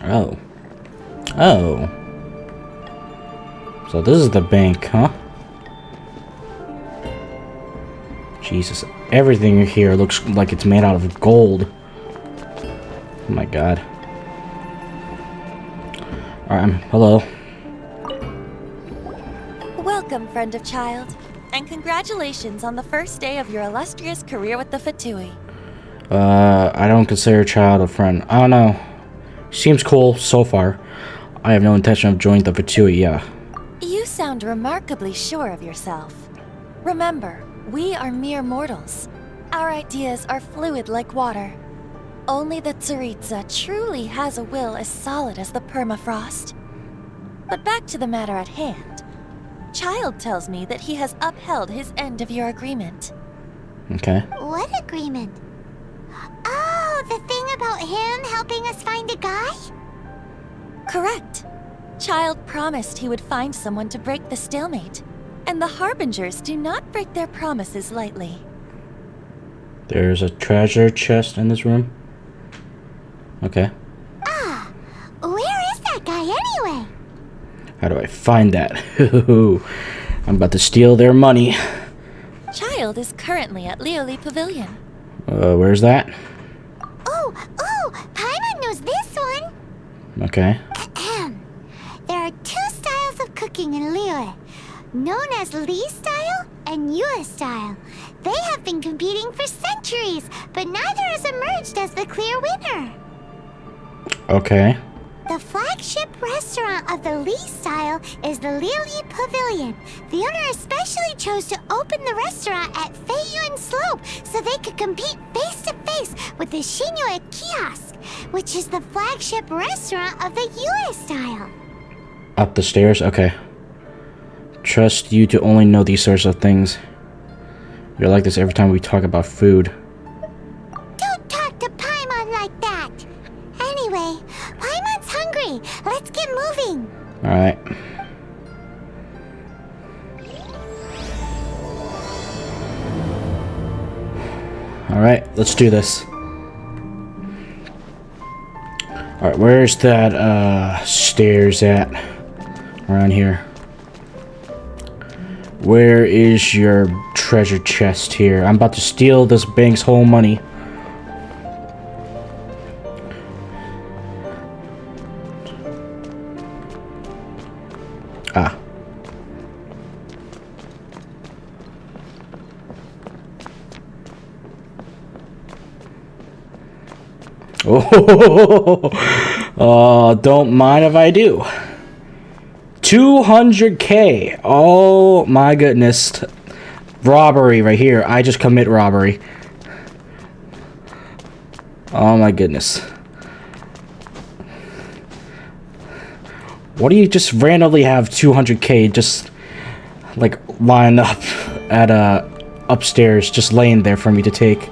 Oh. Oh. So this is the bank, huh? Jesus. Everything here looks like it's made out of gold. Oh my god. Alright, hello. Welcome, friend of child. And congratulations on the first day of your illustrious career with the Fatui. I don't consider child a friend. I don't know. Seems cool so far. I have no intention of joining the Fatui, yeah. You sound remarkably sure of yourself. Remember, we are mere mortals. Our ideas are fluid like water. Only the Tsaritsa truly has a will as solid as the permafrost. But back to the matter at hand. Child tells me that he has upheld his end of your agreement. Okay. What agreement? Oh, the thing about him helping us find a guy? Correct. Child promised he would find someone to break the stalemate. And the Harbingers do not break their promises lightly. There's a treasure chest in this room. Okay. Ah, where is that guy anyway? How do I find that? I'm about to steal their money. Child is currently at Lioli Pavilion. Where's that? Oh, Paimon knows this one. Okay. There are two styles of cooking in Liyue, known as Li style and Yue style. They have been competing for centuries, but neither has emerged as the clear winner. Okay. The flagship restaurant of the Li style is the Lioli Pavilion. The owner especially chose to open the restaurant at Feiyuan Slope so they could compete face-to-face with the Shinyue Kiosk, which is the flagship restaurant of the Yue style. Up the stairs? Okay. Trust you to only know these sorts of things. You're like this every time we talk about food. Don't talk to Paimon like that. Anyway, Paimon's hungry. Let's get moving. Alright. Alright, let's do this. Alright, where's that stairs at? Around here. Where is your treasure chest here? I'm about to steal this bank's whole money. Ah. Oh, don't mind if I do. 200K. Oh my goodness. Robbery right here. I just commit robbery. Oh my goodness. What do you just randomly have 200K just like lined up at upstairs, just laying there for me to take?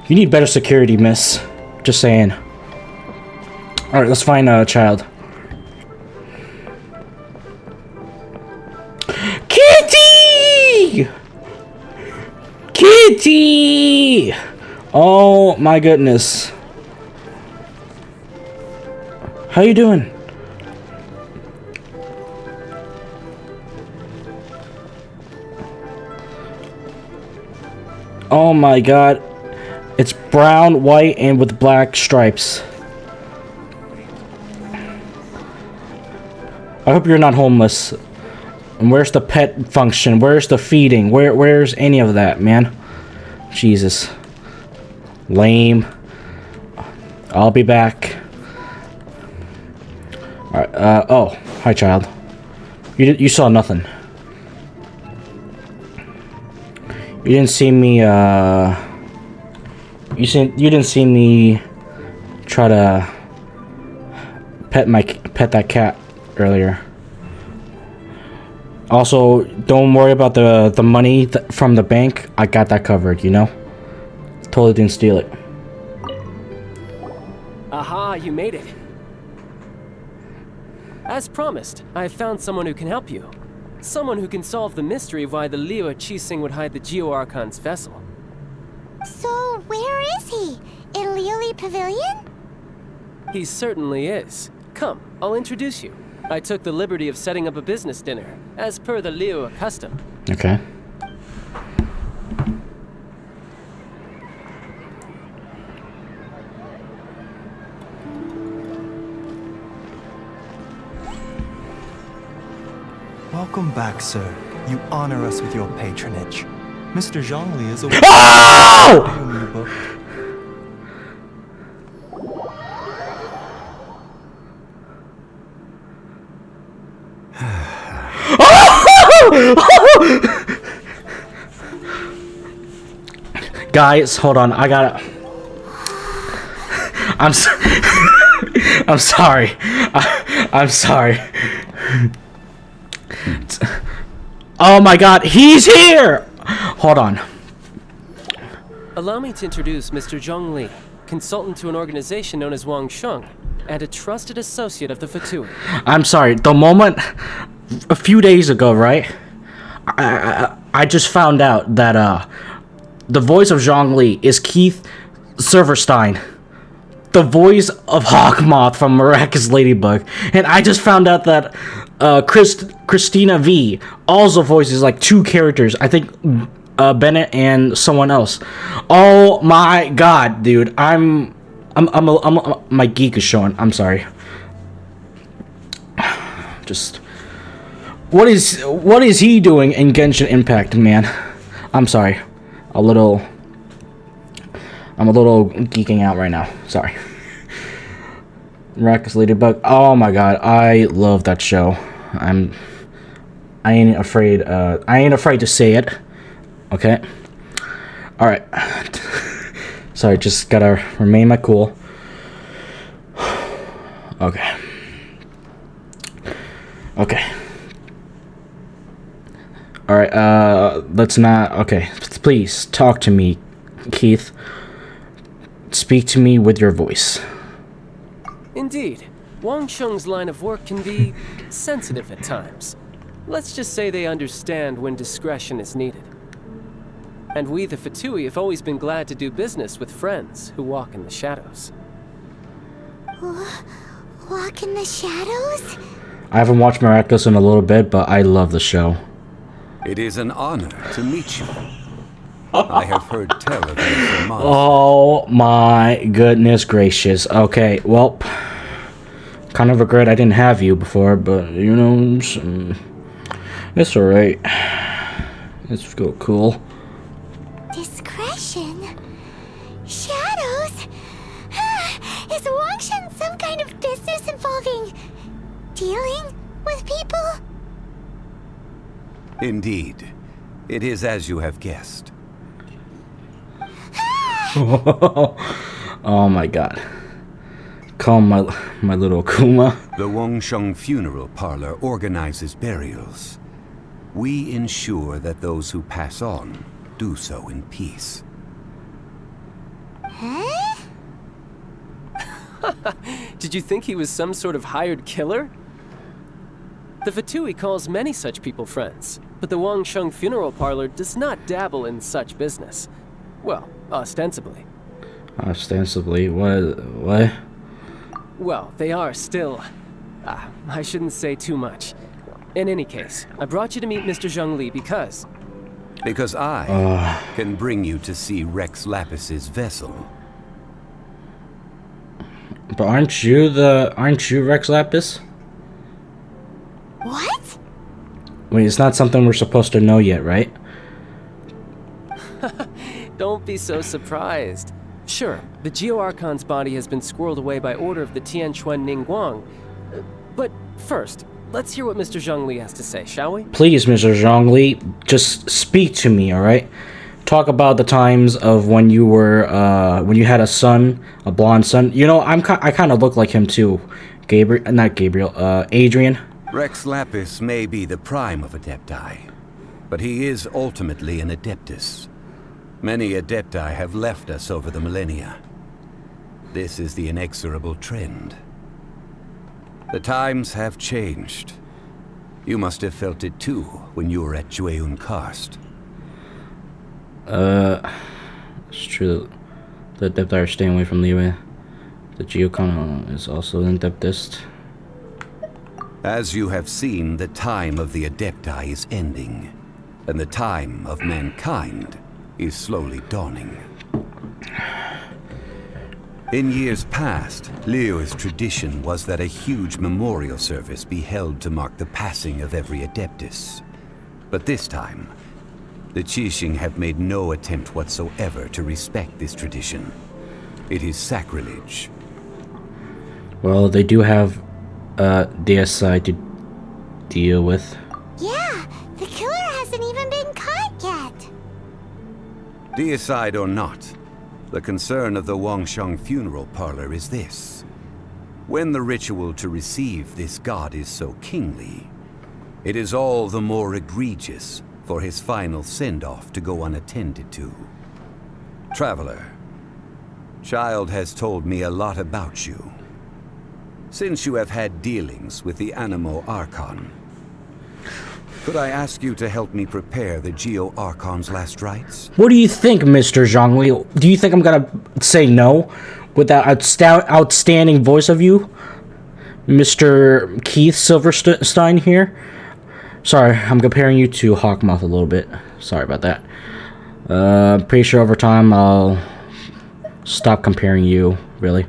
You need better security, miss. Just saying. Alright, let's find a child. Kitty! Kitty! Oh my goodness. How you doing? Oh my god. It's brown, white, and with black stripes. I hope you're not homeless. And where's the pet function? Where's the feeding? Where's any of that, man? Jesus. Lame. I'll be back. Alright, oh. Hi, child. You saw nothing. You didn't see me, You didn't see me try to pet that cat earlier. Also, don't worry about the money from the bank. I got that covered, you know? Totally didn't steal it. Aha, you made it. As promised, I have found someone who can help you. Someone who can solve the mystery of why the Liyue Qixing would hide the Geo-Archon's vessel. So, where is he? In Lioli Pavilion? He certainly is. Come, I'll introduce you. I took the liberty of setting up a business dinner, as per the Liu custom. Okay. Welcome back, sir. You honor us with your patronage. Mr. Zhongli is a Oh! new book. Guys, hold on. I gotta. I'm sorry. I'm sorry. Oh my god, he's here! Hold on. Allow me to introduce Mr. Zhongli, consultant to an organization known as Wang Sheng, and a trusted associate of the Fatui. I'm sorry. The moment a few days ago, right? I just found out that the voice of Zhongli is Keith Silverstein, the voice of Hawkmoth from Miraculous Ladybug, and I just found out that Christina V also voices like two characters. I think Bennett and someone else. Oh my god, dude! My geek is showing. I'm sorry. Just what is he doing in Genshin Impact, man? I'm sorry. I'm a little geeking out right now. Sorry. Miraculous Ladybug. Oh my god, I love that show. I ain't afraid to say it. Okay. All right. Sorry, just gotta remain my cool. Okay. Okay. All right. Let's not. Okay. Please talk to me, Keith. Speak to me with your voice. Indeed, Wang Sheng's line of work can be sensitive at times. Let's just say they understand when discretion is needed. And we, the Fatui, have always been glad to do business with friends who walk in the shadows. Walk in the shadows? I haven't watched Miraculous in a little bit, but I love the show. It is an honor to meet you. I have heard tell of you from months. Oh my goodness gracious. Okay, well, kind of regret I didn't have you before, but you know, it's alright. It's cool. Discretion? Shadows? Is Wang Shen some kind of business involving dealing with people? Indeed. It is as you have guessed. Oh my god. Calm my little Kuma. The Wangsheng Funeral Parlor organizes burials. We ensure that those who pass on do so in peace. Huh? Did you think he was some sort of hired killer? The Fatui calls many such people friends, but the Wangsheng Funeral Parlor does not dabble in such business. Well, ostensibly. Ostensibly? What? Well, they are still... I shouldn't say too much. In any case, I brought you to meet Mr. Zhongli because... Because I can bring you to see Rex Lapis's vessel. But aren't you Rex Lapis? What? Wait, it's not something we're supposed to know yet, right? Don't be so surprised. Sure, the Geo-Archon's body has been squirreled away by order of the Tianquan Ningguang. But first, let's hear what Mr. Zhongli has to say, shall we? Please, Mr. Zhongli, just speak to me, alright? Talk about the times of when you were, when you had a son, a blonde son. You know, I kind of look like him too. Adrian. Rex Lapis may be the prime of Adepti, but he is ultimately an Adeptus. Many Adepti have left us over the millennia. This is the inexorable trend. The times have changed. You must have felt it too when you were at Jueyun Karst. It's true. The Adepti are staying away from Liyue. The Geocon is also the adeptest. As you have seen, the time of the Adepti is ending, and the time of mankind is slowly dawning. In years past, Liyue's tradition was that a huge memorial service be held to mark the passing of every Adeptus. But this time, the Qixing have made no attempt whatsoever to respect this tradition. It is sacrilege. Well, they do have DSI to deal with. Yeah, the killer hasn't even been caught yet. Deicide or not, the concern of the Wangsheng funeral parlor is this. When the ritual to receive this god is so kingly, it is all the more egregious for his final send-off to go unattended to. Traveler, Child has told me a lot about you. Since you have had dealings with the Animo Archon, could I ask you to help me prepare the Geo Archon's last rites? What do you think, Mr. Zhongli? Do you think I'm gonna say no with that outstanding voice of you? Mr. Keith Silverstein here? Sorry, I'm comparing you to Hawkmoth a little bit. Sorry about that. Pretty sure over time I'll stop comparing you, really.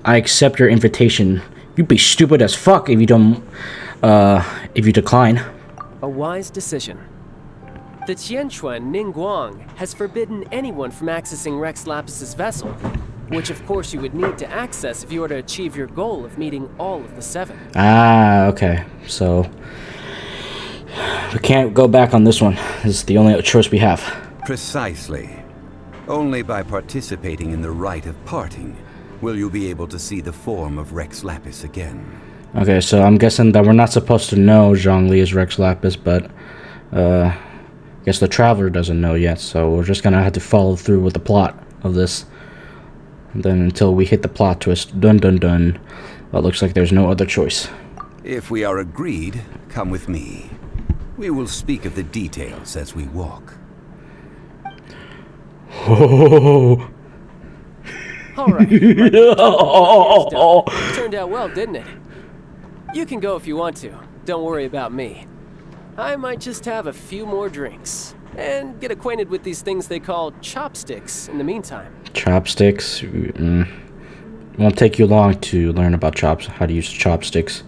I accept your invitation. You'd be stupid as fuck if you don't, if you decline. A wise decision. The Qianquan Ningguang has forbidden anyone from accessing Rex Lapis's vessel, which of course you would need to access if you were to achieve your goal of meeting all of the 7. Ah, okay. So, we can't go back on this one. This is the only choice we have. Precisely. Only by participating in the rite of parting will you be able to see the form of Rex Lapis again. Okay, so I'm guessing that we're not supposed to know Zhongli is Rex Lapis, but I guess the Traveler doesn't know yet, so we're just gonna have to follow through with the plot of this. And then until we hit the plot twist, dun dun dun, well, it looks like there's no other choice. If we are agreed, come with me. We will speak of the details as we walk. Oh. Alright. Turned out well, didn't it? You can go if you want to. Don't worry about me. I might just have a few more drinks and get acquainted with these things they call chopsticks in the meantime. Chopsticks? Won't take you long to learn about how to use chopsticks.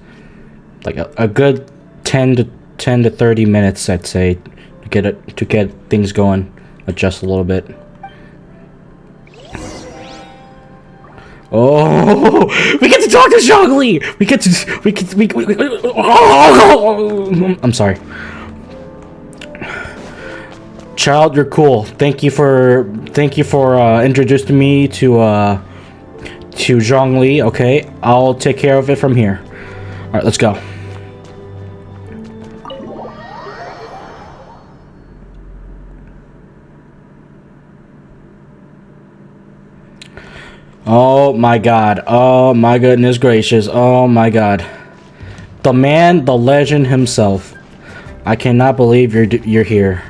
Like a good 10 to 30 minutes, I'd say, to get things going. Adjust a little bit. Oh, we get to talk to Zhongli. I'm sorry. Child, you're cool. Thank you for introducing me to Zhongli. Okay, I'll take care of it from here. All right, let's go. Oh my god. Oh my goodness gracious. Oh my god. The man, the legend himself. I cannot believe you're here.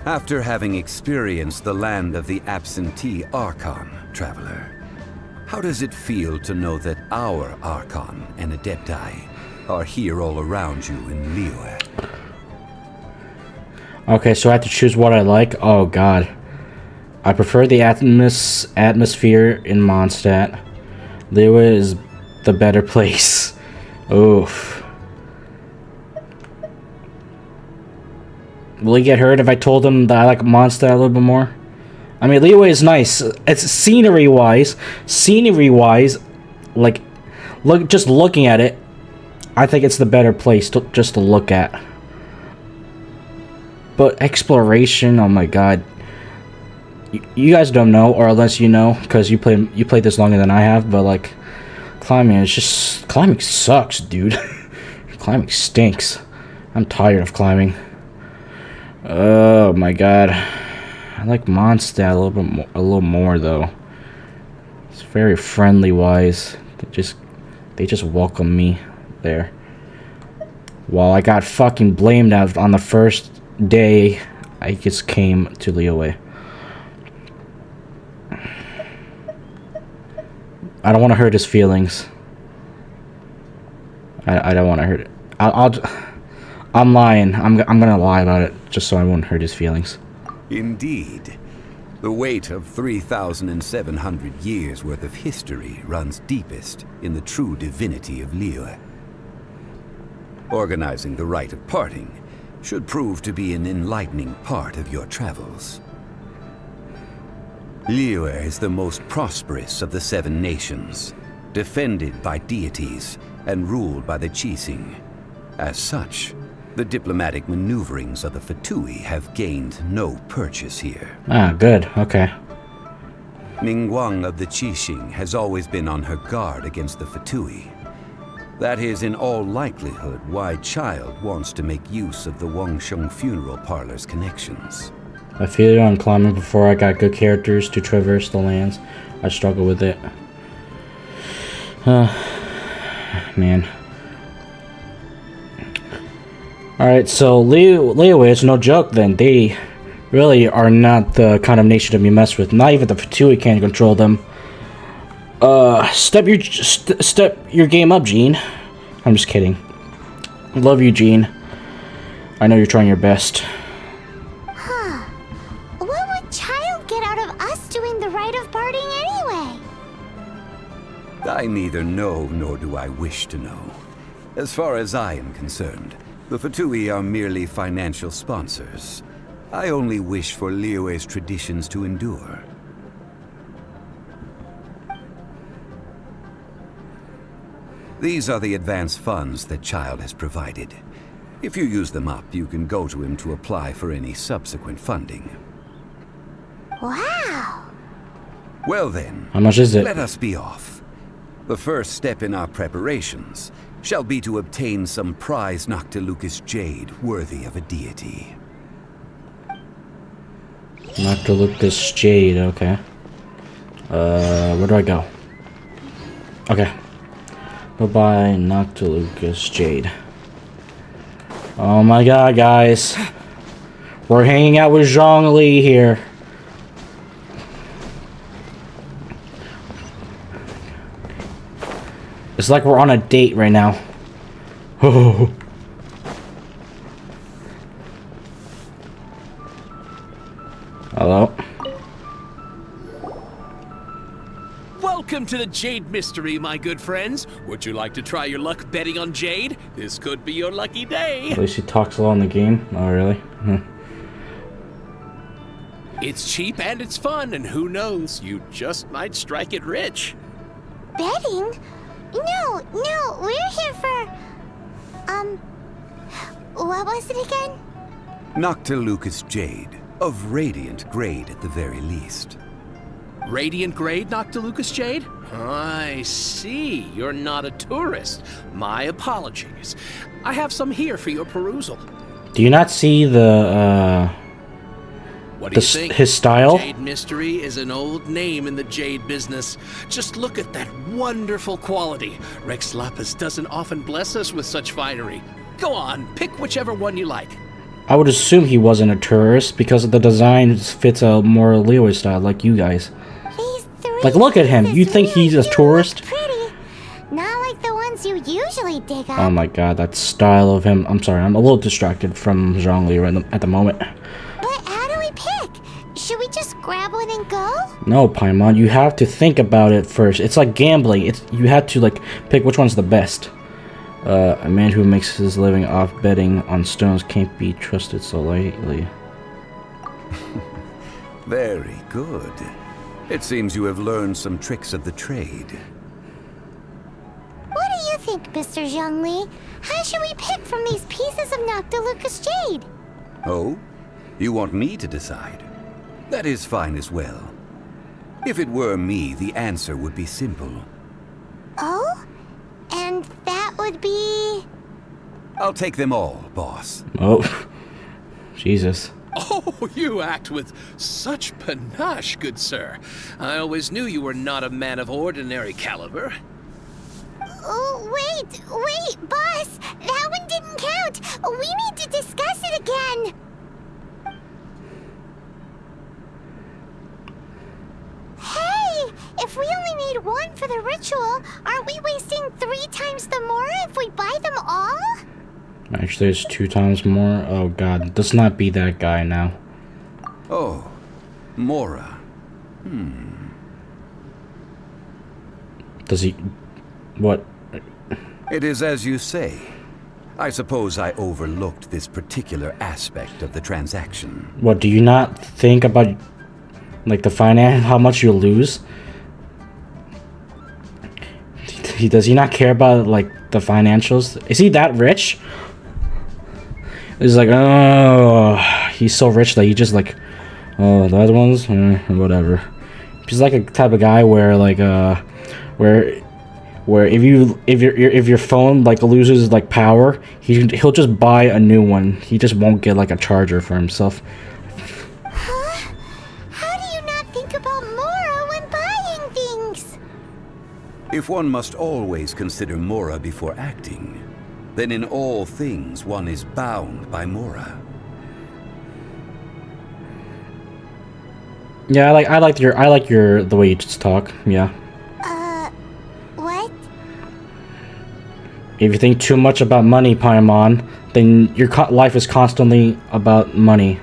After having experienced the land of the absentee Archon, Traveler, how does it feel to know that our Archon and Adepti are here all around you in Liyue? Okay, so I have to choose what I like. Oh god. I prefer the atmosphere in Mondstadt. Liyue is the better place. Oof. Will he get hurt if I told him that I like Mondstadt a little bit more? I mean, Liyue is nice. It's scenery-wise, like, just looking at it, I think it's the better place just to look at. But exploration, oh my god. You guys don't know, or unless you know, because you played this longer than I have, but like, climbing sucks, dude. Climbing stinks. I'm tired of climbing. Oh my god. I like Mondstadt a little more though. It's very friendly wise. They just welcome me there. While I got fucking blamed out on the first day I just came to Liyue. I don't want to hurt his feelings. I don't want to hurt it. I'm lying. I'm gonna lie about it just so I won't hurt his feelings. Indeed. The weight of 3,700 years worth of history runs deepest in the true divinity of Liyue. Organizing the rite of parting should prove to be an enlightening part of your travels. Liyue is the most prosperous of the 7 nations, defended by deities and ruled by the Qixing. As such, the diplomatic maneuverings of the Fatui have gained no purchase here. Ah, good. Okay. Ningguang of the Qixing has always been on her guard against the Fatui. That is in all likelihood why Child wants to make use of the Wangsheng funeral parlor's connections. I feel you on climbing before I got good characters to traverse the lands. I struggle with it. Man. Alright, so Liyue is no joke then. They really are not the kind of nation to be messed with. Not even the Fatui can control them. Step your game up, Gene. I'm just kidding. Love you, Gene. I know you're trying your best. What would Child get out of us doing the rite of parting anyway? I neither know nor do I wish to know. As far as I am concerned, the Fatui are merely financial sponsors. I only wish for Liyue's traditions to endure. These are the advance funds that Child has provided. If you use them up, you can go to him to apply for any subsequent funding. Wow! Well then, How much is it? let us be off. The first step in our preparations shall be to obtain some prize Noctilucous jade worthy of a deity. Noctilucous jade, okay. Where do I go? Okay. Bye-bye, Noctilucous jade. Oh my god, guys. We're hanging out with Zhongli here. It's like we're on a date right now. Oh. Hello? Welcome to the Jade Mystery, my good friends. Would you like to try your luck betting on Jade? This could be your lucky day. At least he talks a lot in the game. Oh, really? It's cheap and it's fun, and who knows, you just might strike it rich. Betting? No, we're here for... what was it again? Noctilucous jade, of radiant grade at the very least. Radiant grade, Noctilucous Jade? I see. You're not a tourist. My apologies. I have some here for your perusal. Do you not see the, What do you think? his style? Jade Mystery is an old name in the jade business. Just look at that wonderful quality. Rex Lapis doesn't often bless us with such finery. Go on, pick whichever one you like. I would assume he wasn't a tourist because the design fits a more Liyue style like you guys. These three Like, look at him. pieces You think he's a really do tourist? look pretty. Not like the ones you usually dig up. Oh my god, that style of him. I'm sorry, I'm a little distracted from Zhongli right at the moment. But how do we pick? Should we just grab one and go? No, Paimon, you have to think about it first. It's like gambling. You have to, like, pick which one's the best. A man who makes his living off betting on stones can't be trusted so lightly. Very good. It seems you have learned some tricks of the trade. What do you think, Mr. Zhongli? How should we pick from these pieces of Noctilucous jade? Oh? You want me to decide? That is fine as well. If it were me, the answer would be simple. Oh? And that would be... I'll take them all, boss. Oh, Jesus. Oh, you act with such panache, good sir. I always knew you were not a man of ordinary caliber. Oh, wait, boss! That one didn't count! We need to discuss it again! Hey! if we only need one for the ritual, aren't we wasting 3 times the more if we buy them all? Actually, it's 2 times more. Oh god, let's not be that guy now. Oh, Mora. Does he... What? It is as you say. I suppose I overlooked this particular aspect of the transaction. What, do you not think about, like, the finance, how much you'll lose? Does he not care about, like, the financials? Is he that rich? He's like, oh, he's so rich that he just, like, oh, the other ones? Whatever. He's like a type of guy where, like, where if your phone like loses like power, he'll just buy a new one. He just won't get like a charger for himself. Huh? How do you not think about Mora when buying things? If one must always consider Mora before acting, then in all things one is bound by Mora. Yeah, I like your the way you just talk. Yeah. What? If you think too much about money, Paimon, then your life is constantly about money.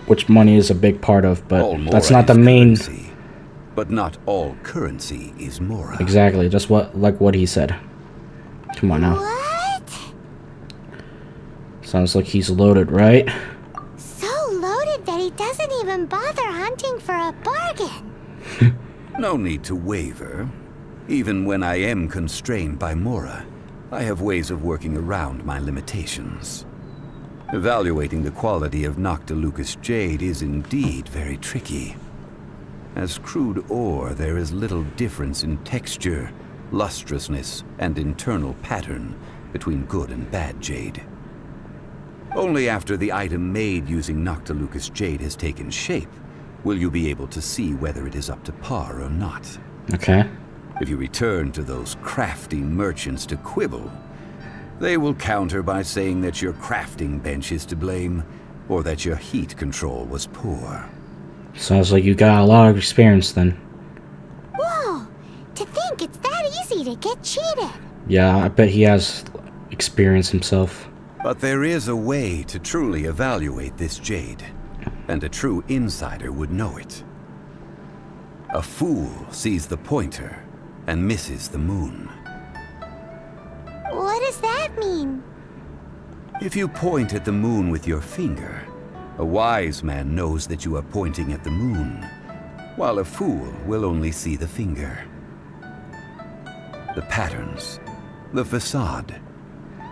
Which money is a big part of, but that's not the main... Currency, but not all currency is Mora. Exactly, just what he said. Come on now. What? Sounds like he's loaded, right? So loaded that he doesn't even bother hunting for a bargain. No need to waver. Even when I am constrained by Mora, I have ways of working around my limitations. Evaluating the quality of Noctilucous jade is indeed very tricky. As crude ore, there is little difference in texture, lustrousness, and internal pattern between good and bad jade. Only after the item made using Noctilucous jade has taken shape will you be able to see whether it is up to par or not. Okay. If you return to those crafty merchants to quibble, they will counter by saying that your crafting bench is to blame, or that your heat control was poor. Sounds like you got a lot of experience then. Whoa! To think it's that easy to get cheated. Yeah, I bet he has experience himself. But there is a way to truly evaluate this jade, and a true insider would know it. A fool sees the pointer and misses the moon. What does that mean? If you point at the moon with your finger, a wise man knows that you are pointing at the moon, while a fool will only see the finger. The patterns, the facade,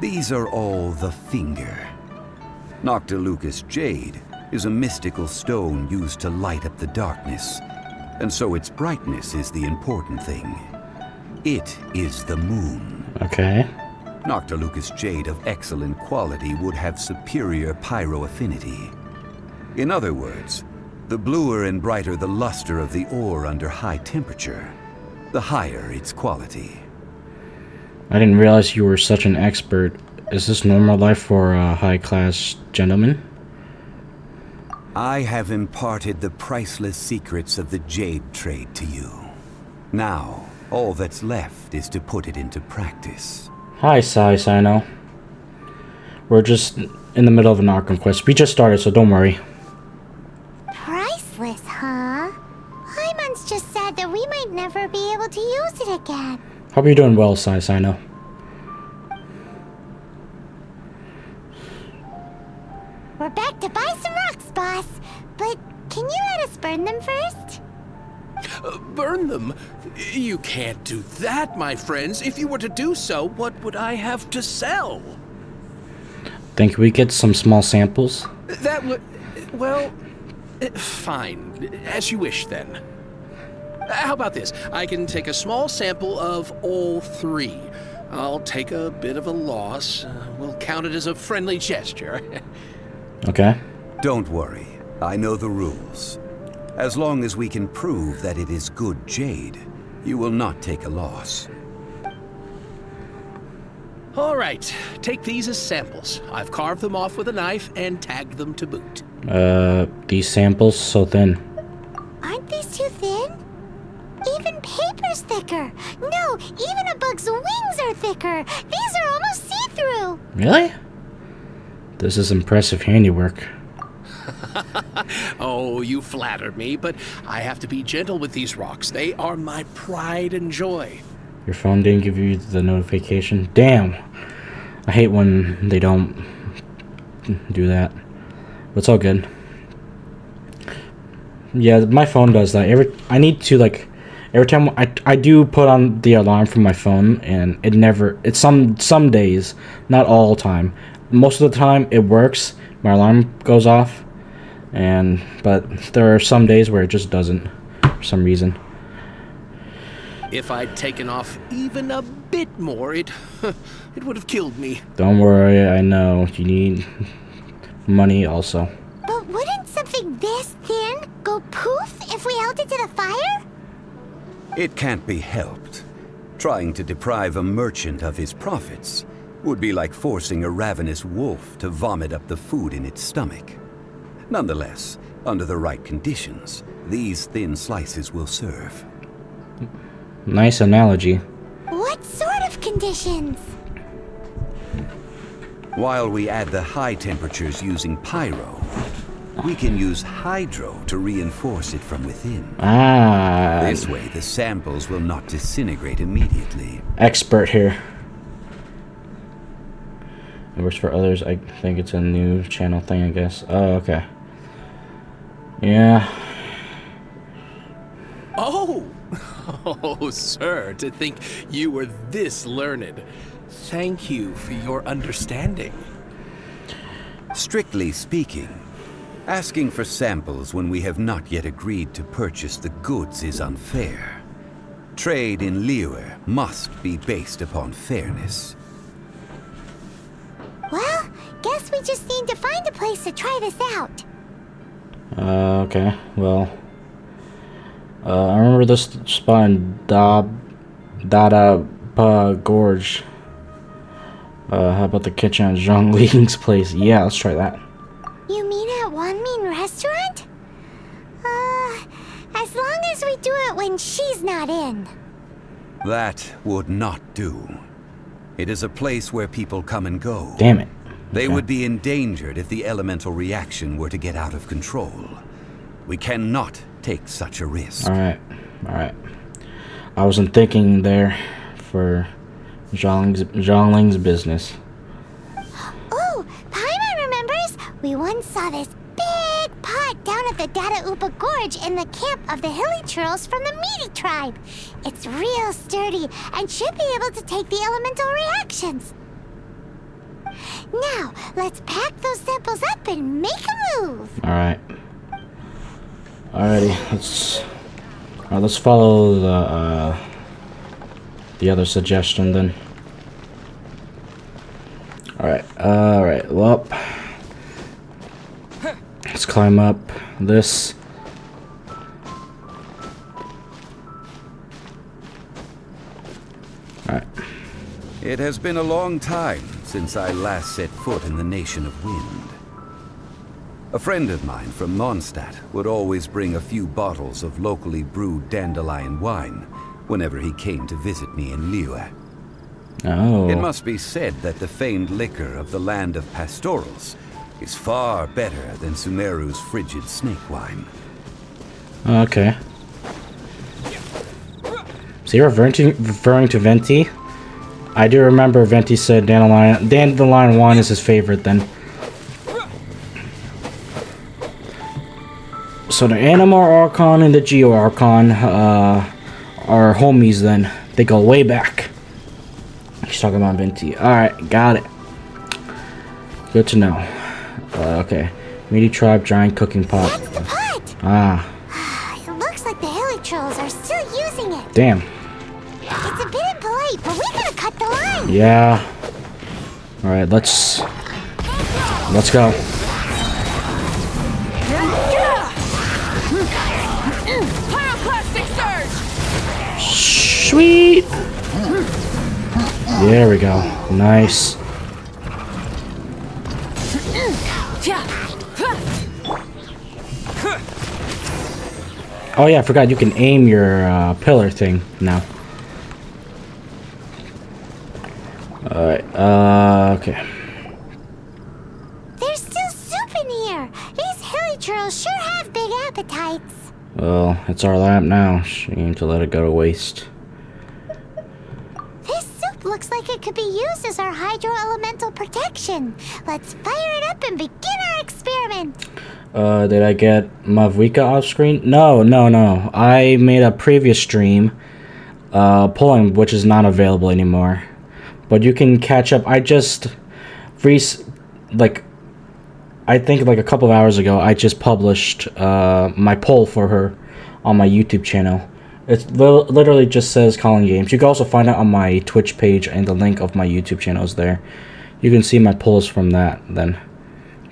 these are all the finger. Noctilucous jade is a mystical stone used to light up the darkness, and so its brightness is the important thing. It is the moon. Okay. Noctilucous jade of excellent quality would have superior pyroaffinity. In other words, the bluer and brighter the luster of the ore under high temperature, the higher its quality. I didn't realize you were such an expert. Is this normal life for a high-class gentleman? I have imparted the priceless secrets of the jade trade to you. Now, all that's left is to put it into practice. Hi, Sino. We're just in the middle of an Archon Quest. We just started, so don't worry. Priceless, huh? Hyman's just sad that we might never be able to use it again. Hope you're doing well, Sino. We're back to buy some rocks, boss. But can you let us burn them first? Burn them? You can't do that, my friends. If you were to do so, what would I have to sell? Think we get some small samples? That would... well... fine. As you wish, then. How about this? I can take a small sample of all 3. I'll take a bit of a loss. We'll count it as a friendly gesture. Okay. Don't worry. I know the rules. As long as we can prove that it is good jade, you will not take a loss. All right. Take these as samples. I've carved them off with a knife and tagged them to boot. These samples so thin. Aren't these too thin. Even paper's thicker. No, even a bug's wings are thicker. These are almost see-through. Really? This is impressive handiwork. Oh, you flatter me, but I have to be gentle with these rocks. They are my pride and joy. Your phone didn't give you the notification? Damn. I hate when they don't do that. But it's all good. Yeah, my phone does that. I need to, like, every time I do put on the alarm from my phone, and it's some days, not all the time. Most of the time it works. My alarm goes off, but there are some days where it just doesn't for some reason. If I'd taken off even a bit more, it would have killed me. Don't worry, I know you need money also. But wouldn't something this thin go poof if we held it to the fire? It can't be helped. Trying to deprive a merchant of his profits would be like forcing a ravenous wolf to vomit up the food in its stomach. Nonetheless, under the right conditions, these thin slices will serve. Nice analogy. What sort of conditions? While we add the high temperatures using pyro, we can use hydro to reinforce it from within. Ah. This way, the samples will not disintegrate immediately. Expert here. It works for others. I think it's a new channel thing, I guess. Oh, okay. Yeah. Oh! Oh, sir, to think you were this learned. Thank you for your understanding. Strictly speaking, asking for samples when we have not yet agreed to purchase the goods is unfair. Trade in Liyue must be based upon fairness. Well, guess we just need to find a place to try this out. Okay. Well, I remember this spot in Dadapa Gorge. How about the kitchen at Zhongli's place? Yeah, let's try that. You mean at Wanmin Restaurant? As long as we do it when she's not in. That would not do. It is a place where people come and go. Damn it. They Okay. would be endangered if the elemental reaction were to get out of control. We cannot take such a risk. Alright. Alright. I wasn't thinking there for Zhongling's business. Oh, Paimon remembers! We once saw this big pot down at the Dadaupa Gorge in the camp of the hilly churls from the Meaty tribe. It's real sturdy and should be able to take the elemental reactions. Now, let's pack those samples up and make a move. Alright. Alrighty, let's follow the other suggestion then. Alright, well, let's climb up this. Alright. It has been a long time since I last set foot in the Nation of Wind. A friend of mine from Mondstadt would always bring a few bottles of locally brewed dandelion wine whenever he came to visit me in Liyue. Oh. It must be said that the famed liquor of the land of pastorals is far better than Sumeru's frigid snake wine. Okay. Is he referring to Venti? I do remember Venti said dandelion wine is his favorite then. So the Animal Archon and the Geo Archon are homies then. They go way back. He's talking about Venti. Alright, got it. Good to know. Okay. Meaty tribe giant cooking pot. That's the pot! Ah. It looks like the hilly trolls are still using it. Damn. It's a bit impolite, but we gotta cut the line. Yeah. Alright, let's go. Pyroclastic surge! Sweet. There we go. Nice. Oh yeah, I forgot you can aim your pillar thing now. Alright, okay. There's still soup in here. These hilly churls sure have big appetites. Well, it's our lab now. She aim to let it go to waste. This soup looks like it could be used as our hydro-elemental protection. Let's fire it up and begin our experiment. Did I get Mavwika off screen? No. I made a previous stream, pulling, which is not available anymore. But you can catch up. I just, I think like a couple of hours ago, I just published my poll for her on my YouTube channel. It literally just says Calling Games. You can also find it on my Twitch page, and the link of my YouTube channel is there. You can see my polls from that then.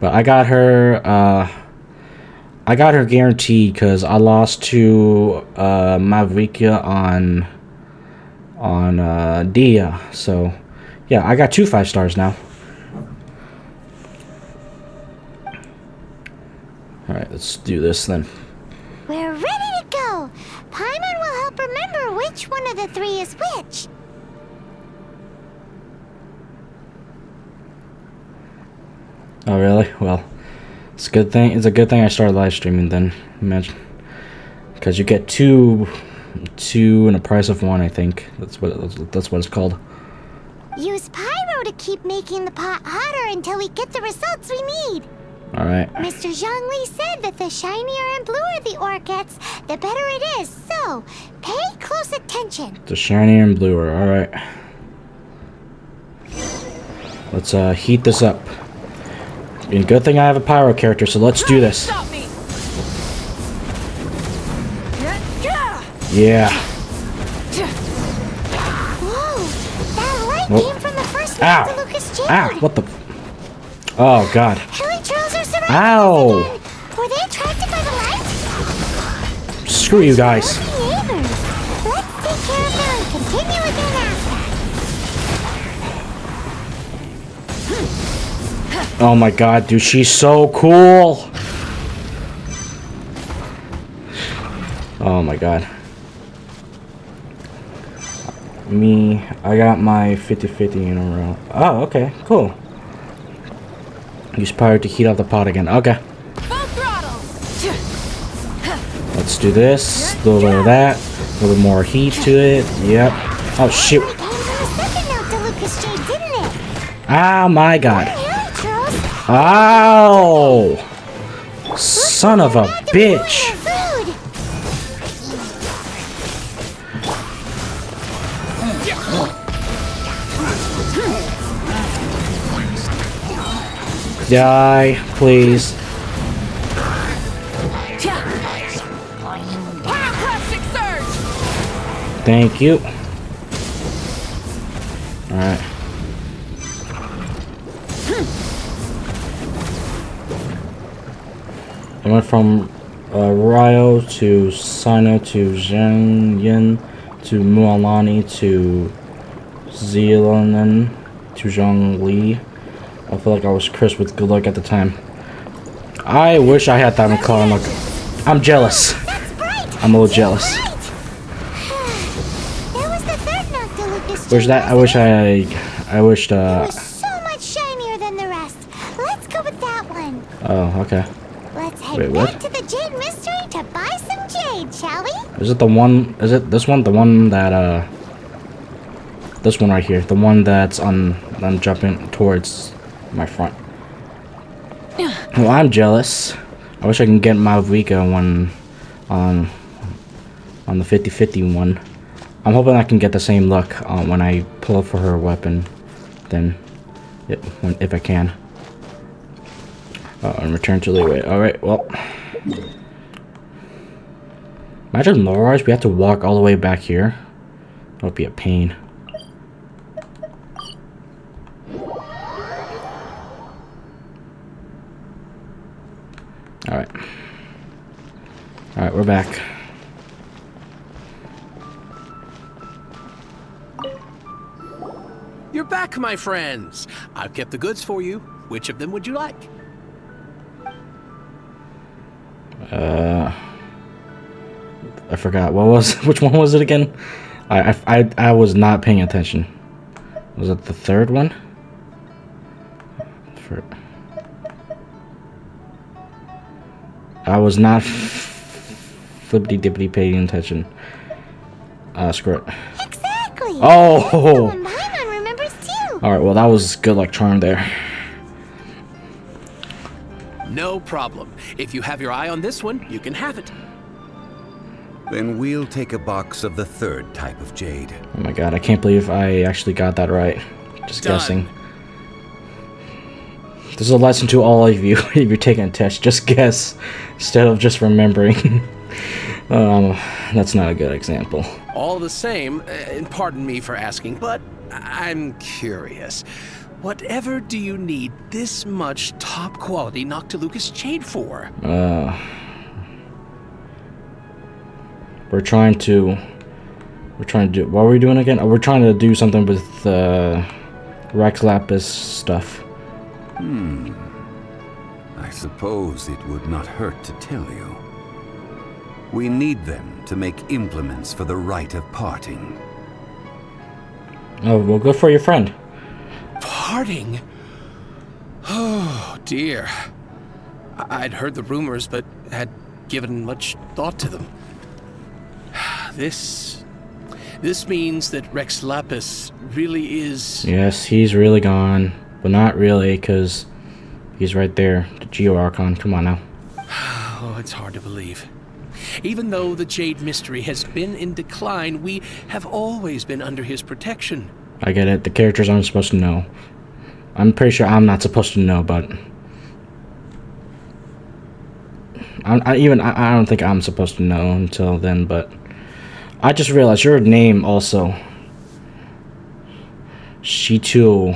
But I got her guaranteed because I lost to Mavrikia on Dia. So yeah, I got 2 5 stars now. Alright, let's do this then. We're ready to go. Paimon will help remember which one of the 3 is which. Oh really? Well, it's a good thing. It's a good thing I started live streaming then. Imagine, because you get two and a price of 1. I think that's what it's called. Use pyro to keep making the pot hotter until we get the results we need. All right. Mr. Zhongli said that the shinier and bluer the ore gets, the better it is. So, pay close attention. The shinier and bluer. All right. Let's heat this up. And good thing I have a pyro character, so let's do this. Stop me. Yeah. Whoa! That light Whoa. came from the first Ow. one to Lucas Jade. Ah, what the? Oh God. Hilly trolls are surrounding Ow. us again. Were they attracted by the light? Screw you guys. Lucky neighbors. Let's take care of them and continue again after. Oh my God, dude, she's so cool. Oh my God. I got my 50-50 in a row. Oh, okay, cool. Use power to heat up the pot again. Okay. Full throttle. Let's do this. A little bit of that. A little bit more heat to it. Yep. Oh shit. It came from the second note to Lucas Jade, didn't it? Oh my God. Hilly trolls. Ow! Son of a bitch. Food. Die, please. Plastic surge. Thank you. Alright. I went from Ryo to Sino to Zhengyin to Mualani to Zielanen to Zhongli. I feel like I was cursed with good luck at the time. I wish I had that McCall luck. I'm jealous. That's bright. I'm a little jealous. Right. That was the third note to Lucas Wish Jade, that I wasn't wish I wished It was so much shinier than the rest. Let's go with that one. oh, okay. Let's head Wait, back what? to the Jade Mystery to buy some jade, shall we? Is it the one? Is it this one? The one that this one right here. The one that's on. I'm jumping towards my front. Well, I'm jealous. I wish I can get Malvika one on the 50-50 one. I'm hoping I can get the same luck when I pull up for her weapon. Then, if I can. And return to leeway. Alright, well. Imagine Lorage, we have to walk all the way back here. That would be a pain. Alright. Alright, we're back. You're back, my friends. I've kept the goods for you. Which of them would you like? I forgot. Which one was it again? I was not paying attention. Was it the third one? I was not flippity dippity paying attention. Screw it. Exactly. Oh! Paimon remembers too. Alright, well that was good luck charm there. No problem. If you have your eye on this one, you can have it. Then we'll take a box of the third type of jade. Oh my god, I can't believe I actually got that right. Just Done. guessing. This is a lesson to all of you. If you're taking a test, just guess instead of just remembering. That's not a good example. All the same, and pardon me for asking, but I'm curious. Whatever do you need this much top-quality Noctilucous jade for? We're trying to do. What are we doing again? Oh, we're trying to do something with Rex Lapis stuff. I suppose it would not hurt to tell you. We need them to make implements for the rite of parting. Oh, well, good for your friend. Parting? Oh, dear. I'd heard the rumors, but had given much thought to them. This means that Rex Lapis really is... Yes, he's really gone. But not really, because he's right there. The Geo Archon. Come on now. Oh, it's hard to believe. Even though the Jade Mystery has been in decline, we have always been under his protection. I get it. The characters aren't supposed to know. I'm pretty sure I'm not supposed to know, but... I don't think I'm supposed to know until then, but... I just realized your name also. Shitu.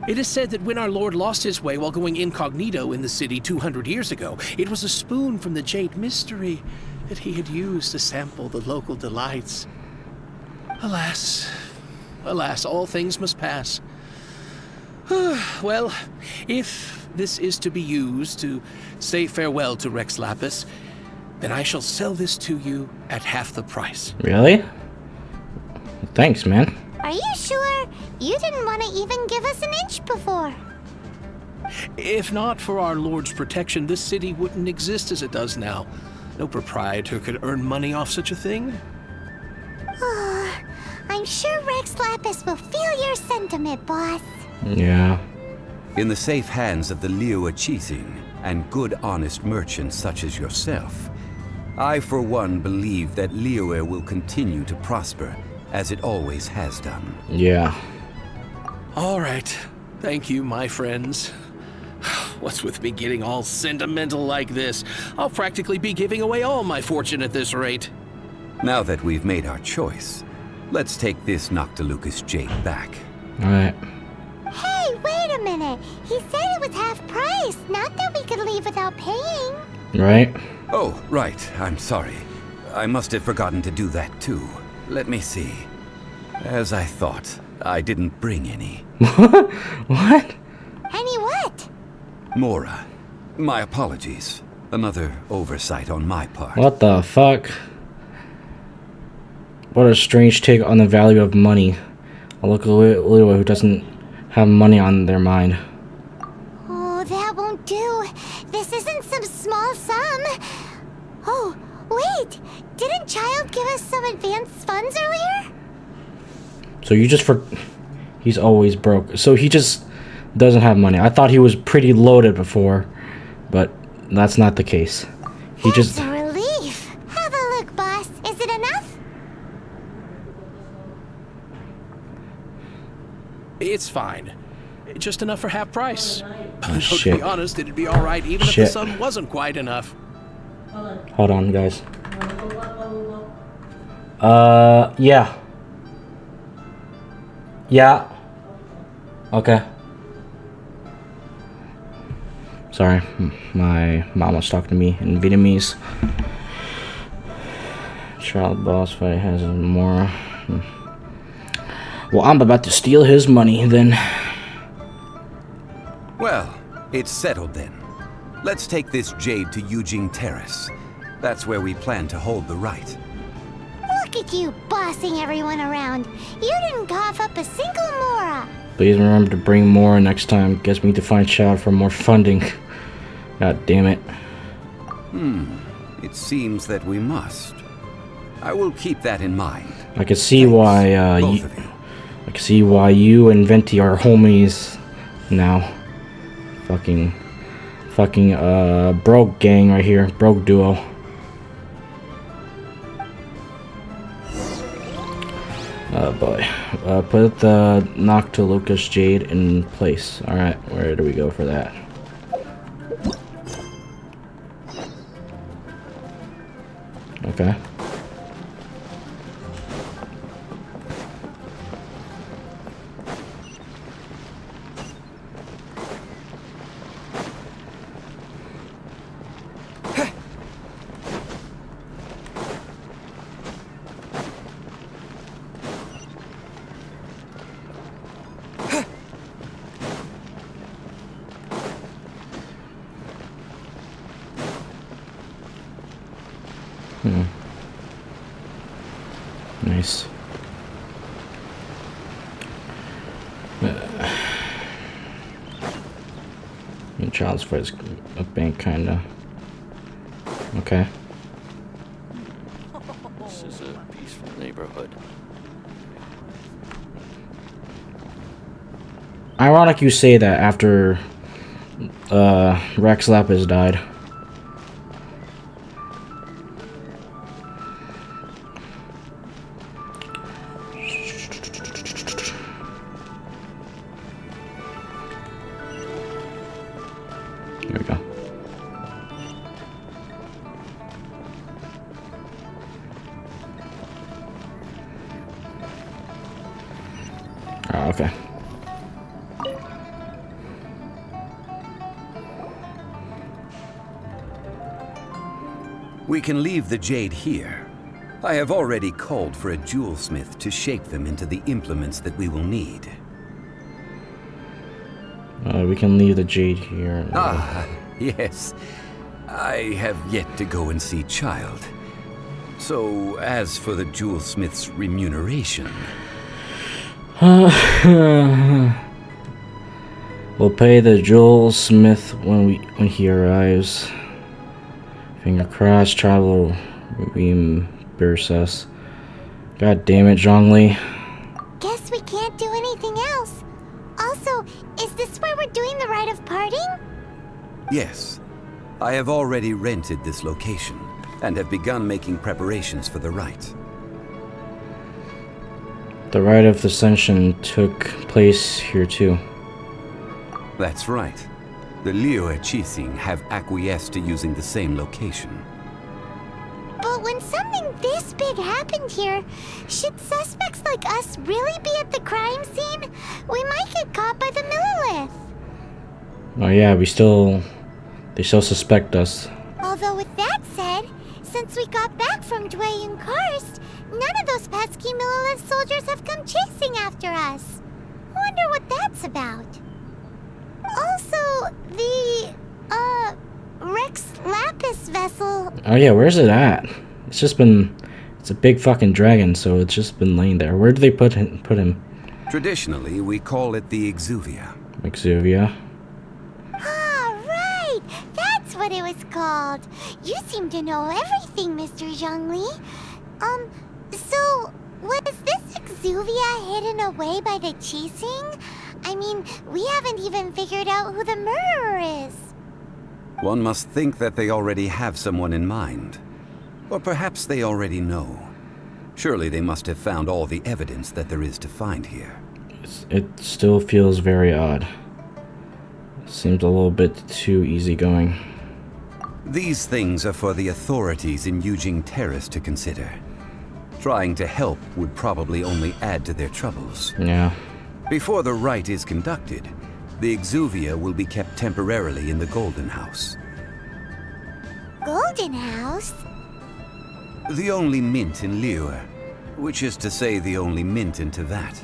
It is said that when our Lord lost his way while going incognito in the city 200 years ago, it was a spoon from the Jade Mystery that he had used to sample the local delights. Alas, all things must pass. Well, if this is to be used to say farewell to Rex Lapis, then I shall sell this to you at half the price. Really? Thanks, man. Are you sure? You didn't want to even give us an inch before. If not for our Lord's protection, this city wouldn't exist as it does now. No proprietor could earn money off such a thing. I'm sure Rex Lapis will feel your sentiment, boss. Yeah. In the safe hands of the Liu Chising and good honest merchants such as yourself, I for one believe that Liu will continue to prosper as it always has done. Yeah. All right. Thank you, my friends. What's with me getting all sentimental like this? I'll practically be giving away all my fortune at this rate. Now that we've made our choice, let's take this Noctilucous jade back. Alright. Hey, wait a minute. He said it was half price, not that we could leave without paying. Right? Oh, right. I'm sorry. I must have forgotten to do that too. Let me see. As I thought, I didn't bring any. What? Any what? Mora, my apologies. Another oversight on my part. What the fuck? What a strange take on the value of money. A local Liu who doesn't have money on their mind. Oh, that won't do. This isn't some small sum. Oh, wait. Didn't Child give us some advanced funds earlier? So you just he's always broke. So he just doesn't have money. I thought he was pretty loaded before, but that's not the case. He That's just a relief. Have a look, boss. Is it enough? It's fine. Just enough for half price. Though, shit. to be honest, it'd be alright even if Shit. the sum wasn't quite enough. hold on, guys. Yeah. Yeah. Okay. Sorry, my mom was talking to me in Vietnamese. Child boss fight has more. Well, I'm about to steal his money then. Well, it's settled then. Let's take this jade to Yujing Terrace. That's where we plan to hold the rite. Look at you bossing everyone around. You didn't cough up a single mora. Please remember to bring more next time. Gets me to find Child for more funding. God damn it. It seems that we must. I will keep that in mind. I can see why Both of you. I can see why you and Venti are homies now. Fucking broke gang right here. Broke duo. Oh boy. Put the Noctilucous Jade in place. Alright, where do we go for that? Okay. Nice. Child's Foot a bank, kinda. Okay. This is a peaceful neighborhood. Ironic you say that after Rex Lapis died. There we go. Oh, okay. We can leave the jade here. I have already called for a jewelsmith to shape them into the implements that we will need. We can leave the jade here. Ah, yes. I have yet to go and see Child. So, as for the jewelsmith's remuneration... We'll pay the jewelsmith when he arrives. Finger crossed, travel reimburse us. God damn it, Zhongli. Guess we can't do anything else. Also, is this where we're doing the rite of parting? Yes. I have already rented this location, and have begun making preparations for the rite. The rite of ascension took place here too. That's right. The Liu Qixing have acquiesced to using the same location. But when something this big happened here, should suspects like us really be at the crime scene? We might get caught by the Millilith. Oh yeah, they still suspect us. Although with that said, since we got back from Dwayne Karst, none of those pesky Millilith soldiers have come chasing after us. Wonder what that's about. Also, the, Rex Lapis vessel... Oh yeah, where's it at? It's a big fucking dragon, so it's just been laying there. Where do they put him? Traditionally, we call it the Exuvia. Exuvia. Ah, right! That's what it was called. You seem to know everything, Mr. Zhongli. So, was this Exuvia hidden away by the Qixing? I mean, we haven't even figured out who the murderer is. One must think that they already have someone in mind. Or perhaps they already know. Surely they must have found all the evidence that there is to find here. It still feels very odd. Seems a little bit too easygoing. These things are for the authorities in Yujing Terrace to consider. Trying to help would probably only add to their troubles. Yeah. Before the rite is conducted, the Exuvia will be kept temporarily in the Golden House. Golden House? The only mint in Liyue, which is to say the only mint in Teyvat.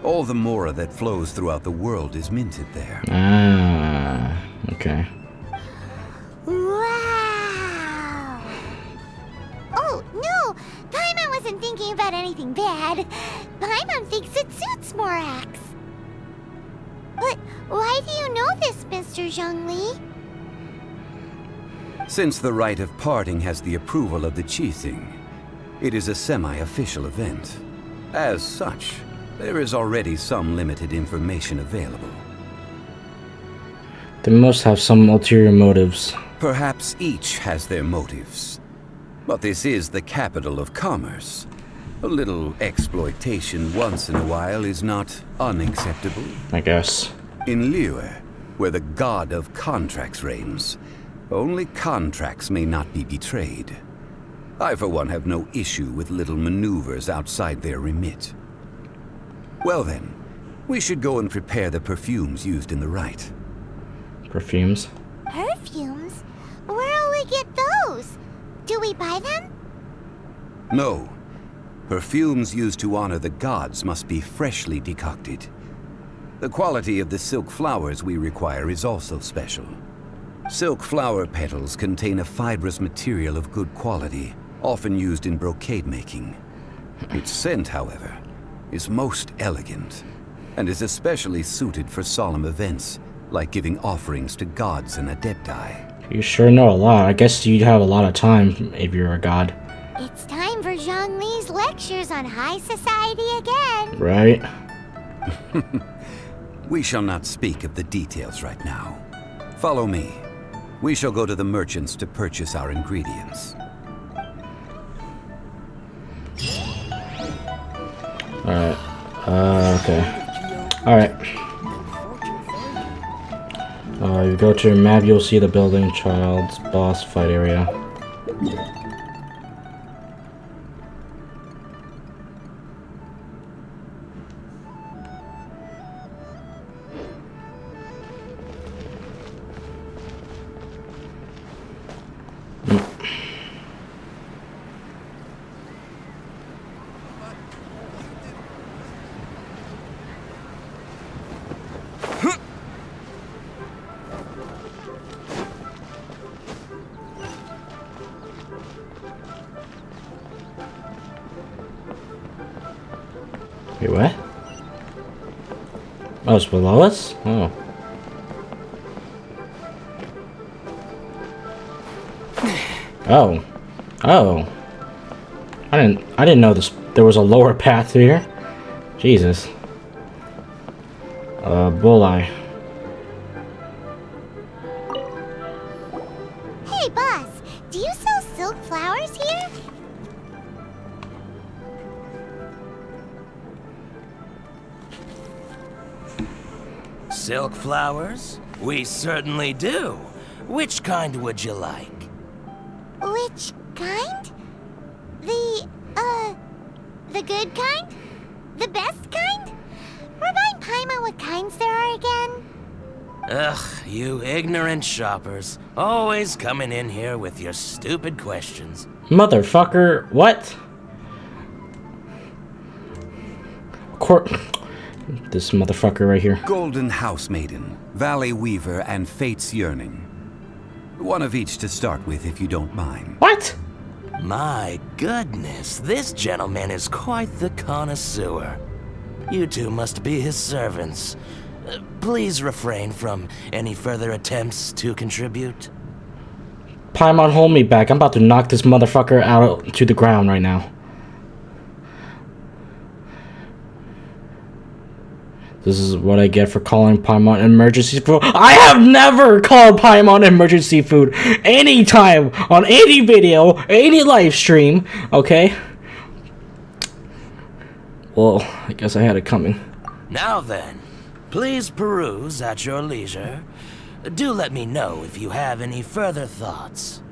All the mora that flows throughout the world is minted there. Ah, okay. Wow! no! Paimon wasn't thinking about anything bad. Paimon thinks it suits Morax. But why do you know this, Mr. Zhongli? Since the rite of parting has the approval of the Qixing, it is a semi-official event. As such, there is already some limited information available. They must have some ulterior motives. Perhaps each has their motives. But this is the capital of commerce. A little exploitation once in a while is not unacceptable. I guess. In Liyue, where the god of contracts reigns, only contracts may not be betrayed. I, for one, have no issue with little maneuvers outside their remit. Well then, we should go and prepare the perfumes used in the rite. Perfumes? Perfumes? Where'll we get those? Do we buy them? No. Perfumes used to honor the gods must be freshly decocted. The quality of the silk flowers we require is also special. Silk flower petals contain a fibrous material of good quality, often used in brocade making. Its scent, however, is most elegant, and is especially suited for solemn events, like giving offerings to gods and adepti. You sure know a lot. I guess you'd have a lot of time if you're a god. It's time for Zhongli's lectures on high society again. Right? We shall not speak of the details right now. Follow me. We shall go to the merchants to purchase our ingredients. Alright. Okay. Alright. You go to your map, you'll see the building, child's boss fight area. Wait, what? Oh, it's below us? Oh. Oh. Oh. I didn't know there was a lower path here. Jesus. Bulleye. Hey, boss, do you sell silk flowers here? Silk flowers? We certainly do. Which kind would you like? Which kind? The good kind? The best kind? Remind Paimon what kinds there are again? Ugh, you ignorant shoppers. Always coming in here with your stupid questions. Motherfucker, what? This motherfucker right here. Golden House Maiden, Valley Weaver, and Fate's Yearning. One of each to start with, if you don't mind. What? My goodness, this gentleman is quite the connoisseur. You two must be his servants. Please refrain from any further attempts to contribute. Paimon, hold me back. I'm about to knock this motherfucker out to the ground right now. This is what I get for calling Paimon emergency food. I have never called Paimon emergency food anytime on any video, any live stream, okay? Well, I guess I had it coming. Now then, please peruse at your leisure. Do let me know if you have any further thoughts.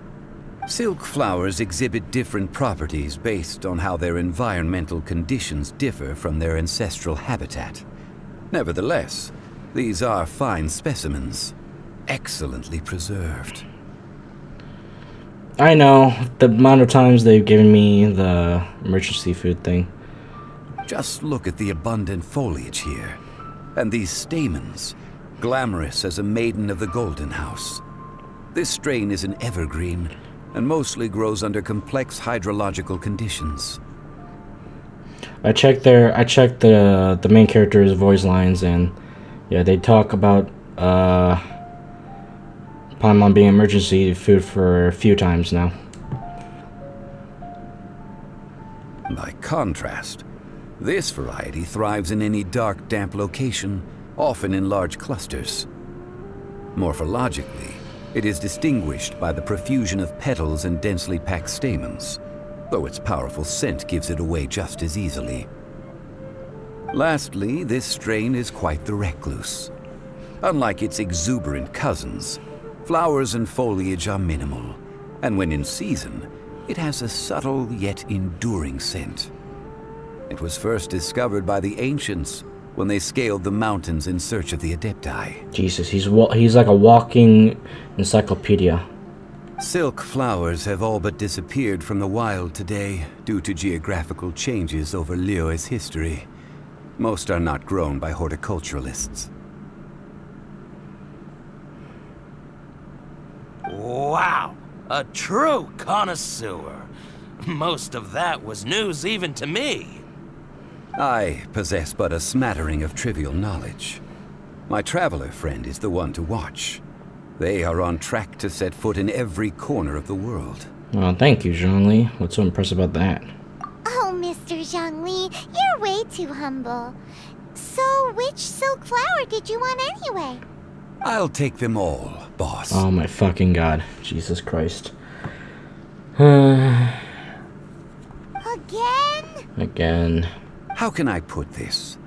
Silk flowers exhibit different properties based on how their environmental conditions differ from their ancestral habitat. Nevertheless, these are fine specimens, excellently preserved. I know, the amount of times they've given me the emergency food thing. Just look at the abundant foliage here, and these stamens, glamorous as a maiden of the Golden House. This strain is an evergreen, and mostly grows under complex hydrological conditions. I checked the main character's voice lines, and yeah, they talk about Paimon being emergency food for a few times now. By contrast, this variety thrives in any dark, damp location, often in large clusters. Morphologically, it is distinguished by the profusion of petals and densely packed stamens, though its powerful scent gives it away just as easily. Lastly, this strain is quite the recluse. Unlike its exuberant cousins, flowers and foliage are minimal, and when in season, it has a subtle yet enduring scent. It was first discovered by the ancients when they scaled the mountains in search of the Adepti. Jesus, he's like a walking encyclopedia. Silk flowers have all but disappeared from the wild today due to geographical changes over Liyue's history. Most are not grown by horticulturalists. Wow! A true connoisseur. Most of that was news even to me. I possess but a smattering of trivial knowledge. My traveler friend is the one to watch. They are on track to set foot in every corner of the world. Well, thank you, Zhongli. What's so impressive about that? Oh, Mr. Zhongli, you're way too humble. So, which silk flower did you want anyway? I'll take them all, boss. Oh my fucking god. Jesus Christ. Again? Again. How can I put this?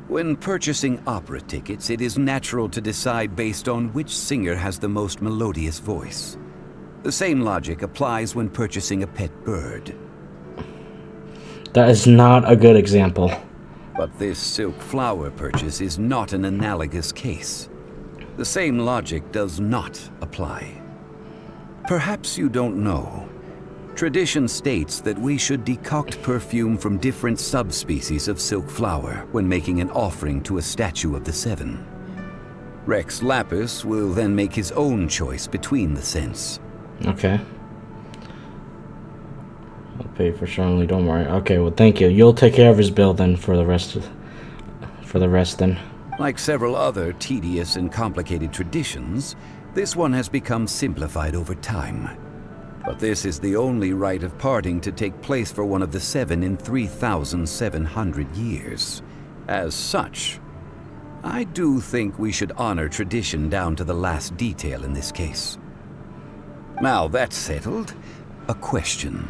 When purchasing opera tickets, it is natural to decide based on which singer has the most melodious voice. The same logic applies when purchasing a pet bird. That is not a good example. But this silk flower purchase is not an analogous case. The same logic does not apply. Perhaps you don't know. Tradition states that we should decoct perfume from different subspecies of silk flower when making an offering to a statue of the Seven. Rex Lapis will then make his own choice between the scents. Okay. I'll pay for Zhongli, don't worry. Okay, well thank you. You'll take care of his bill then for the rest then. Like several other tedious and complicated traditions, this one has become simplified over time. But this is the only rite of parting to take place for one of the Seven in 3,700 years. As such, I do think we should honor tradition down to the last detail in this case. Now that's settled, a question.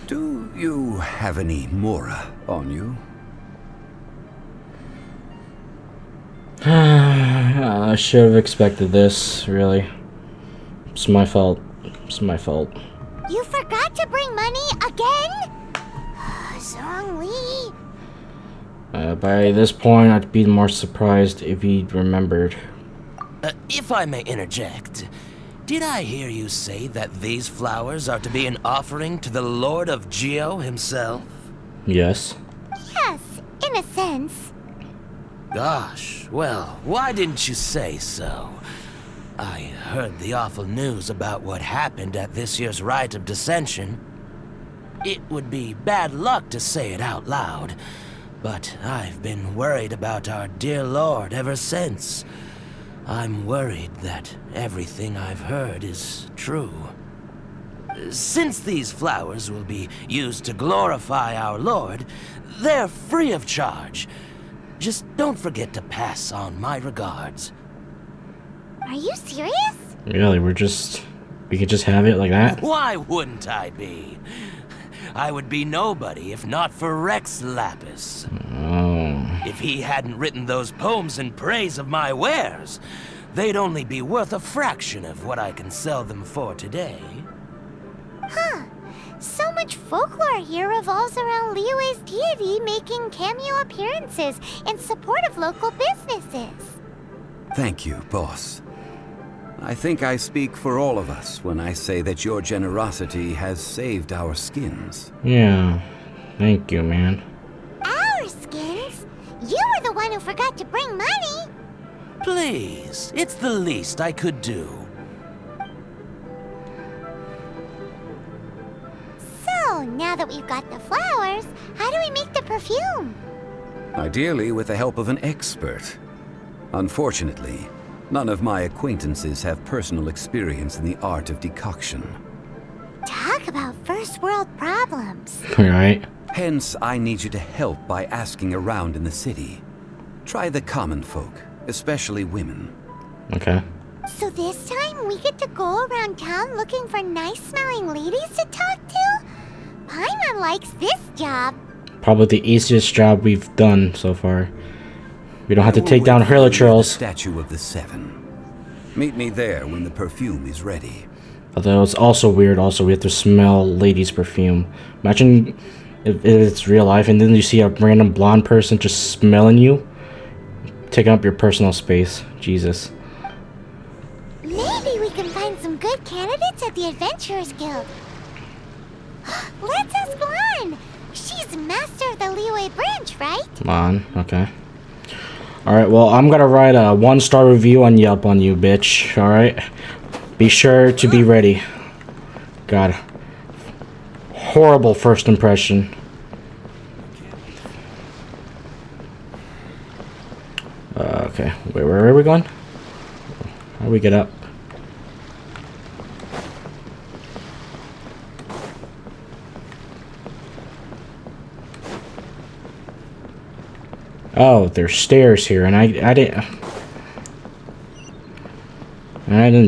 Do you have any Mora on you? I should have expected this, really. It's my fault. It's my fault. You forgot to bring money again? Zhongli. By this point, I'd be more surprised if he'd remembered. If I may interject, did I hear you say that these flowers are to be an offering to the Lord of Geo himself? Yes. Yes, in a sense. Gosh, well, why didn't you say so? I heard the awful news about what happened at this year's Rite of Dissension. It would be bad luck to say it out loud, but I've been worried about our dear Lord ever since. I'm worried that everything I've heard is true. Since these flowers will be used to glorify our Lord, they're free of charge. Just don't forget to pass on my regards. Are you serious? Really, we could just have it like that? Why wouldn't I be? I would be nobody if not for Rex Lapis. Oh. If he hadn't written those poems in praise of my wares, they'd only be worth a fraction of what I can sell them for today. Huh. So much folklore here revolves around Liyue's deity making cameo appearances in support of local businesses. Thank you, boss. I think I speak for all of us when I say that your generosity has saved our skins. Yeah. Thank you, man. Our skins? You were the one who forgot to bring money. Please, it's the least I could do. So, now that we've got the flowers, how do we make the perfume? Ideally with the help of an expert. Unfortunately, none of my acquaintances have personal experience in the art of decoction. Talk about first world problems. Right. Hence, I need you to help by asking around in the city. Try the common folk, especially women. Okay. So this time we get to go around town looking for nice-smelling ladies to talk to? Paimon likes this job. Probably the easiest job we've done so far. We don't have to take down Hurlatrolls. Statue of the Seven. Meet me there when the perfume is ready. Although it's also weird, we have to smell ladies' perfume. Imagine if it's real life and then you see a random blonde person just smelling you. Taking up your personal space. Jesus. Maybe we can find some good candidates at the Adventurers Guild. Let's ask Lan. She's master of the Liyue branch, right? Come on, okay. Alright, well, I'm gonna write a 1-star review on Yelp on you, bitch. Alright? Be sure to be ready. God. Horrible first impression. Okay, wait, where are we going? How do we get up? Oh, there's stairs here, and I didn't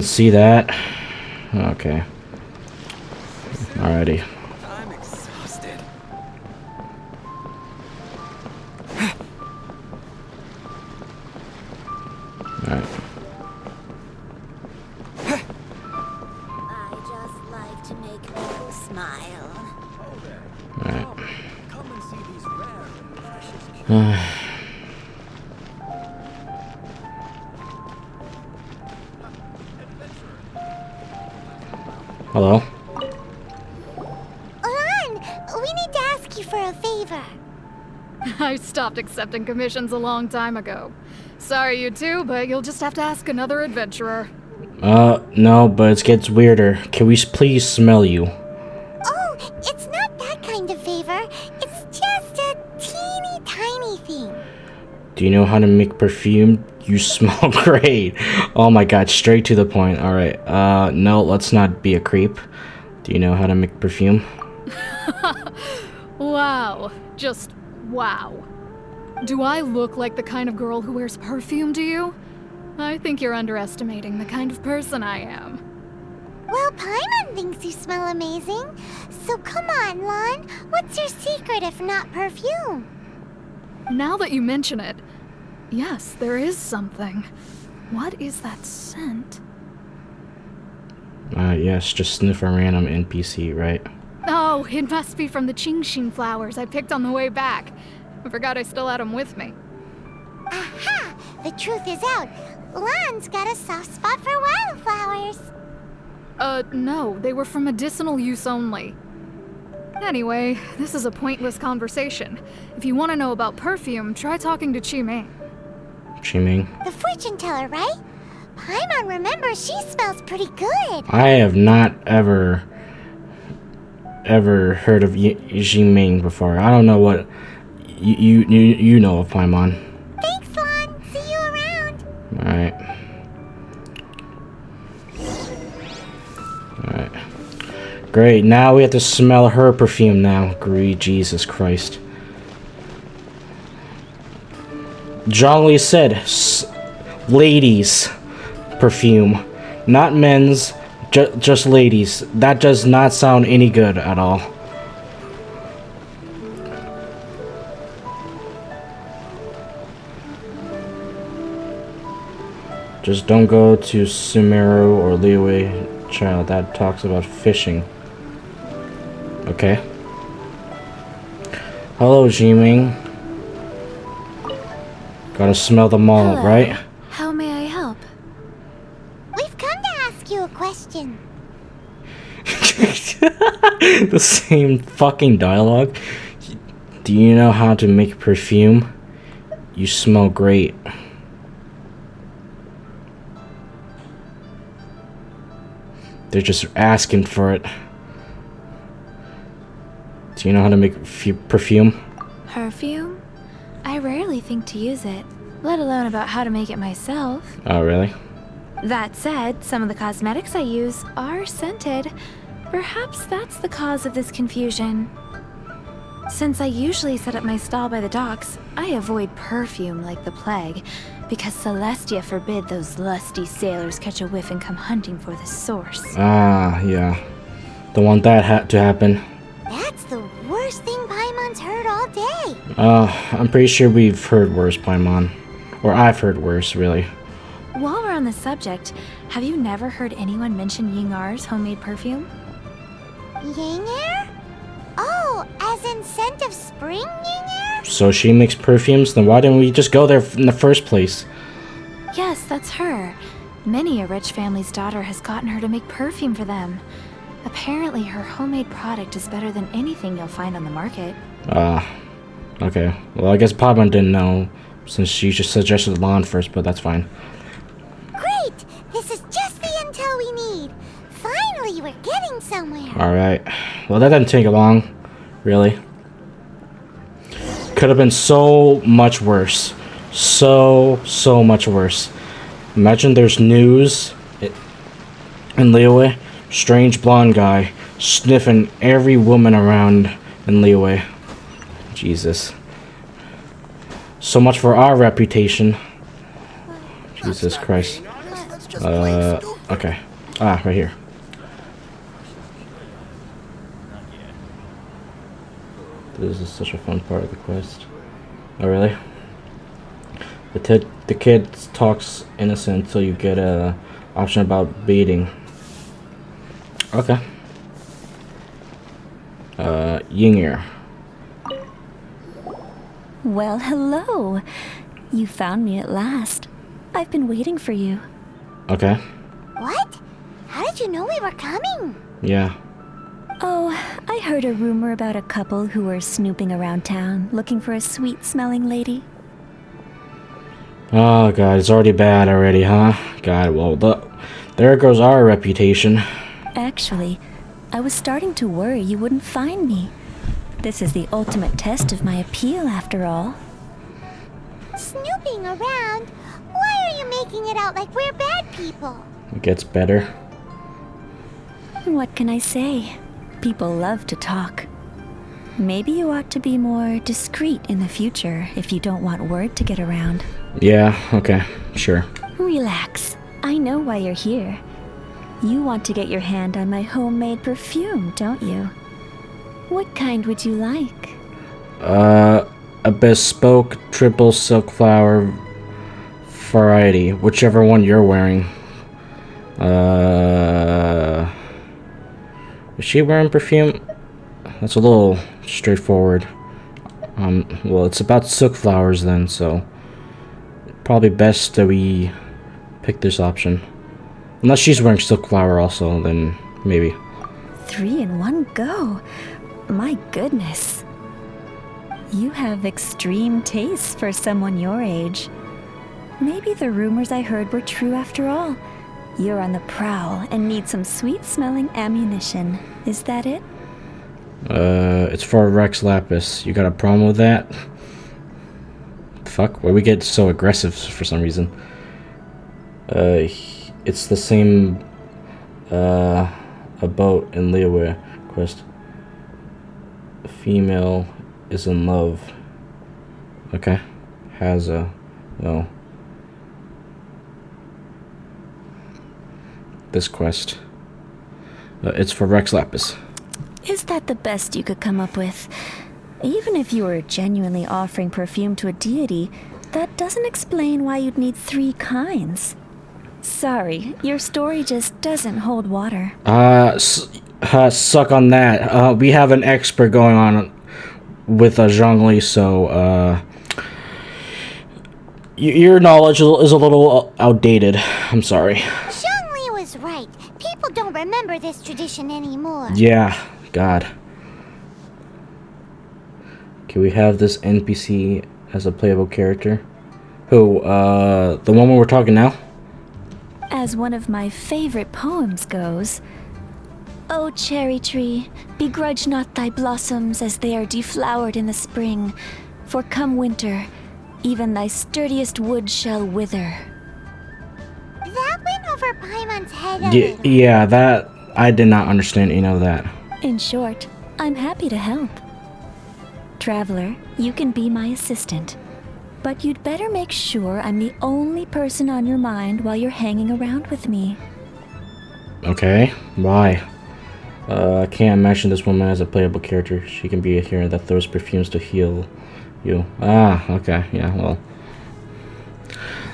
see that. Okay. Alrighty. I'm exhausted. Alright. I just like to make people smile. Alright. Come and see these rare and precious Hello? Lan, we need to ask you for a favor. I stopped accepting commissions a long time ago. Sorry, you two, but you'll just have to ask another adventurer. No, but it gets weirder. Can we please smell you? Oh, it's not that kind of favor. It's just a teeny tiny thing. Do you know how to make perfume? You smell great. Oh my god, straight to the point. Alright, no, let's not be a creep. Do you know how to make perfume? Wow. Just wow. Do I look like the kind of girl who wears perfume to you? I think you're underestimating the kind of person I am. Well, Paimon thinks you smell amazing. So come on, Lan. What's your secret if not perfume? Now that you mention it, yes, there is something. What is that scent? Yes, just sniff a random NPC, right? Oh, it must be from the Qingxin flowers I picked on the way back. I forgot I still had them with me. Aha! The truth is out. Lan's got a soft spot for wildflowers. No, they were for medicinal use only. Anyway, this is a pointless conversation. If you want to know about perfume, try talking to Qiming. Qiming? The fortune teller, right? Paimon remembers she smells pretty good. I have not ever heard of Qiming before. I don't know what you know of Paimon. Thanks, Lan. See you around. Alright. Alright. Great, now we have to smell her perfume now. Great, Jesus Christ. Zhongli said, ladies' perfume. Not men's, just ladies. That does not sound any good at all. Just don't go to Sumeru or Liyue Child. That talks about fishing. Okay. Hello, Qiming. Gotta smell them all, Hello. right? How may I help? We've come to ask you a question. The same fucking dialogue. Do you know how to make perfume? You smell great. They're just asking for it. Do you know how to make perfume? Perfume? I rarely think to use it, let alone about how to make it myself. Oh, really? That said, some of the cosmetics I use are scented. Perhaps that's the cause of this confusion. Since I usually set up my stall by the docks, I avoid perfume like the plague, because Celestia forbid those lusty sailors catch a whiff and come hunting for the source. Ah, yeah. Don't want that to happen. That's the worst thing Paimon's heard all day. I'm pretty sure we've heard worse, Paimon. Or I've heard worse, really. While we're on the subject, have you never heard anyone mention Yingar's homemade perfume? Yinger? Oh, as in scent of spring, Yinger? So she makes perfumes? Then why didn't we just go there in the first place? Yes, that's her. Many a rich family's daughter has gotten her to make perfume for them. Apparently, her homemade product is better than anything you'll find on the market. Okay. Well, I guess Paimon didn't know, since she just suggested Lan first, but that's fine. Great! This is just the intel we need. Finally, we're getting somewhere. Alright. Well, that didn't take long, really. Could have been so much worse. So much worse. Imagine there's news in Liyue. Strange blonde guy sniffing every woman around in Liyue. Jesus. So much for our reputation. Jesus Christ. Okay. Ah, right here. This is such a fun part of the quest. Oh, really? The kid talks innocent until you get a option about baiting. Okay. Yinger. Well, hello. You found me at last. I've been waiting for you. Okay. What? How did you know we were coming? Yeah. Oh, I heard a rumor about a couple who were snooping around town looking for a sweet-smelling lady. Oh god, it's already bad already, huh? God, well, there goes our reputation. Actually, I was starting to worry you wouldn't find me. This is the ultimate test of my appeal, after all. Snooping around? Why are you making it out like we're bad people? It gets better. What can I say? People love to talk. Maybe you ought to be more discreet in the future if you don't want word to get around. Yeah, okay, sure. Relax. I know why you're here. You want to get your hand on my homemade perfume, don't you? What kind would you like? A bespoke triple silk flower variety, whichever one you're wearing. Is she wearing perfume? That's a little straightforward. Well, it's about silk flowers then, so probably best that we pick this option. Unless she's wearing silk flower also, then maybe. 3 in one go. My goodness. You have extreme tastes for someone your age. Maybe the rumors I heard were true after all. You're on the prowl and need some sweet-smelling ammunition. Is that it? It's for Rex Lapis. You got a problem with that? Fuck, why we get so aggressive for some reason? It's the same, a boat in Liyue quest. A female is in love. Okay. Has a... Oh. This quest. It's for Rex Lapis. Is that the best you could come up with? Even if you were genuinely offering perfume to a deity, that doesn't explain why you'd need 3 kinds. Sorry, your story just doesn't hold water. Suck on that. We have an expert going on with Zhongli, so, your knowledge is a little outdated. I'm sorry. Zhongli was right. People don't remember this tradition anymore. Yeah, God. Can we have this NPC as a playable character? Who, the one we're talking now? As one of my favorite poems goes, O cherry tree, begrudge not thy blossoms as they are deflowered in the spring, for come winter, even thy sturdiest wood shall wither. That went over Paimon's head a little. Yeah, that I did not understand any of that. In short, I'm happy to help. Traveler, you can be my assistant, but you'd better make sure I'm the only person on your mind while you're hanging around with me. Okay, why? I can't imagine this woman as a playable character. She can be a hero that throws perfumes to heal you. Ah, okay, yeah, well.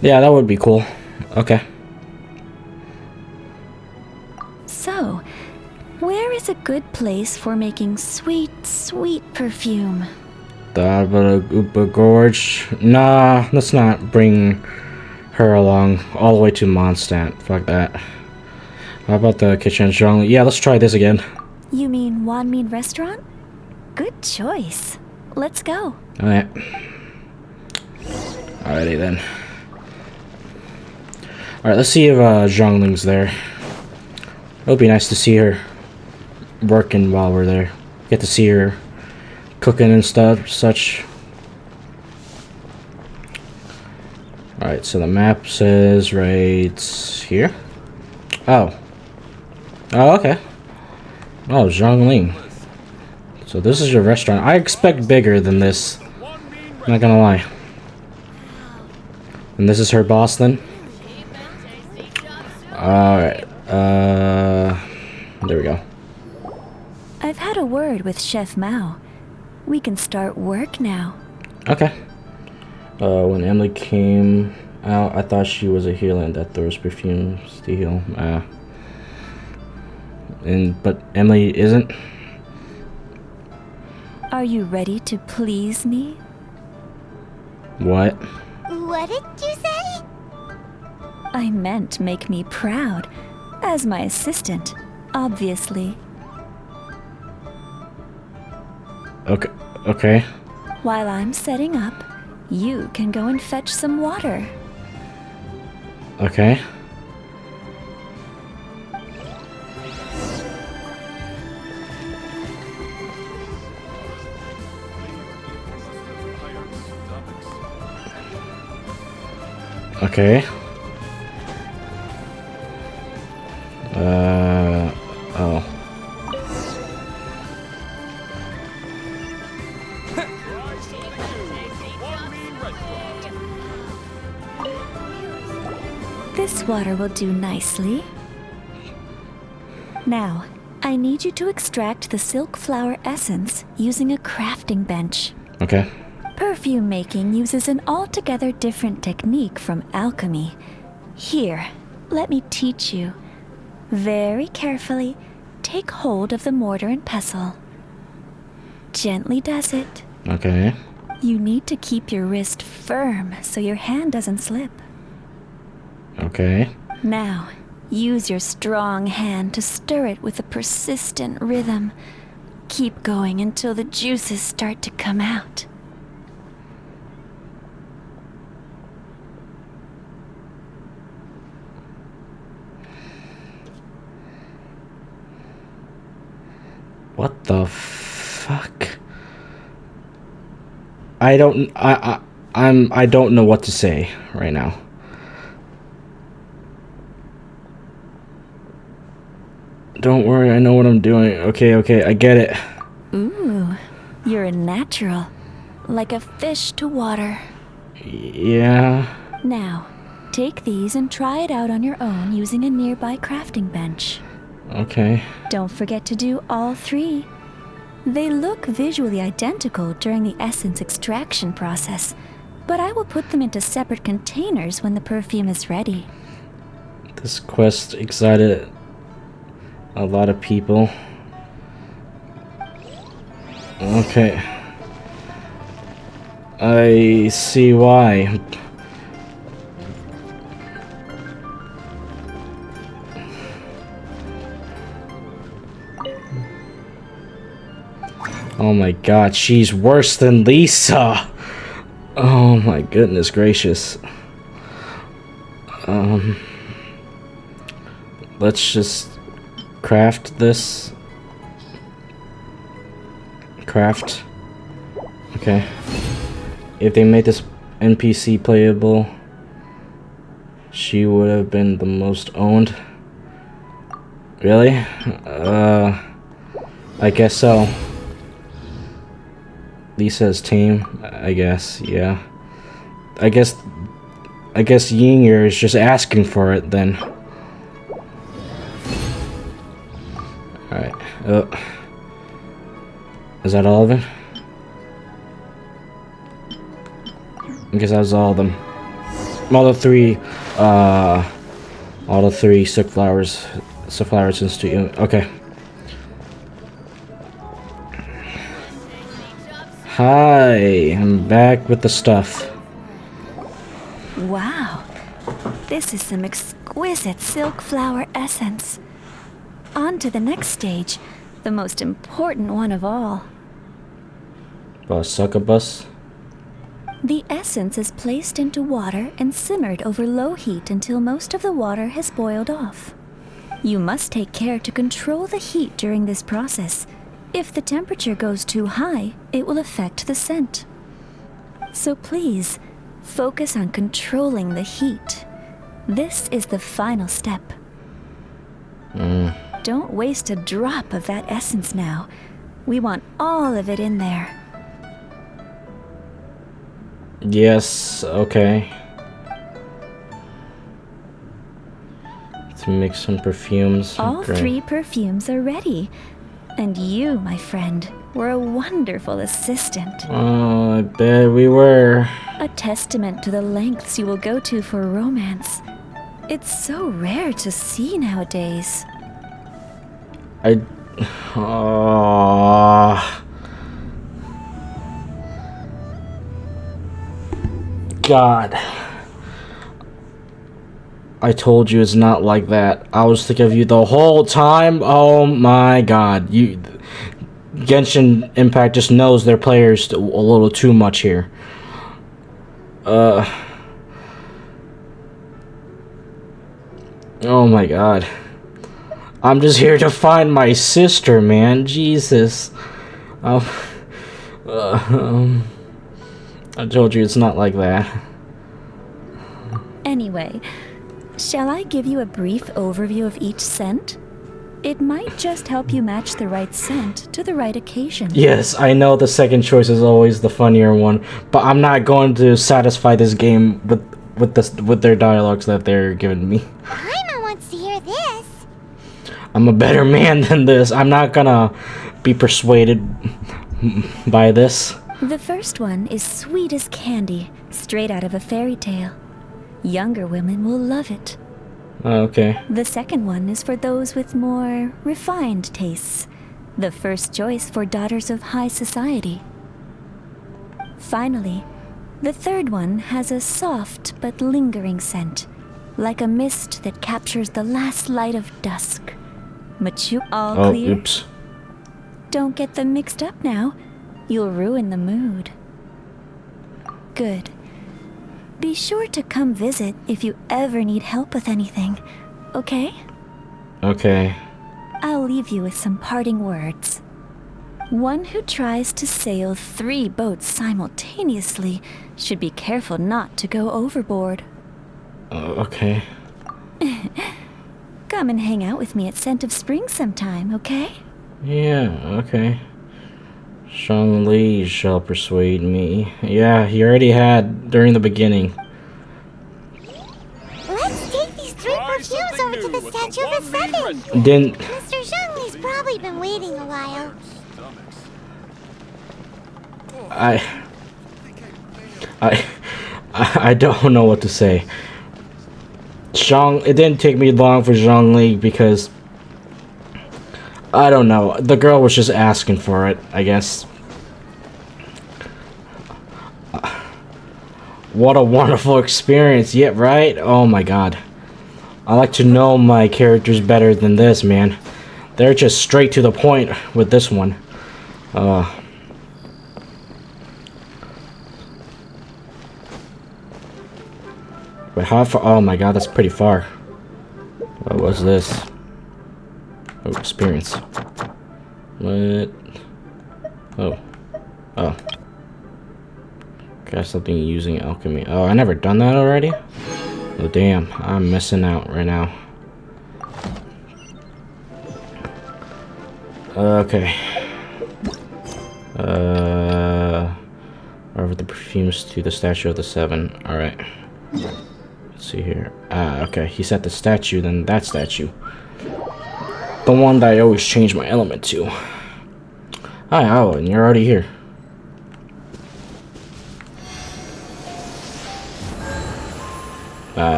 Yeah, that would be cool. Okay. So, where is a good place for making sweet, sweet perfume? The Gorge. Nah, let's not bring her along all the way to Mondstadt. Fuck that. How about the kitchen Zhongli? Yeah, let's try this again. You mean Wanmin Restaurant? Good choice. Let's go. Alright. Alrighty then. Alright, let's see if Zhongling's there. It would be nice to see her working while we're there. Get to see her cooking and stuff, such. Alright, so the map says right here. Oh. Oh, okay. Oh, Zhongli. So this is your restaurant. I expect bigger than this. Not gonna lie. And this is her boss then? Alright. There we go. I've had a word with Chef Mao. We can start work now. Okay. When Emily came out, I thought she was a healer that throws perfumes to heal. But Emily isn't? Are you ready to please me? What? What did you say? I meant make me proud. As my assistant, obviously. Okay. While I'm setting up, you can go and fetch some water. Okay. Okay. Oh. This water will do nicely. Now, I need you to extract the silk flower essence using a crafting bench. Okay. Perfume making uses an altogether different technique from alchemy. Here, let me teach you. Very carefully, take hold of the mortar and pestle. Gently does it. Okay. You need to keep your wrist firm so your hand doesn't slip. Okay. Now, use your strong hand to stir it with a persistent rhythm. Keep going until the juices start to come out. What the fuck? I don't know what to say right now. Don't worry, I know what I'm doing. Okay, I get it. Ooh, you're a natural. Like a fish to water. Yeah. Now, take these and try it out on your own using a nearby crafting bench. Okay. Don't forget to do all three. They look visually identical during the essence extraction process, but I will put them into separate containers when the perfume is ready. This quest excited a lot of people. Okay. I see why. Oh my god, she's worse than Lisa. Oh my goodness gracious. Let's just craft this. Craft. Okay. If they made this NPC playable, she would have been the most owned. Really? I guess so. Lisa's team, I guess, yeah. I guess Yinger is just asking for it then. Alright. Is that all of it? I guess that was all of them. All the three Silk Flowers Institute. Okay. Hi, I'm back with the stuff. Wow, this is some exquisite silk flower essence. On to the next stage, the most important one of all. Succubus? The essence is placed into water and simmered over low heat until most of the water has boiled off. You must take care to control the heat during this process. If the temperature goes too high, it will affect the scent. So please, focus on controlling the heat. This is the final step. Don't waste a drop of that essence now. We want all of it in there. Yes, okay. Let's mix some perfumes. All Great. 3 perfumes are ready. And you, my friend, were a wonderful assistant. Oh, I bet we were. A testament to the lengths you will go to for romance. It's so rare to see nowadays. God. I told you it's not like that. I was thinking of you the whole time. Oh my god. Genshin Impact just knows their players a little too much here. Oh my god. I'm just here to find my sister, man. Jesus. I told you it's not like that. Anyway, shall I give you a brief overview of each scent? It might just help you match the right scent to the right occasion. Yes, I know the second choice is always the funnier one, but I'm not going to satisfy this game with their dialogues that they're giving me. Paimon wants to hear this. I'm a better man than this. I'm not gonna be persuaded by this. The first one is sweet as candy, straight out of a fairy tale. Younger women will love it. Okay. The second one is for those with more refined tastes. The first choice for daughters of high society. Finally, the third one has a soft but lingering scent, like a mist that captures the last light of dusk. All clear? Oops. Don't get them mixed up now. You'll ruin the mood. Good. Be sure to come visit if you ever need help with anything, okay? Okay. I'll leave you with some parting words. One who tries to sail 3 boats simultaneously should be careful not to go overboard. Okay. Come and hang out with me at Scent of Spring sometime, okay? Yeah, okay. Zhongli shall persuade me. Yeah, he already had during the beginning. Let's take these 3 perfumes over to the Statue of the Seven. Didn't... Mr. Zhongli's probably been waiting a while. I don't know what to say. It didn't take me long for Zhongli because I don't know. The girl was just asking for it, I guess. What a wonderful experience, yeah, right? Oh my god. I like to know my characters better than this, man. They're just straight to the point with this one. But how far? Oh my god, that's pretty far. What was this? Oh, experience. What? Oh. Oh. Got something using alchemy. Oh, I never done that already? Oh, damn. I'm missing out right now. Okay. Over the perfumes to the statue of the seven. Alright. Let's see here. Okay. He set the statue, then that statue. The one that I always change my element to. Hi, Owen. You're already here.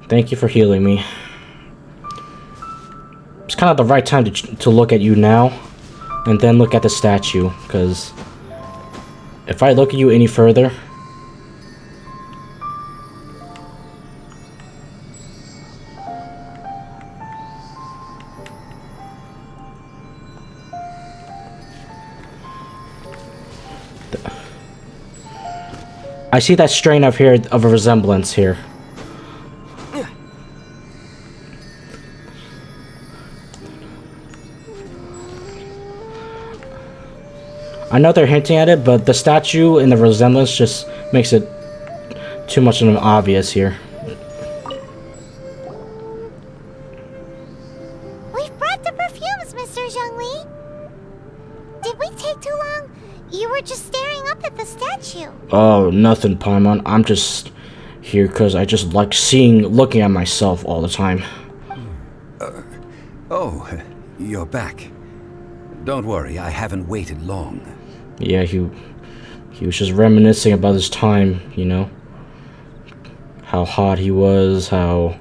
Thank you for healing me. It's kind of the right time to look at you now, and then look at the statue, because if I look at you any further, I see that strain of a resemblance here. I know they're hinting at it, but the statue and the resemblance just makes it too much of an obvious here. We've brought the perfumes, Mr. Zhongli. Did we take too long? You were just staring up at the statue. Oh, nothing, Paimon. I'm just here because I just like looking at myself all the time. Oh, you're back. Don't worry, I haven't waited long. Yeah, he was just reminiscing about his time, you know? How hot he was, how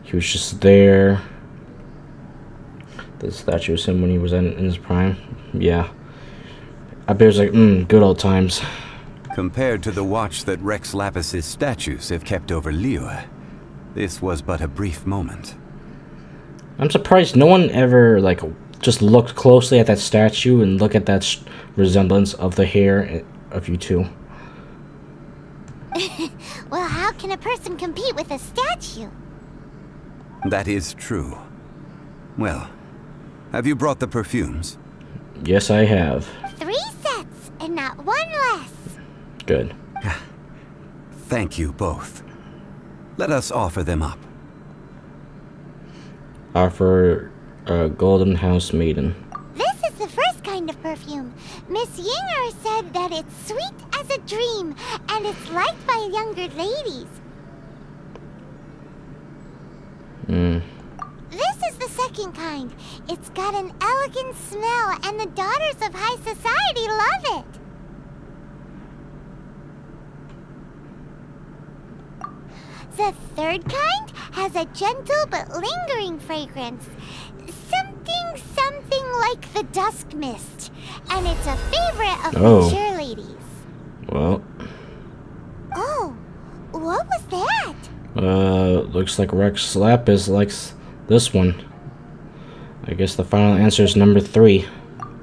he was just there. The statue was him when he was in his prime. Yeah. I bet it was like, good old times. Compared to the watch that Rex Lapis's statues have kept over Liyue, this was but a brief moment. I'm surprised no one ever, like, just looked closely at that statue and look at that resemblance of the hair of you two. Well, how can a person compete with a statue? That is true. Well, have you brought the perfumes? Yes, I have. 3 sets, and not one less. Good. Thank you both. Let us offer them up. Offer a Golden House Maiden. This is the first kind of perfume. Miss Yinger said that it's sweet as a dream, and it's liked by younger ladies. This is the second kind. It's got an elegant smell, and the daughters of high society love it. The third kind has a gentle but lingering fragrance. Something like the dusk mist. And it's a favorite of mature ladies. Well. Oh, what was that? Looks like Rex Lapis likes this one. I guess the final answer is number 3.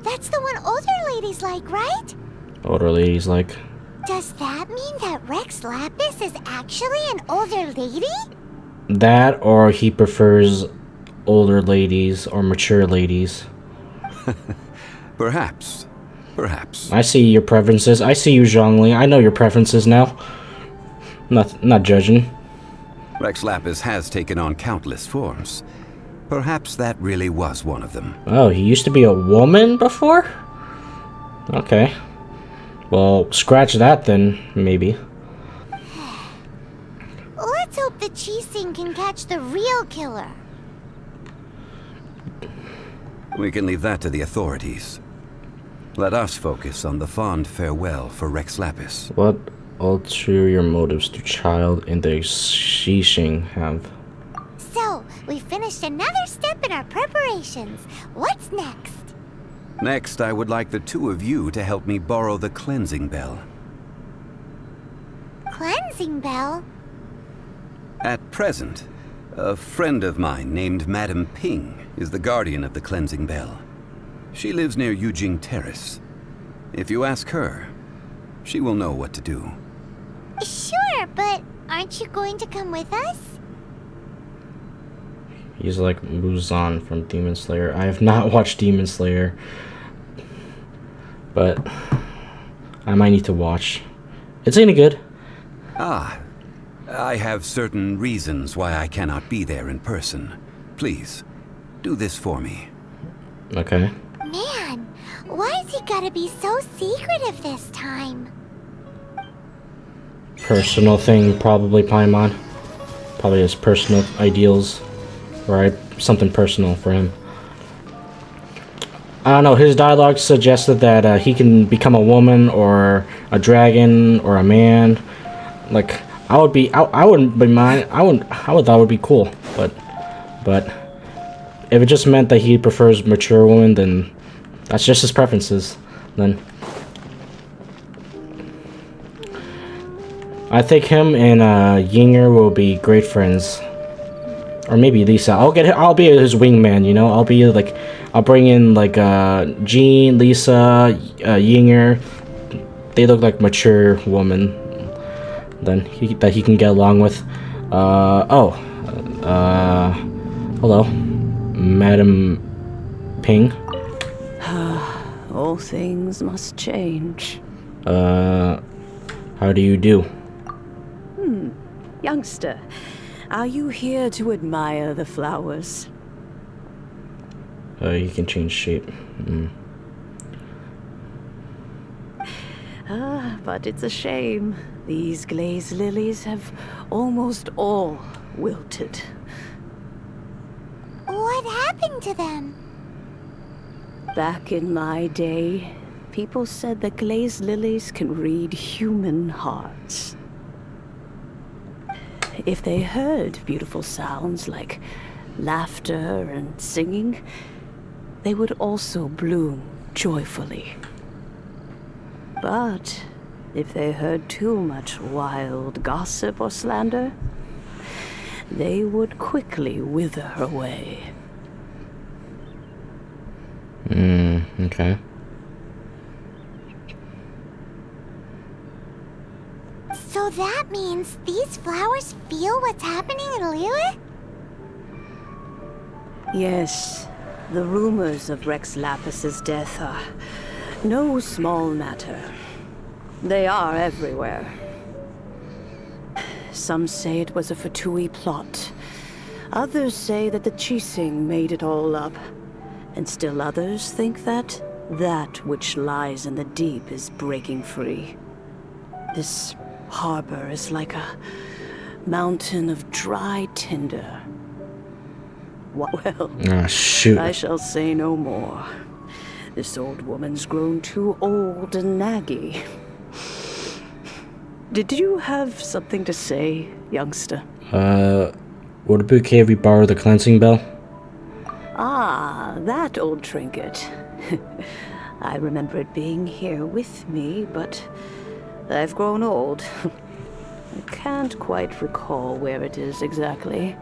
That's the one older ladies like, right? Older ladies like. Does that mean that Rex Lapis is actually an older lady? That, or he prefers older ladies or mature ladies. Perhaps. I see your preferences. I see you, Zhongli. I know your preferences now. Not judging. Rex Lapis has taken on countless forms. Perhaps that really was one of them. Oh, he used to be a woman before? Okay. Well, scratch that then, maybe. Let's hope the Qixing can catch the real killer. We can leave that to the authorities. Let us focus on the fond farewell for Rex Lapis. What ulterior motives do Child and the Qixing have? So, we finished another step in our preparations. What's next? Next, I would like the 2 of you to help me borrow the cleansing bell. Cleansing bell? At present, a friend of mine named Madame Ping is the guardian of the cleansing bell. She lives near Yujing Terrace. If you ask her, she will know what to do. Sure, but aren't you going to come with us? He's like Muzan from Demon Slayer. I have not watched Demon Slayer, but I might need to watch. It's any good. Ah, I have certain reasons why I cannot be there in person. Please, do this for me. Okay. Man, why's he gotta be so secretive this time? Personal thing, probably, Paimon. Probably his personal ideals. Or something personal for him. I don't know, his dialogue suggested that he can become a woman or a dragon or a man. Like, I wouldn't be mine. I would thought it would be cool, but if it just meant that he prefers mature women, then that's just his preferences. Then I think him and Yinger will be great friends. Or maybe Lisa. I'll be his wingman, you know? I'll bring in like Jean, Lisa, Yinger. They look like mature women that he can get along with. Hello. Madam Ping. All things must change. How do you do? Youngster, are you here to admire the flowers? You can change shape. But it's a shame. These glazed lilies have almost all wilted. What happened to them? Back in my day, people said that glazed lilies can read human hearts. If they heard beautiful sounds like laughter and singing, they would also bloom joyfully. But if they heard too much wild gossip or slander, they would quickly wither away. Okay. So that means these flowers feel what's happening in Liyue? Yes, the rumors of Rex Lapis's death are no small matter. They are everywhere. Some say it was a Fatui plot. Others say that the Chising made it all up. And still others think that which lies in the deep is breaking free. This harbor is like a mountain of dry tinder. Well, shoot. I shall say no more. This old woman's grown too old and naggy. Did you have something to say, youngster? Would it be okay if we borrow the cleansing bell? Ah, that old trinket. I remember it being here with me, but I've grown old. I can't quite recall where it is exactly.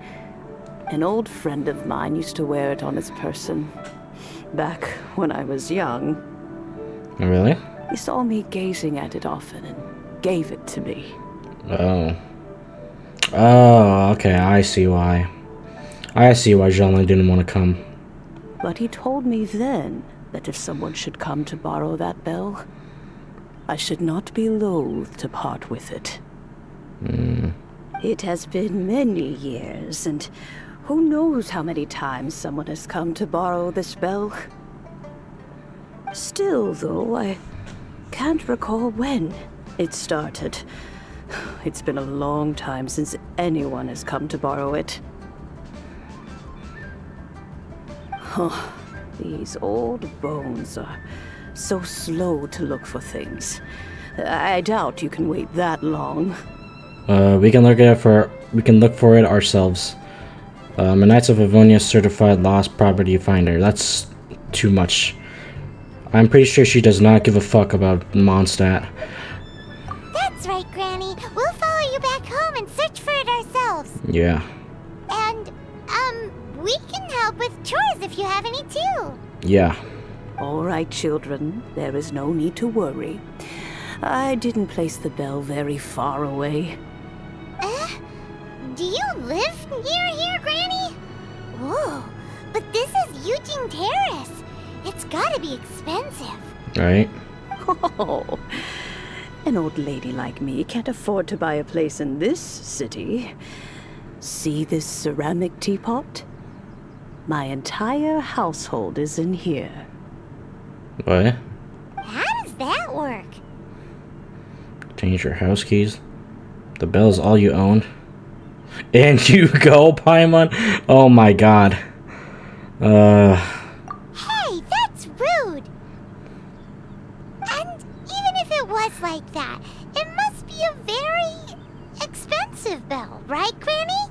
An old friend of mine used to wear it on his person, back when I was young. Really? He saw me gazing at it often and gave it to me. Oh, okay, I see why. Zhongli didn't want to come. But he told me then that if someone should come to borrow that bell, I should not be loath to part with it. It has been many years, and who knows how many times someone has come to borrow this bell. Still, though, I can't recall when it started. It's been a long time since anyone has come to borrow it. These old bones are so slow to look for things. I doubt you can wait that long. We can look for it ourselves. A Knights of Avonia certified lost property finder. That's too much. I'm pretty sure she does not give a fuck about Mondstadt. That's right, Granny. We'll follow you back home and search for it ourselves. Yeah. And, we can help with chores if you have any too. Yeah. All right, children. There is no need to worry. I didn't place the bell very far away. Do you live near here, Granny? Whoa, but this is Eugene Terrace. It's gotta be expensive. Right? Oh, an old lady like me can't afford to buy a place in this city. See this ceramic teapot? My entire household is in here. What? How does that work? Change your house keys. The bell is all you own. And you go, Paimon? Oh my god. Hey, that's rude. And even if it was like that, it must be a very expensive bell, right, Granny?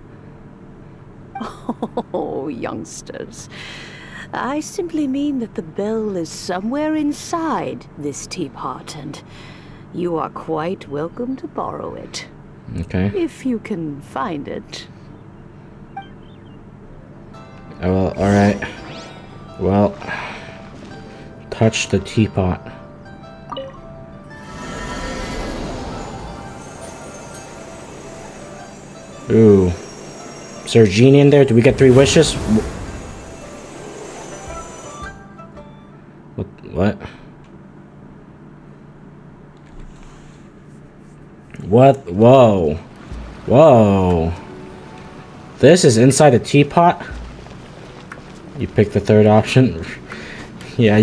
Oh, youngsters. I simply mean that the bell is somewhere inside this teapot, and you are quite welcome to borrow it. Okay. If you can find it. Oh, well, alright. Well, touch the teapot. Ooh. Is there a genie in there? Do we get 3 wishes? What? What? Whoa. Whoa. This is inside the teapot? You pick the 3rd option? Yeah.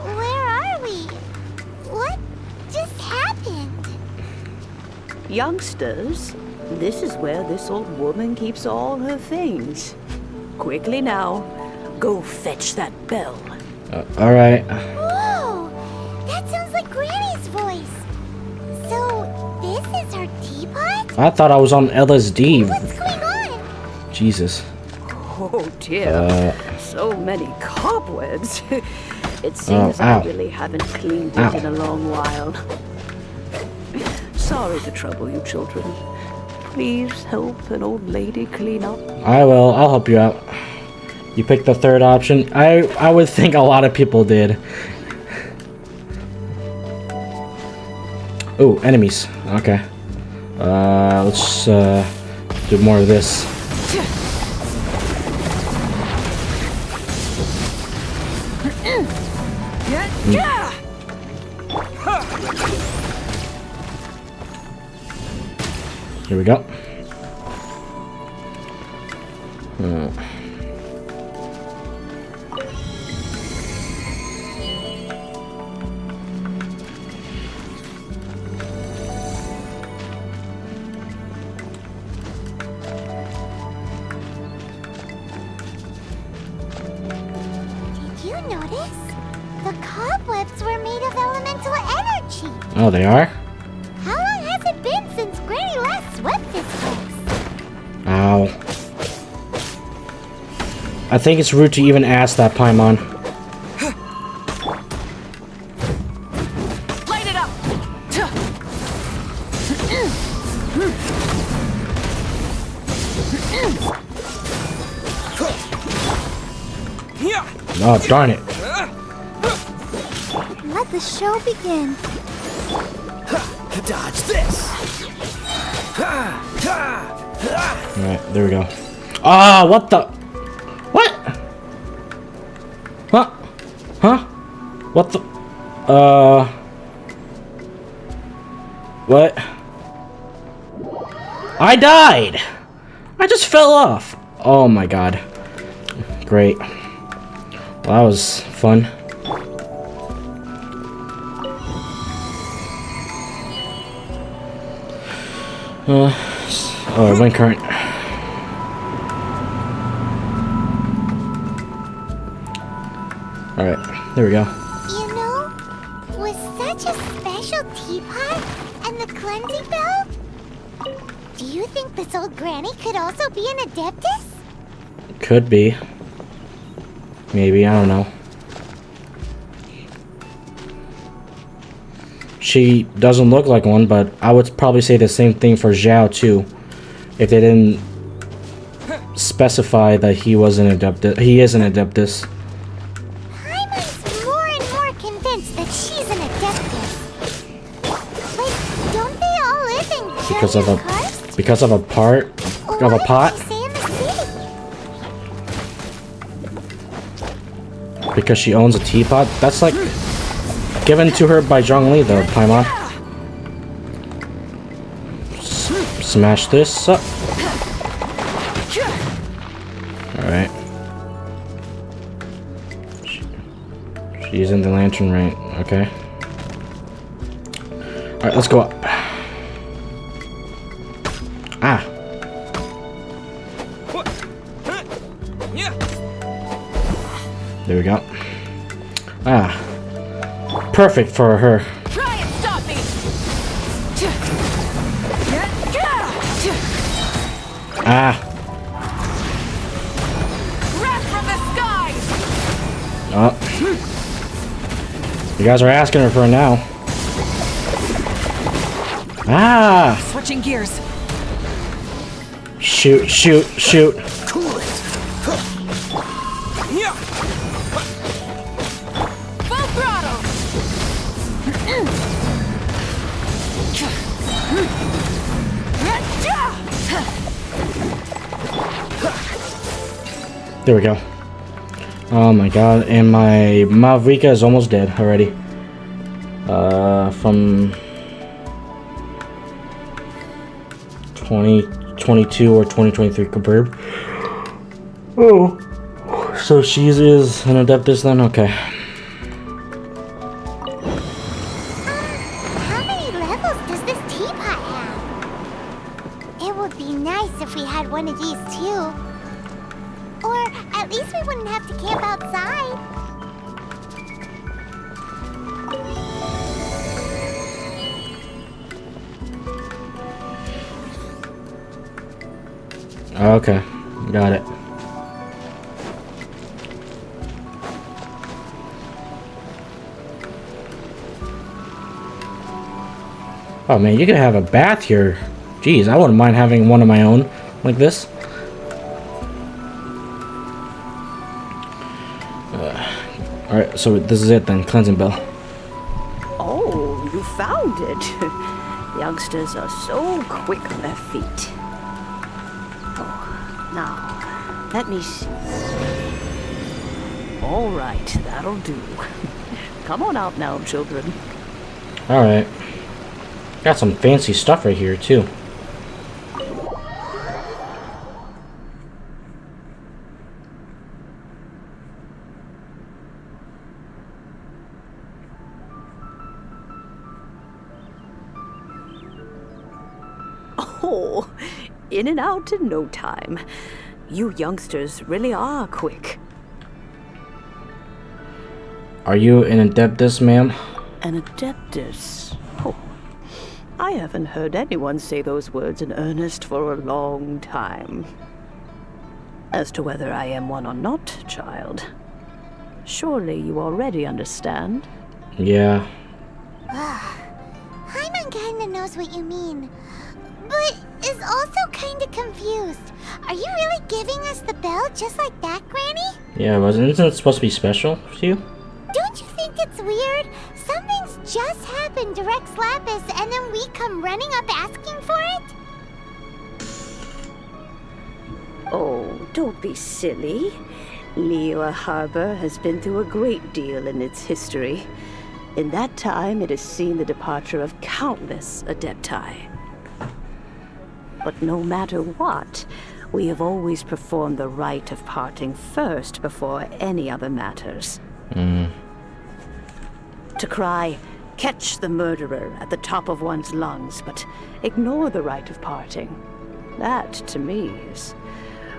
Where are we? What just happened? Youngsters, this is where this old woman keeps all her things. Quickly now, go fetch that bell. Alright. Whoa! That sounds like Granny's voice. So, this is her teapot? I thought I was on LSD. What's going on? Jesus. Oh dear, so many cobwebs. It seems I really haven't cleaned it in a long while. Sorry to trouble you, children. Please help an old lady clean up. I will. I'll help you out. You picked the 3rd option. I would think a lot of people did. Oh, enemies. Okay. Let's do more of this. Here we go. Did you notice? The cobwebs were made of elemental energy. Oh, they are? How long has it been since Granny last swept this place? Ow. I think it's rude to even ask that, Paimon. Light it up! Oh, darn it. Let the show begin. Dodge this! Alright, there we go. Ah, what the? What? Huh? Huh? What the? What? I died! I just fell off! Oh my god. Great. Well, that was fun. Oh, wind current. Alright, there we go. You know, with such a special teapot and the cleansing bell, do you think this old granny could also be an adeptus? Could be. Maybe, I don't know. She doesn't look like one, but I would probably say the same thing for Zhao too. If they didn't specify that he was an adeptus. He is an adeptus. I'm more and more convinced that she's an adeptus. Like, don't they all live in Because of a karst? because of a part of a pot? Say in the city. Because she owns a teapot? That's like given to her by Zhongli, though, Paimon. Smash this up. Alright. She's in the lantern, right? Okay. Alright, let's go up. Ah. There we go. Ah. Perfect for her. Try and stop me. Ah. Wrath from the skies. Oh. You guys are asking her for it now. Ah. Switching gears. Shoot, shoot, shoot. Cool it. Full throttle. There we go. Oh my god, and my Mavrika is almost dead already. From 2022 or 2023 compared. Oh. So she is an Adeptus then? Okay. How many levels does this teapot have? It would be nice if we had one of these too. Or at least we wouldn't have to camp outside. Okay. Got it. Oh man, you could have a bath here. Jeez, I wouldn't mind having one of my own like this. Alright, so this is it then, cleansing bell. Oh, you found it. Youngsters are so quick on their feet. Oh, now, let me see. All right, that'll do. Come on out now, children. Alright. Got some fancy stuff right here, too. Oh, in and out in no time. You youngsters really are quick. Are you an Adeptus, ma'am? An Adeptus? Oh, I haven't heard anyone say those words in earnest for a long time. As to whether I am one or not, child, surely you already understand? Yeah. Paimon kinda knows what you mean, but is also kinda confused. Are you really giving us the bell just like that, Granny? Yeah, isn't it supposed to be special to you? Don't you think it's weird? Something's just happened to Rex Lapis and then we come running up asking for it? Oh, don't be silly. Liyue Harbor has been through a great deal in its history. In that time, it has seen the departure of countless Adepti. But no matter what, we have always performed the rite of parting first before any other matters. To cry, "Catch the murderer," at the top of one's lungs, but ignore the rite of parting. That, to me, is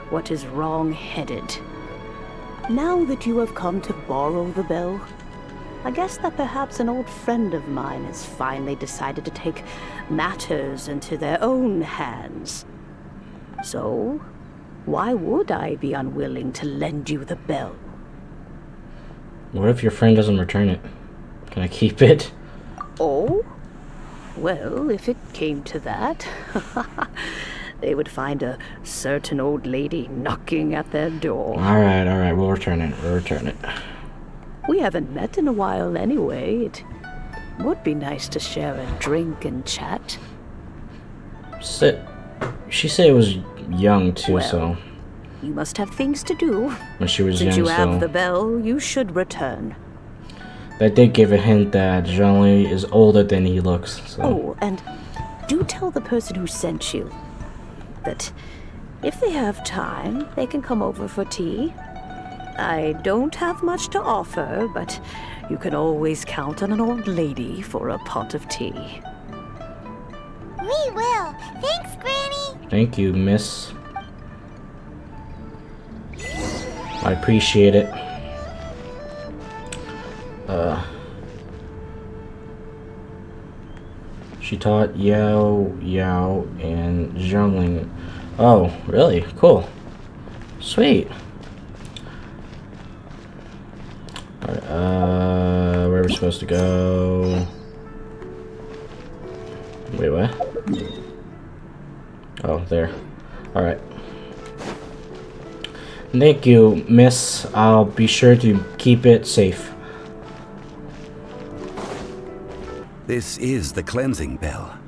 what is wrong-headed. Now that you have come to borrow the bell, I guess that perhaps an old friend of mine has finally decided to take matters into their own hands. So, why would I be unwilling to lend you the bell? What if your friend doesn't return it? Can I keep it? Oh? Well, if it came to that, they would find a certain old lady knocking at their door. Alright, we'll return it. We haven't met in a while anyway. It would be nice to share a drink and chat. She said it was young too, Well, so... You must have things to do. When she was Since young, you have so the bell, you should return. that did give a hint that Zhongli is older than he looks. So. Oh, and do tell the person who sent you that if they have time, they can come over for tea. I don't have much to offer, but you can always count on an old lady for a pot of tea. We will. Thanks, Granny. Thank you, miss. I appreciate it. She taught Yao, and Zhongli. Oh, really? Cool. Sweet. Alright, where are we supposed to go? Wait, what? Oh, there. Alright. Thank you, miss. I'll be sure to keep it safe. This is the cleansing bell.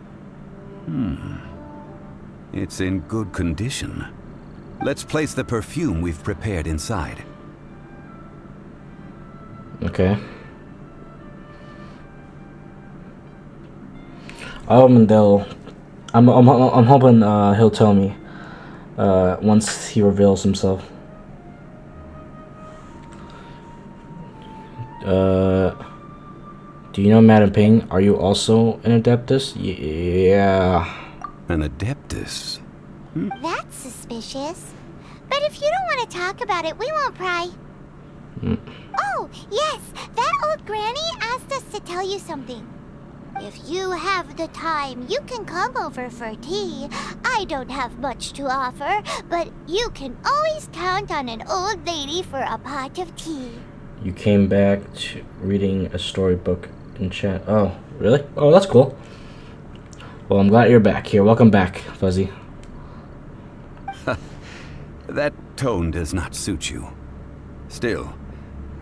It's in good condition. Let's place the perfume we've prepared inside. Okay. I'm hoping he'll tell me once he reveals himself. Do you know Madam Ping? Are you also an Adeptus? Yeah. An Adeptus? That's suspicious. But if you don't want to talk about it, we won't pry. Oh, yes, that old granny asked us to tell you something. If you have the time, you can come over for tea. I don't have much to offer, but you can always count on an old lady for a pot of tea. You came back to reading a storybook in chat. Oh, really? Oh, that's cool. Well, I'm glad you're back here. Welcome back, Fuzzy. That tone does not suit you. Still,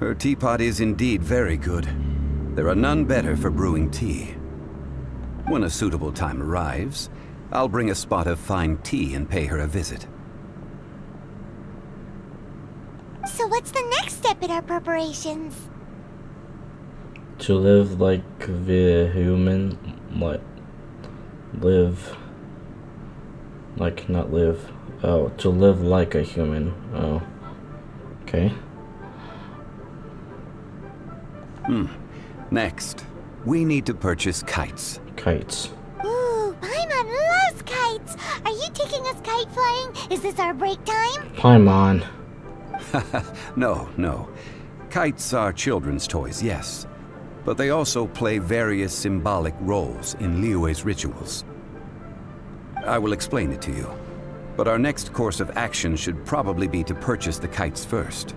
her teapot is indeed very good. There are none better for brewing tea. When a suitable time arrives, I'll bring a spot of fine tea and pay her a visit. So what's the next step in our preparations? To live like the human, like live, like not live. Oh, to live like a human. Oh, okay. Next, we need to purchase kites. Kites. Ooh, Paimon loves kites! Are you taking us kite flying? Is this our break time? Paimon. No. Kites are children's toys, yes. But they also play various symbolic roles in Liyue's rituals. I will explain it to you. But our next course of action should probably be to purchase the kites first.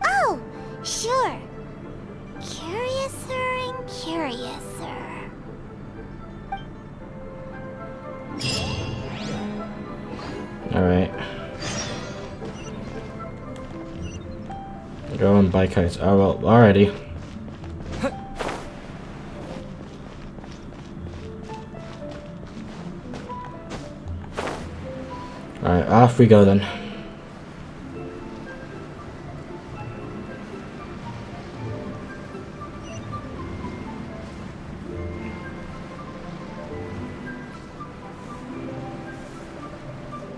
Oh, sure. Curiouser and curiouser. Alright. Go and buy kites. Oh, well, alrighty. Alright, off we go then.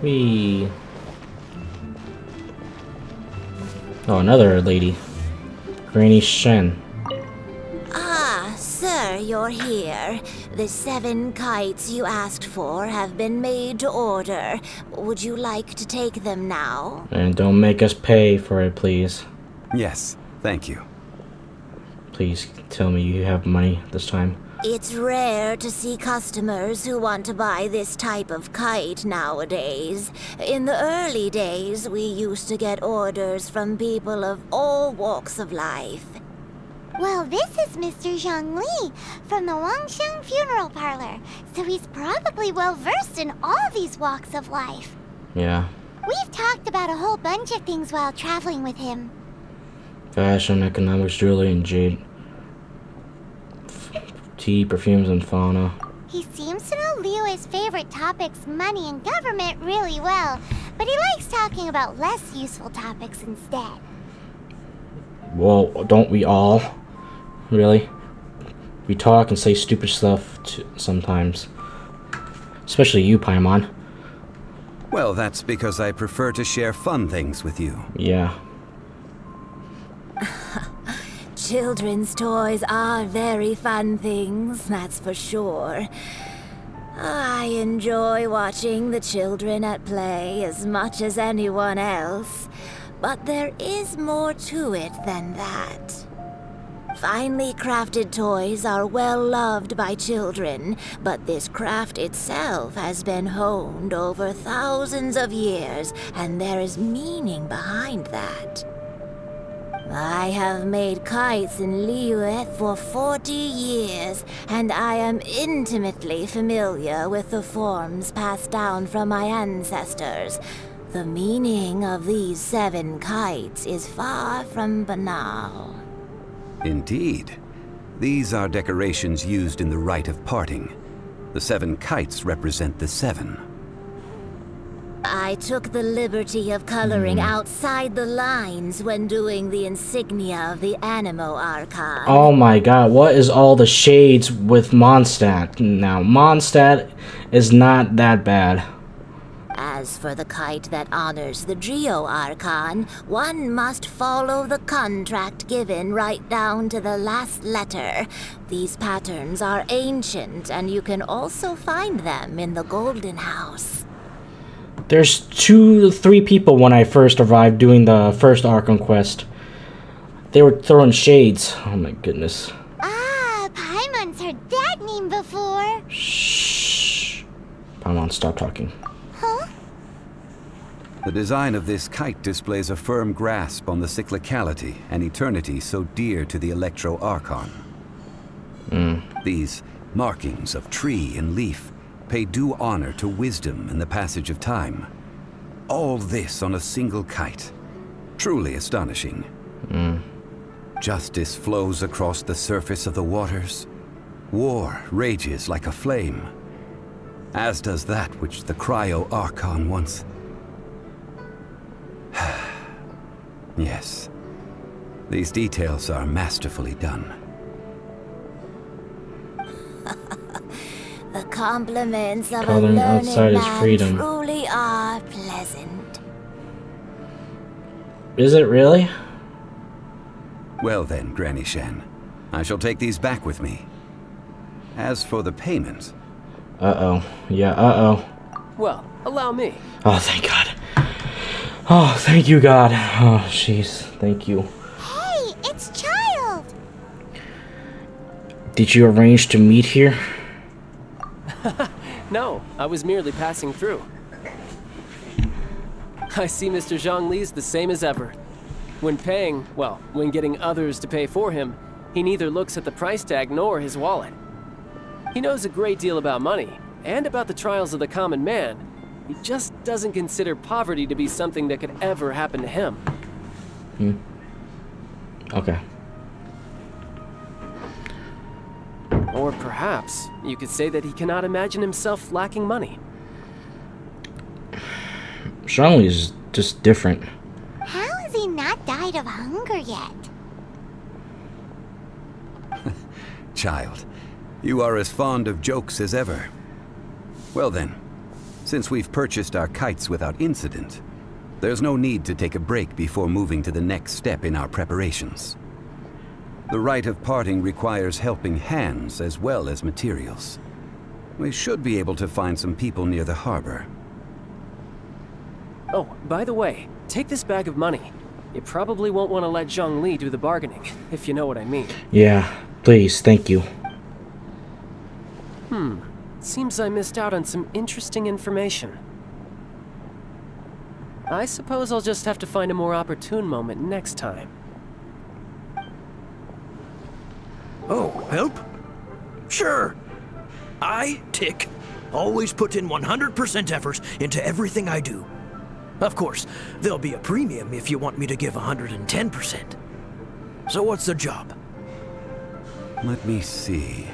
Whee. Oh, another lady. Granny Shen. Ah, sir, you're here. The 7 kites you asked for have been made to order. Would you like to take them now? And don't make us pay for it, please. Yes, thank you. Please tell me you have money this time. It's rare to see customers who want to buy this type of kite nowadays. In the early days, we used to get orders from people of all walks of life. Well, this is Mr. Zhongli from the Wangsheng Funeral Parlor, so he's probably well-versed in all these walks of life. Yeah. We've talked about a whole bunch of things while traveling with him. Fashion, economics, jewelry, and jade. Tea, perfumes, and fauna. He seems to know Liyue's favorite topics, money and government, really well. but he likes talking about less useful topics instead. Well, don't we all? Really? We talk and say stupid stuff sometimes. Especially you, Paimon. Well, that's because I prefer to share fun things with you. Yeah. Children's toys are very fun things, that's for sure. I enjoy watching the children at play as much as anyone else, but there is more to it than that. Finely crafted toys are well loved by children, but this craft itself has been honed over thousands of years, and there is meaning behind that. I have made kites in Liyue for 40 years, and I am intimately familiar with the forms passed down from my ancestors. The meaning of these 7 kites is far from banal. Indeed. These are decorations used in the rite of parting. The 7 kites represent the 7. I took the liberty of coloring outside the lines when doing the insignia of the Animo Archon. Oh my god, what is all the shades with Mondstadt? Now, Mondstadt is not that bad. As for the kite that honors the Geo Archon, one must follow the contract given right down to the last letter. These patterns are ancient, and you can also find them in the Golden House. There's 2 to 3 people when I first arrived doing the first Archon Quest. They were throwing shades. Oh my goodness. Ah, Paimon's heard that name before. Shh. Paimon, stop talking. Huh? The design of this kite displays a firm grasp on the cyclicality and eternity so dear to the Electro Archon. These markings of tree and leaf pay due honor to wisdom and the passage of time. All this on a single kite. Truly astonishing. Justice flows across the surface of the waters. War rages like a flame. As does that which the Cryo Archon once... Yes. These details are masterfully done. The compliments of a Coloring learned outside is man freedom. truly are pleasant. Is it really? Well then, Granny Shan, I shall take these back with me. As for the payment... Uh-oh. Yeah, uh-oh. Well, allow me. Oh, thank God. Oh, thank you, God. Oh, jeez. Thank you. Hey, it's Child! Did you arrange to meet here? No, I was merely passing through. I see Mr. Zhongli's the same as ever. When paying, well, when getting others to pay for him, he neither looks at the price tag nor his wallet. He knows a great deal about money, and about the trials of the common man. He just doesn't consider poverty to be something that could ever happen to him. Okay. Or perhaps you could say that he cannot imagine himself lacking money. Zhongli is just different. How has he not died of hunger yet? Child, you are as fond of jokes as ever. Well then, since we've purchased our kites without incident, there's no need to take a break before moving to the next step in our preparations. The rite of parting requires helping hands as well as materials. We should be able to find some people near the harbor. Oh, by the way, take this bag of money. You probably won't want to let Zhongli do the bargaining, if you know what I mean. Yeah, please, thank you. Seems I missed out on some interesting information. I suppose I'll just have to find a more opportune moment next time. Oh, help? Sure. I, Tick, always put in 100% effort into everything I do. Of course, there'll be a premium if you want me to give 110%. So what's the job? Let me see.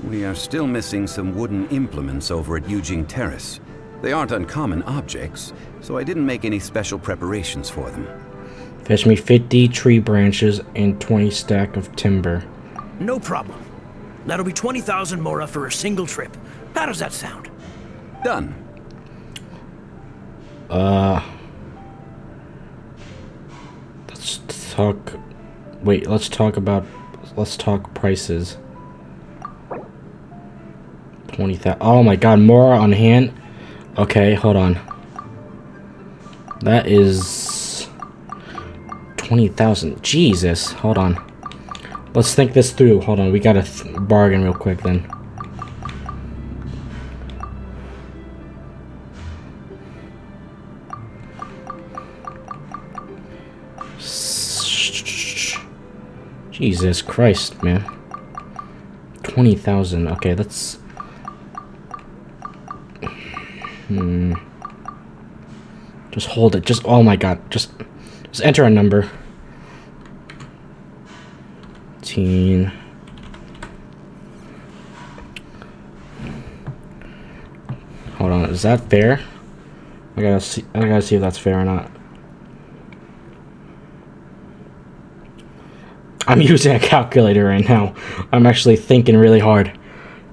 We are still missing some wooden implements over at Eugene Terrace. They aren't uncommon objects, so I didn't make any special preparations for them. Fetch me 50 tree branches and 20 stack of timber. No problem. That'll be 20,000 mora for a single trip. How does that sound? Done. Let's talk... Wait, let's talk prices. 20,000... Oh my god, more on hand? Okay, hold on. That is... 20,000. Jesus, hold on. Let's think this through. Hold on, we gotta bargain real quick then. Jesus Christ, man. 20,000. Okay, that's... Just hold it. Just... Oh my god. Just enter a number. 18. Hold on. Is that fair? I gotta see if that's fair or not. I'm using a calculator right now. I'm actually thinking really hard.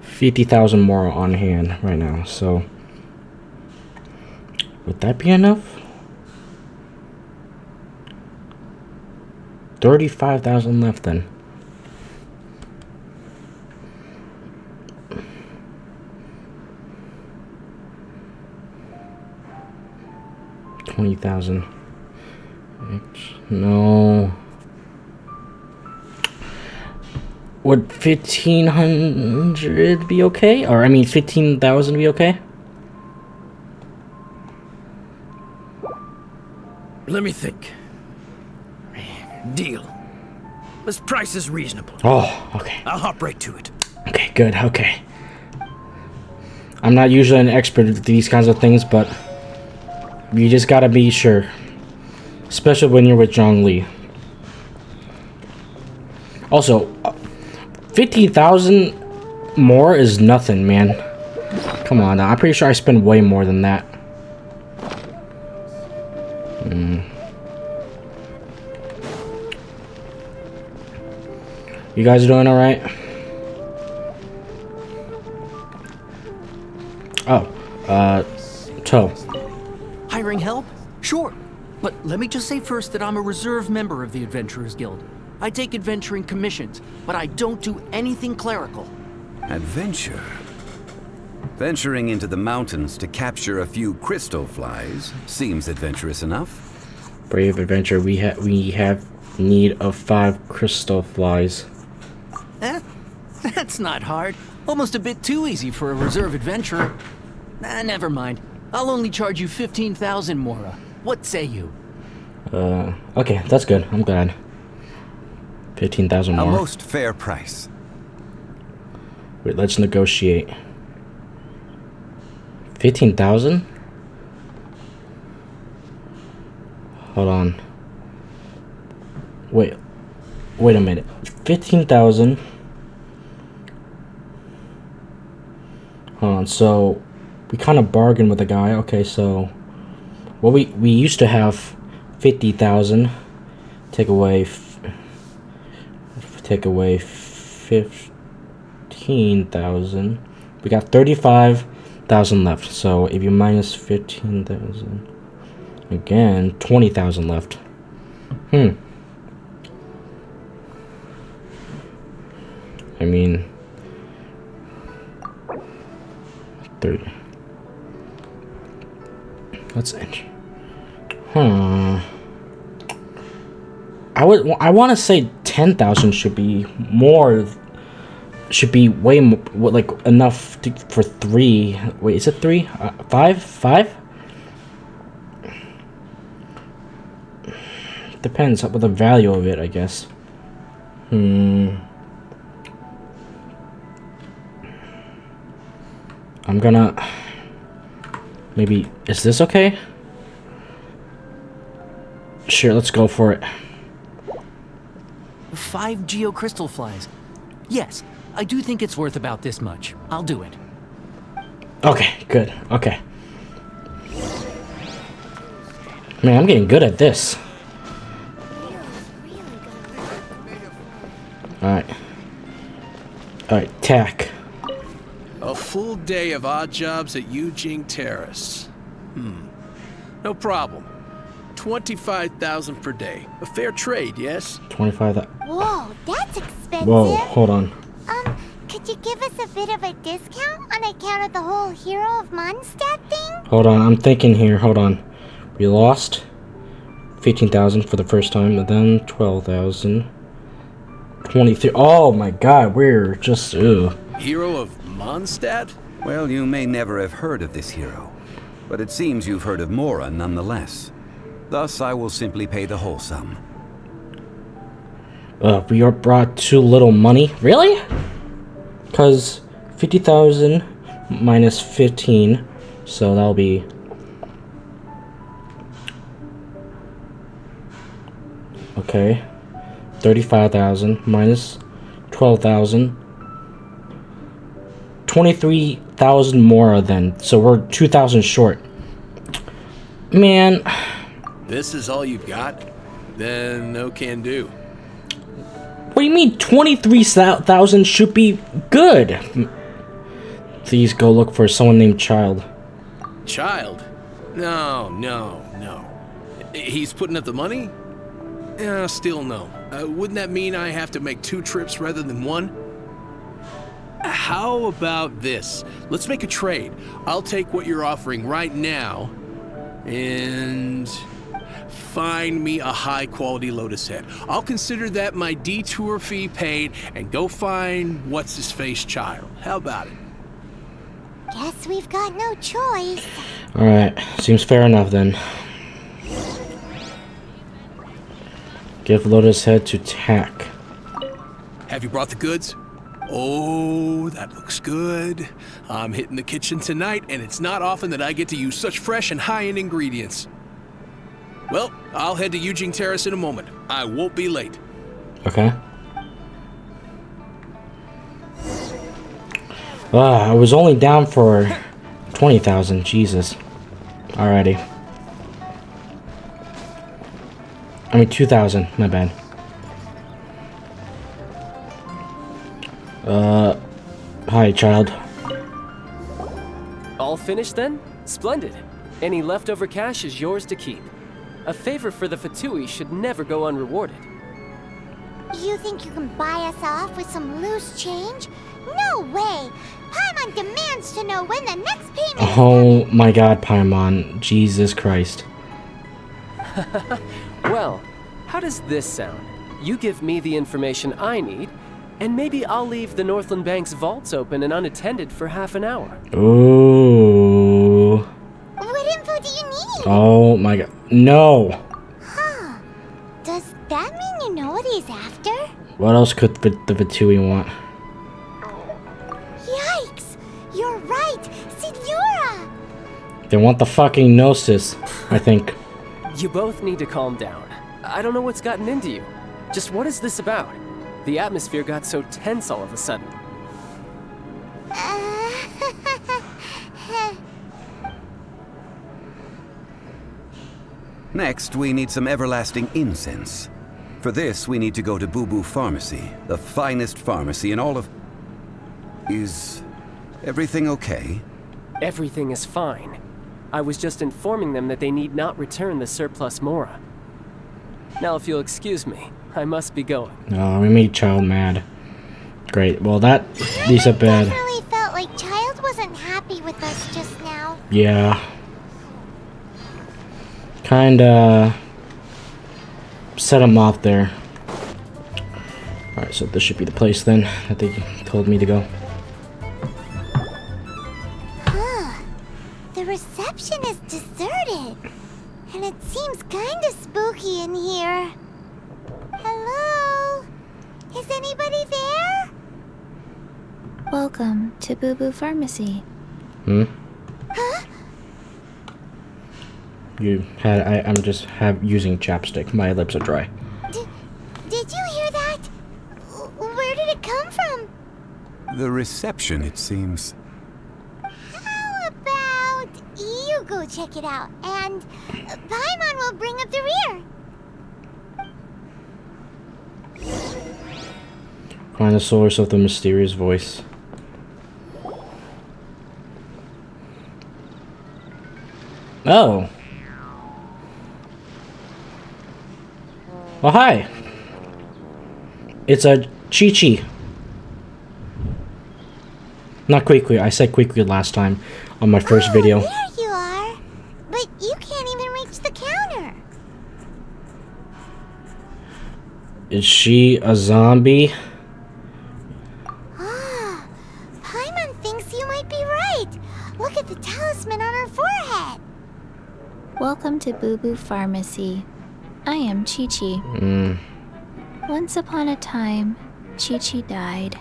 50,000 more on hand right now, so... Would that be enough? 35,000 left then. $20,000. No. Would 1,500 be okay? Or, I mean, 15,000 be okay? Let me think. Deal. This price is reasonable. Oh, okay. I'll hop right to it. Okay, good, okay. I'm not usually an expert at these kinds of things, but you just gotta be sure. Especially when you're with Zhongli. Also, 50,000 more is nothing, man. Come on, I'm pretty sure I spend way more than that. You guys doing alright? Oh, Toe. Hiring help? Sure. But let me just say first that I'm a reserve member of the Adventurers Guild. I take adventuring commissions, but I don't do anything clerical. Adventure? Venturing into the mountains to capture a few crystal flies seems adventurous enough. Brave adventure, we have need of 5 crystal flies. That's not hard. Almost a bit too easy for a reserve adventurer. Never mind. I'll only charge you 15,000 mora. What say you? Okay, that's good. I'm glad. 15,000 more. A most fair price. Wait, let's negotiate. 15,000? Hold on. Wait a minute. 15,000. Hold on, so we kind of bargained with the guy. Okay, so well, we used to have 50,000. Take away 15,000. We got 35,000 left. So if you minus 15,000, again 20,000 left. I mean, 30. Let's end. I want to say 10,000 should be more. Should be way more, like enough for 3. Wait, is it 3? 5? 5? Depends on the value of it, I guess. I'm gonna... Maybe... Is this okay? Sure, let's go for it. 5 geocrystal flies. Yes, I do think it's worth about this much. I'll do it. Okay, good. Okay. Man, I'm getting good at this. Alright. Alright, tack. A full day of odd jobs at Yujing Terrace. No problem. 25,000 per day. A fair trade, yes? 25,000. Whoa, that's expensive. Whoa, hold on. Could you give us a bit of a discount on account of the whole Hero of Mondstadt thing? Hold on, I'm thinking here. Hold on. We lost 15,000 for the first time, and then 12,000. 23. Oh my god, we're just. Ew. Hero of Mondstadt? Well, you may never have heard of this hero, but it seems you've heard of Mora nonetheless. Thus, I will simply pay the whole sum. We are brought too little money? Really? Because 50,000 minus 15, so that'll be. Okay. 35,000 minus 12,000. 23,000 more then, so we're 2,000 short. Man. This is all you've got? Then no can do. What do you mean 23,000 should be good? Please go look for someone named Child. Child? No. He's putting up the money? Still no. Wouldn't that mean I have to make 2 trips rather than 1? How about this? Let's make a trade. I'll take what you're offering right now and find me a high-quality Lotus head. I'll consider that my detour fee paid and go find what's-his-face Child. How about it? Guess we've got no choice. Alright, seems fair enough then. Give Lotus head to tack. Have you brought the goods? Oh, that looks good. I'm hitting the kitchen tonight, and it's not often that I get to use such fresh and high-end ingredients. Well, I'll head to Yujing Terrace in a moment. I won't be late. Okay. I was only down for 20,000. Jesus. Alrighty. I mean 2,000. My bad. Hi, Child. All finished then? Splendid. Any leftover cash is yours to keep. A favor for the Fatui should never go unrewarded. You think you can buy us off with some loose change? No way! Paimon demands to know when the next payment is Oh my god, Paimon. Jesus Christ. Well, how does this sound? You give me the information I need, and maybe I'll leave the Northland Bank's vaults open and unattended for half an hour. Ooh. What info do you need? Oh my god. No. Huh. Does that mean you know what he's after? What else could the Fatui want? Yikes! You're right! Signora! They want the fucking Gnosis, I think. You both need to calm down. I don't know what's gotten into you. Just what is this about? The atmosphere got so tense all of a sudden. Next, we need some everlasting incense. For this, we need to go to Boo Boo Pharmacy, the finest pharmacy in all of... Is everything okay? Everything is fine. I was just informing them that they need not return the surplus Mora. Now, if you'll excuse me, I must be going. Oh, we made Child mad. Great. Well, that leaves up bad. Definitely felt like Child wasn't happy with us just now. Yeah. Kinda set him off there. Alright, so this should be the place then that they told me to go. Huh. The reception is deserted. And it seems kinda spooky in here. Hello? Is anybody there? Welcome to Boo Boo Pharmacy. Huh? I'm just using chapstick. My lips are dry. Did you hear that? Where did it come from? The reception, it seems. How about you go go check it out, and Paimon will bring up the rear. Find the source of the mysterious voice. Oh. Oh, hi. It's a Chi-Chi. Not Quick. I said Quick last time on my first video. There you are. But you can't even reach the counter. Is she a zombie? Ah, Paimon thinks you might be right. Look at the talisman on her forehead. Welcome to Boo Boo Pharmacy. I am Chi-Chi. Once upon a time, Chi-Chi died.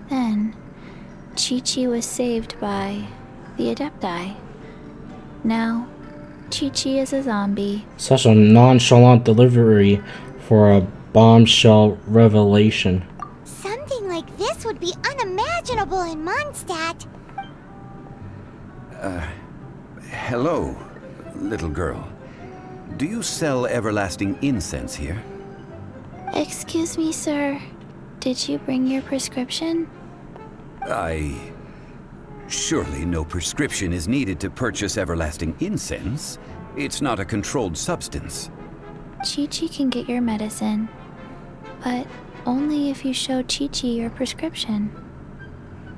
Then, Chi-Chi was saved by the Adepti. Now, Chi-Chi is a zombie. Such a nonchalant delivery for a bombshell revelation. Something like this would be unimaginable in Mondstadt. Hello, little girl. Do you sell everlasting incense here? Excuse me, sir. Did you bring your prescription? Surely no prescription is needed to purchase everlasting incense. It's not a controlled substance. Chi-Chi can get your medicine, but only if you show Chi-Chi your prescription.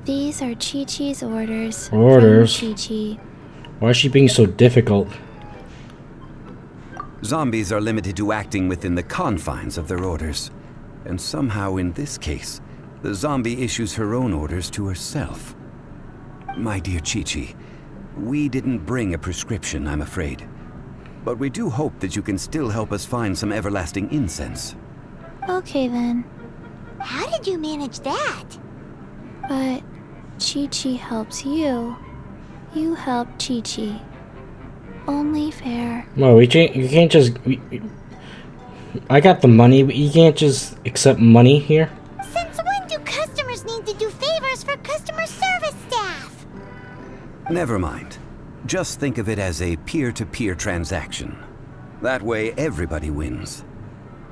These are Chi-Chi's orders. Orders? From Chi-Chi. Why is she being so difficult? Zombies are limited to acting within the confines of their orders. And somehow in this case, the zombie issues her own orders to herself. My dear Chi-Chi, we didn't bring a prescription, I'm afraid. But we do hope that you can still help us find some everlasting incense. Okay then. How did you manage that? But Chi-Chi helps you. You help Chi-Chi. Only fair. Well, you can't just... I got the money, but you can't just accept money here. Since when do customers need to do favors for customer service staff? Never mind. Just think of it as a peer-to-peer transaction. That way everybody wins.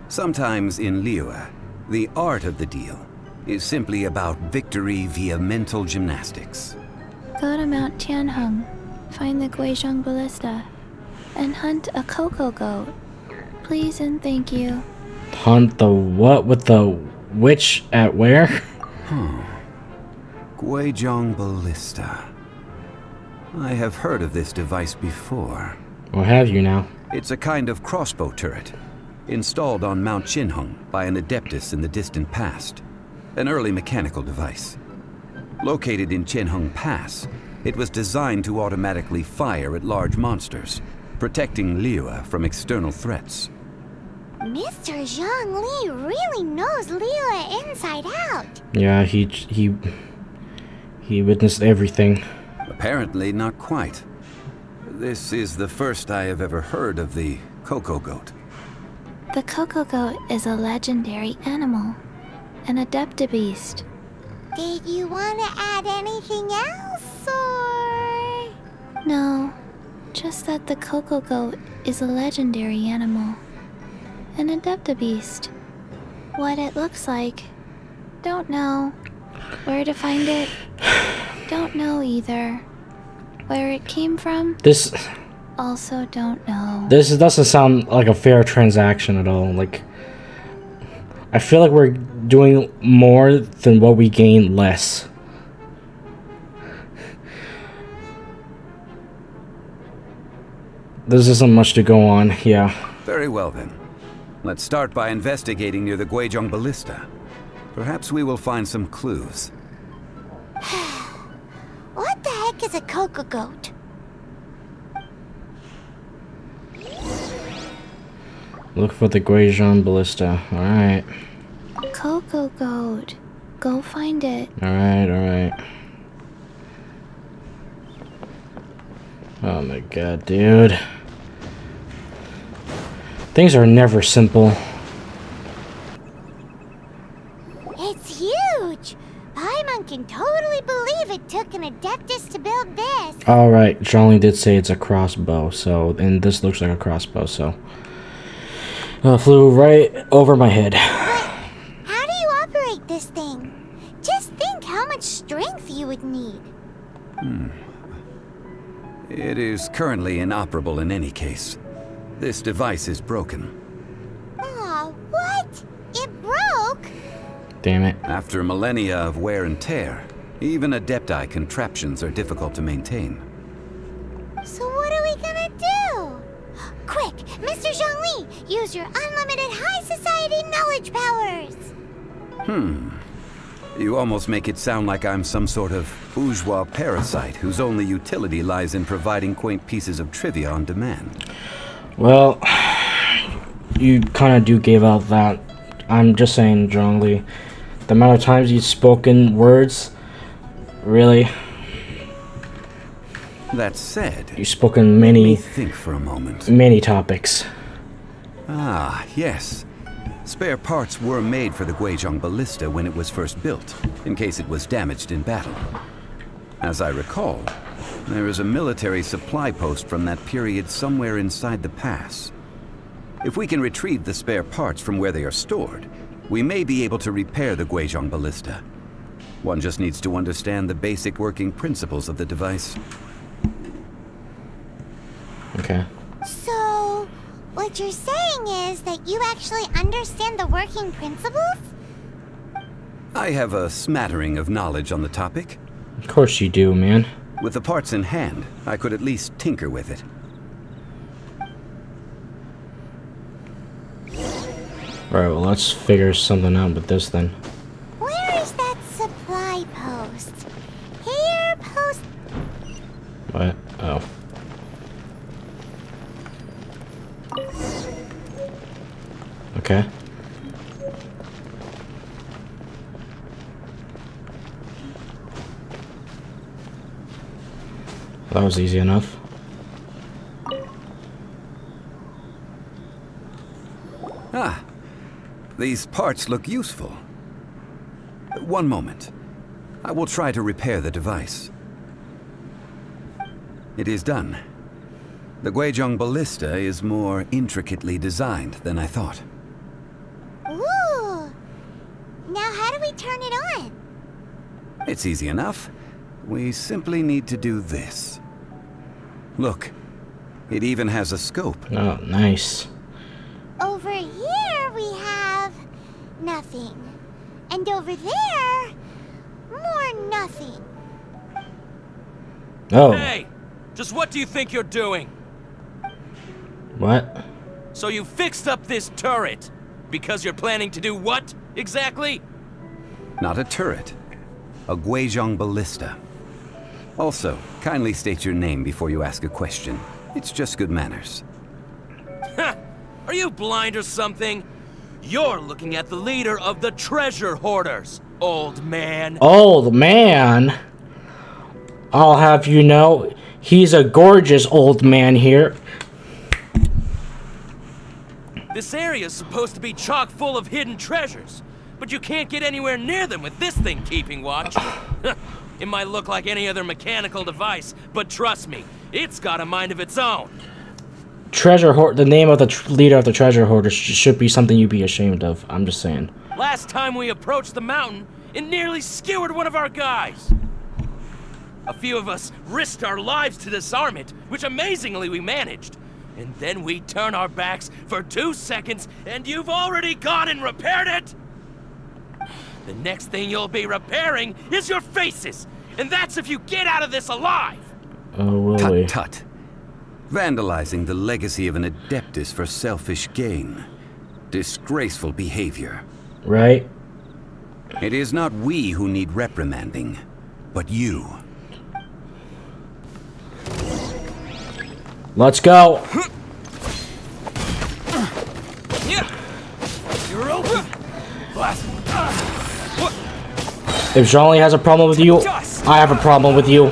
Sometimes in Liyue, the art of the deal is simply about victory via mental gymnastics. Go to Mount Tianheng, find the Guizhong Ballista, and hunt a cocoa goat. Please and thank you. Hunt the what with the witch at where? Guizhong Ballista. I have heard of this device before. Or have you now? It's a kind of crossbow turret, installed on Mount Qinheng by an adeptus in the distant past. An early mechanical device. Located in Qinheng Pass, it was designed to automatically fire at large monsters, protecting Liyue from external threats. Mr. Zhongli really knows Liyue inside out. Yeah, he witnessed everything. Apparently not quite. This is the first I have ever heard of the cocoa goat. The cocoa goat is a legendary animal, an adeptabeast. Did you want to add anything else, or...? No, just that the cocoa goat is a legendary animal, an adeptabeast. What it looks like, don't know. Where to find it, don't know either. Where it came from, This also don't know. This doesn't sound like a fair transaction at all. Like, I feel like we're doing more than what we gain less. This isn't much to go on, yeah. Very well then. Let's start by investigating near the Guizhong Ballista. Perhaps we will find some clues. What the heck is a cocoa goat? Look for the Guizhong Ballista. Alright. Cocoa goat. Go find it. Alright. Oh my god, dude. Things are never simple. It's huge! Paimon can totally believe it took an Adeptus to build this. Alright, Zhongli did say it's a crossbow, so, and this looks like a crossbow, so. Flew right over my head. But how do you operate this thing? Just think how much strength you would need. It is currently inoperable in any case. This device is broken. Aw, what? It broke? Damn it. After millennia of wear and tear, even Adepti contraptions are difficult to maintain. So what are we gonna do? Quick, Mr. Zhongli, use your unlimited high society knowledge powers! You almost make it sound like I'm some sort of bourgeois parasite whose only utility lies in providing quaint pieces of trivia on demand. Well, you kind of do give out that. I'm just saying, Zhongli, the amount of times you've spoken words, really. That said, You've spoken let me many, think for a moment. many topics. Ah, yes. Spare parts were made for the Guizhong Ballista when it was first built, in case it was damaged in battle. As I recall, there is a military supply post from that period somewhere inside the pass. If we can retrieve the spare parts from where they are stored, we may be able to repair the Guizhong Ballista. One just needs to understand the basic working principles of the device. Okay. So, what you're saying is that you actually understand the working principles? I have a smattering of knowledge on the topic. Of course you do, man. With the parts in hand, I could at least tinker with it. Alright, well, let's figure something out with this then. Where is that supply post? Here, post. What? Oh. Okay. That was easy enough. Ah, these parts look useful. One moment. I will try to repair the device. It is done. The Guizhong Ballista is more intricately designed than I thought. Ooh! Now how do we turn it on? It's easy enough. We simply need to do this. Look, it even has a scope. Oh, nice. Over here we have nothing. And over there, more nothing. Oh. Hey! Just what do you think you're doing? What? So you fixed up this turret because you're planning to do what, exactly? Not a turret. A Guizhong Ballista. Also, kindly state your name before you ask a question. It's just good manners. Ha! Are you blind or something? You're looking at the leader of the treasure hoarders, old man. Old man? I'll have you know, he's a gorgeous old man here. This area's supposed to be chock full of hidden treasures, but you can't get anywhere near them with this thing keeping watch. It might look like any other mechanical device, but trust me, it's got a mind of its own. Treasure hoard. The name of the leader of the treasure hoarders should be something you'd be ashamed of. I'm just saying. Last time we approached the mountain, it nearly skewered one of our guys. A few of us risked our lives to disarm it, which amazingly we managed. And then we turn our backs for 2 seconds, and you've already gone and repaired it? The next thing you'll be repairing is your faces, and that's if you get out of this alive! Oh, will we? Tut. Vandalizing the legacy of an Adeptus for selfish gain. Disgraceful behavior. Right? It is not we who need reprimanding, but you. Let's go. You're open. If Zhongli has a problem with you, I have a problem with you.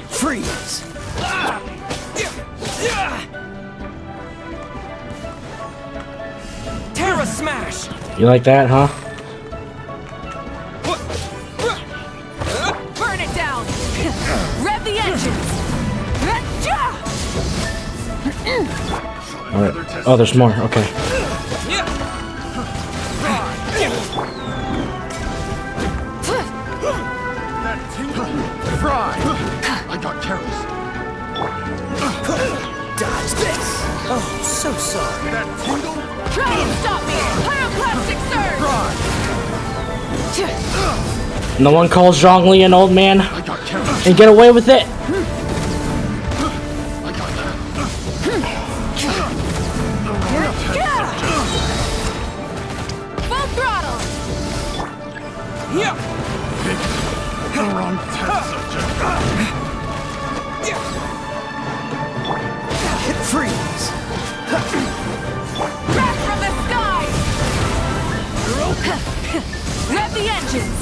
Freeze! Terra Smash! You like that, huh? Burn it down! Rev the engines! Alright. Oh, there's more. Okay. Fry! I got careless. Dodge this! Oh, so sorry. That tingle? Try and stop me! Pyroclastic surge! No one calls Zhongli an old man and get away with it. Full throttle! The wrong test subject. Freeze! Crash from the sky! Rev the engines!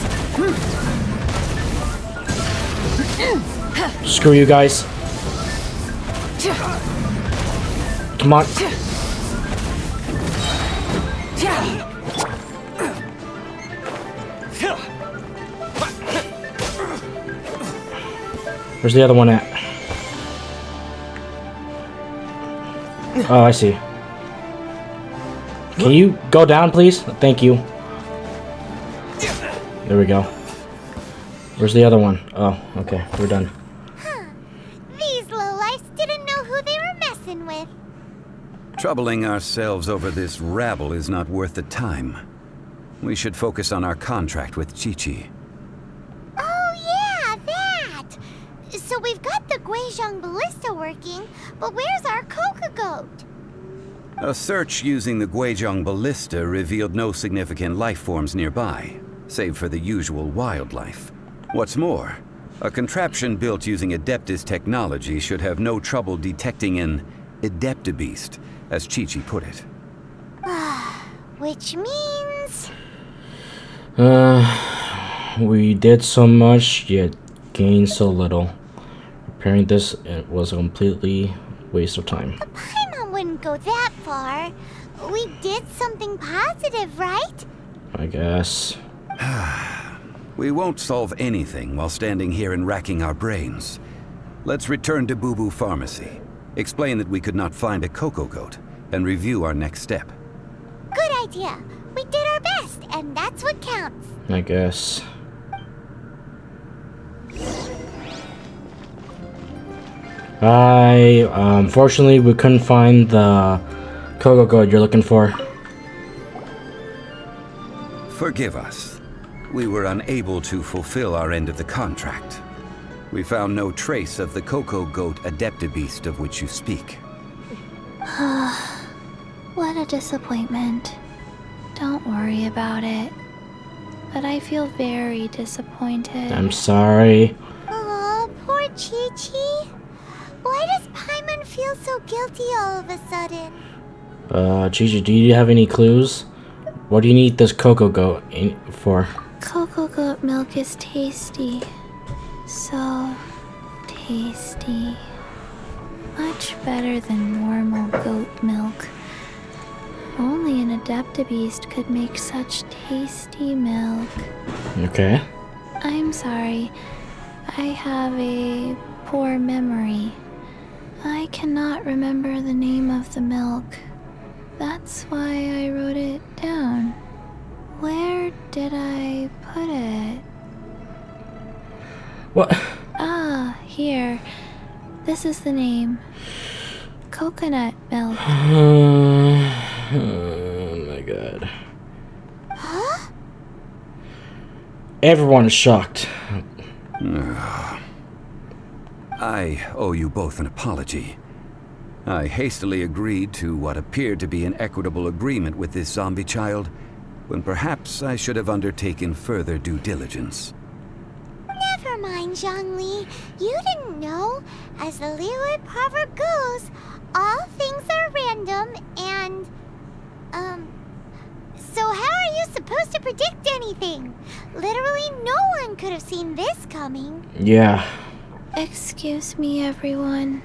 Screw you guys. Come on. Where's the other one at? Oh, I see. Can you go down, please? Thank you. There we go. Where's the other one? Oh, okay. We're done. These lowlifes didn't know who they were messing with. Troubling ourselves over this rabble is not worth the time. We should focus on our contract with Chi-Chi. Oh yeah, that! So we've got the Guizhong ballista working, but where's our Coca goat? A search using the Guizhong ballista revealed no significant life forms nearby, save for the usual wildlife. What's more, a contraption built using Adeptus technology should have no trouble detecting an Adeptabeast, as Chi-Chi put it. Which means... We did so much, yet gained so little. Repairing this, it was a completely waste of time. Paimon wouldn't go that far. We did something positive, right? I guess. We won't solve anything while standing here and racking our brains. Let's return to Boo Boo Pharmacy, explain that we could not find a Coco Goat, and review our next step. Good idea. We did our best, and that's what counts. I guess. Unfortunately, we couldn't find the Coco Goat you're looking for. Forgive us. We were unable to fulfill our end of the contract. We found no trace of the Coco Goat Adeptabeast of which you speak. What a disappointment. Don't worry about it. But I feel very disappointed. I'm sorry. Oh, poor Chi-Chi. Why does Paimon feel so guilty all of a sudden? Chi-Chi, do you have any clues? What do you need this Coco Goat for? Coco Goat milk is tasty. So tasty. Much better than normal goat milk. Only an Adeptabeast could make such tasty milk. Okay. I'm sorry. I have a poor memory. I cannot remember the name of the milk. That's why I wrote it down. Where did I put it? What? Ah, here. This is the name. Coconut milk. Oh my god. Huh? Everyone is shocked. I owe you both an apology. I hastily agreed to what appeared to be an equitable agreement with this zombie child, when perhaps I should have undertaken further due diligence. Never mind, Zhongli. You didn't know. As the Liyue proverb goes, all things are random and... So how are you supposed to predict anything? anything. Literally no one could have seen this coming. Yeah. Excuse me, everyone.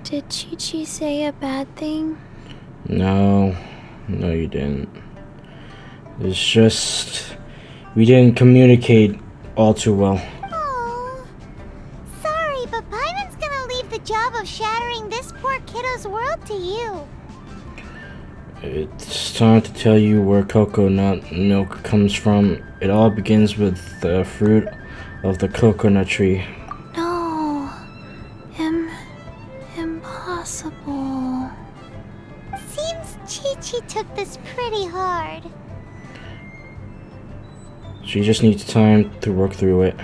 Did Chi-Chi say a bad thing? No. No, you didn't. It's just... we didn't communicate all too well. Oh, sorry, but Paimon's gonna leave the job of shattering this poor kiddo's world to you. It's time to tell you where coconut milk comes from. It all begins with the fruit of the coconut tree. No. Impossible. Seems Chi-Chi took this pretty hard. She just needs time to work through it.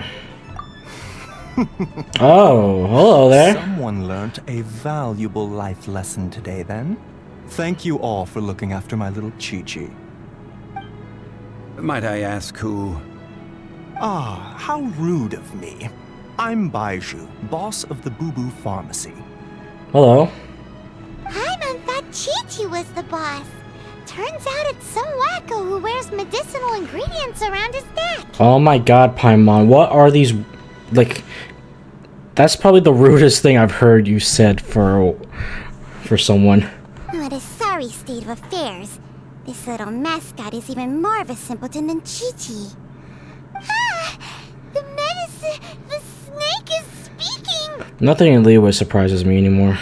Oh, hello there. Someone learnt a valuable life lesson today, then. Thank you all for looking after my little Chi-Chi. Might I ask who? Ah, how rude of me. I'm Baiju, boss of the Boo Boo Pharmacy. Hello. Paimon thought Chi-Chi was the boss. Turns out it's some wacko who wears medicinal ingredients around his neck. Oh my god, Paimon, what are these... like... that's probably the rudest thing I've heard you said for someone. What a sorry state of affairs. This little mascot is even more of a simpleton than Chi-Chi. Ah! The snake is speaking! Nothing in Liyue surprises me anymore.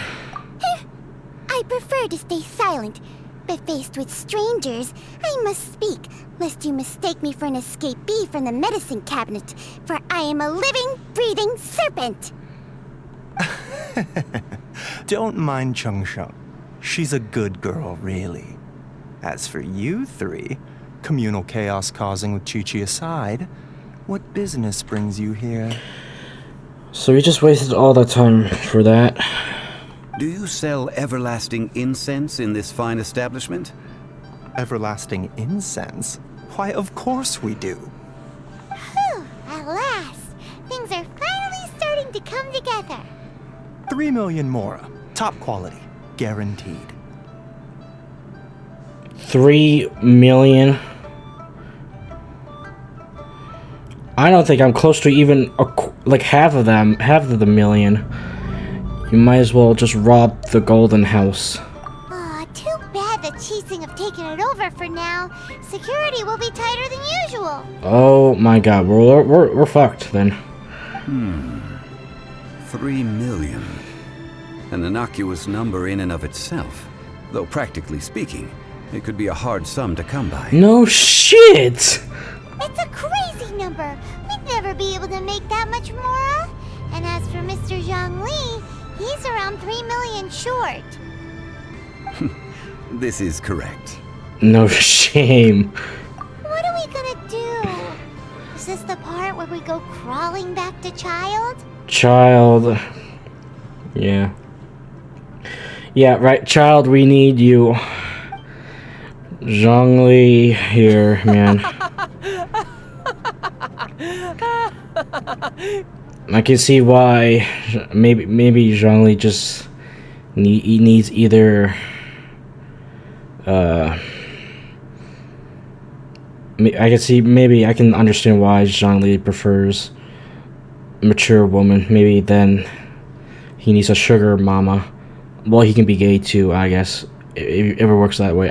I prefer to stay silent, but faced with strangers, I must speak, lest you mistake me for an escapee from the medicine cabinet, for I am a living, breathing serpent! Don't mind Chengsheng. She's a good girl, really. As for you three, communal chaos causing with Chi-Chi aside, what business brings you here? So we just wasted all that time for that. Do you sell everlasting incense in this fine establishment? Everlasting incense? Why, of course we do. Whew, at last! Things are finally starting to come together. 3 million mora. Top quality. Guaranteed. 3 million? I don't think I'm close to even like half of the million. You might as well just rob the golden house. Aw, too bad the Chising have taken it over for now. Security will be tighter than usual. Oh my god, we're fucked then. 3 million. An innocuous number in and of itself. Though practically speaking, it could be a hard sum to come by. No shit! It's a crazy number. We'd never be able to make that much mora. And as for Mr. Zhongli, he's around 3 million short. This is correct. No shame. What are we gonna do? Is this the part where we go crawling back to Child? Child. Yeah. Yeah, right, Child, we need you. Zhongli here, man. I can see why maybe Zhongli just needs either I can understand why Zhongli prefers mature woman. Maybe then he needs a sugar mama. Well, he can be gay too, I guess. If it works that way,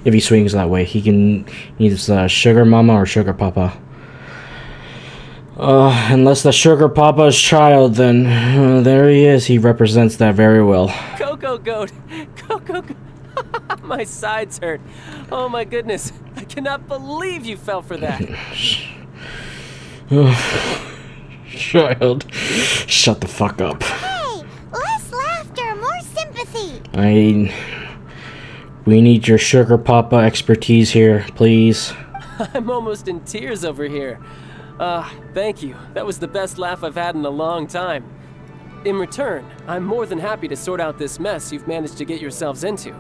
if he swings that way, he needs sugar mama or sugar papa. Unless the sugar papa is Child, then there he is. He represents that very well. Coco Goat! Coco Goat! My sides hurt. Oh my goodness. I cannot believe you fell for that. Child. Shut the fuck up. Hey, less laughter, more sympathy. We need your sugar papa expertise here, please. I'm almost in tears over here. Thank you. That was the best laugh I've had in a long time. In return, I'm more than happy to sort out this mess you've managed to get yourselves into.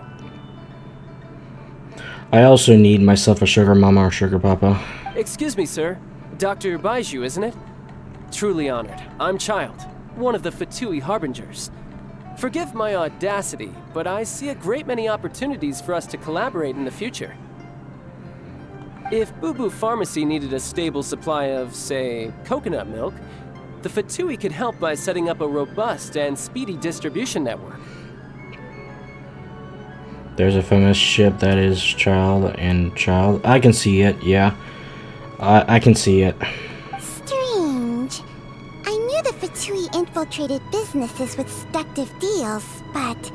I also need myself a sugar mama or sugar papa. Excuse me, sir. Dr. Baiju, isn't it? Truly honored. I'm Child, one of the Fatui Harbingers. Forgive my audacity, but I see a great many opportunities for us to collaborate in the future. If Boo Boo Pharmacy needed a stable supply of, say, coconut milk, the Fatui could help by setting up a robust and speedy distribution network. There's a famous ship that is child and child. I can see it, yeah. I can see it. Strange. I knew the Fatui infiltrated businesses with seductive deals, but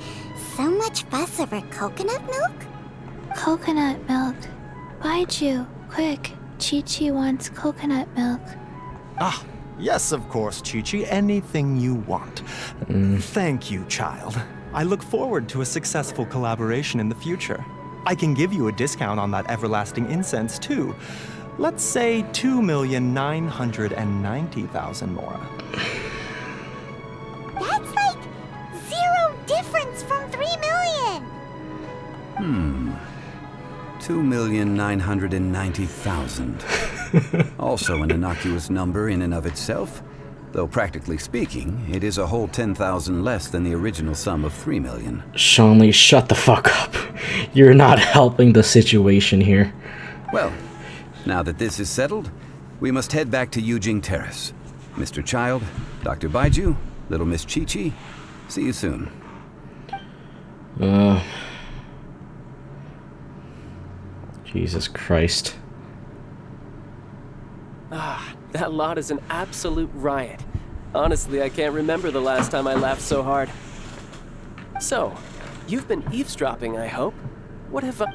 so much fuss over coconut milk? Coconut milk. Baiju, quick. Chi-Chi wants coconut milk. Ah, yes, of course, Chi-Chi. Anything you want. Thank you, child. I look forward to a successful collaboration in the future. I can give you a discount on that everlasting incense, too. Let's say 2,990,000 more. That's like 0 difference from 3 million! 2,990,000. Also an innocuous number in and of itself, though practically speaking, it is a whole 10,000 less than the original sum of 3 million. Zhongli, shut the fuck up. You're not helping the situation here. Well, now that this is settled, we must head back to Yujing Terrace. Mr. Child, Dr. Baiju, little Miss Chi-Chi, see you soon. Jesus Christ. Ah, that lot is an absolute riot. Honestly, I can't remember the last time I laughed so hard. So, you've been eavesdropping, I hope? What have I...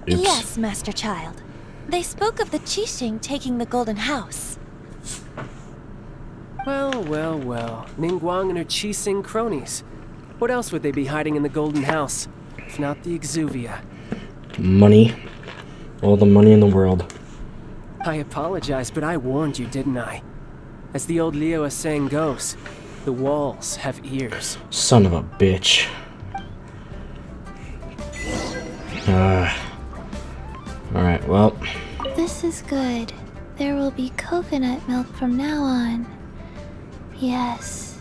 Yes, Master Child. They spoke of the Qixing taking the Golden House. Well, well, well. Ningguang and her Qixing cronies. What else would they be hiding in the Golden House, if not the Exuvia? Money. All the money in the world. I apologize, but I warned you, didn't I? As the old Liyue saying goes, the walls have ears. Son of a bitch. Alright, well. This is good. There will be coconut milk from now on. Yes,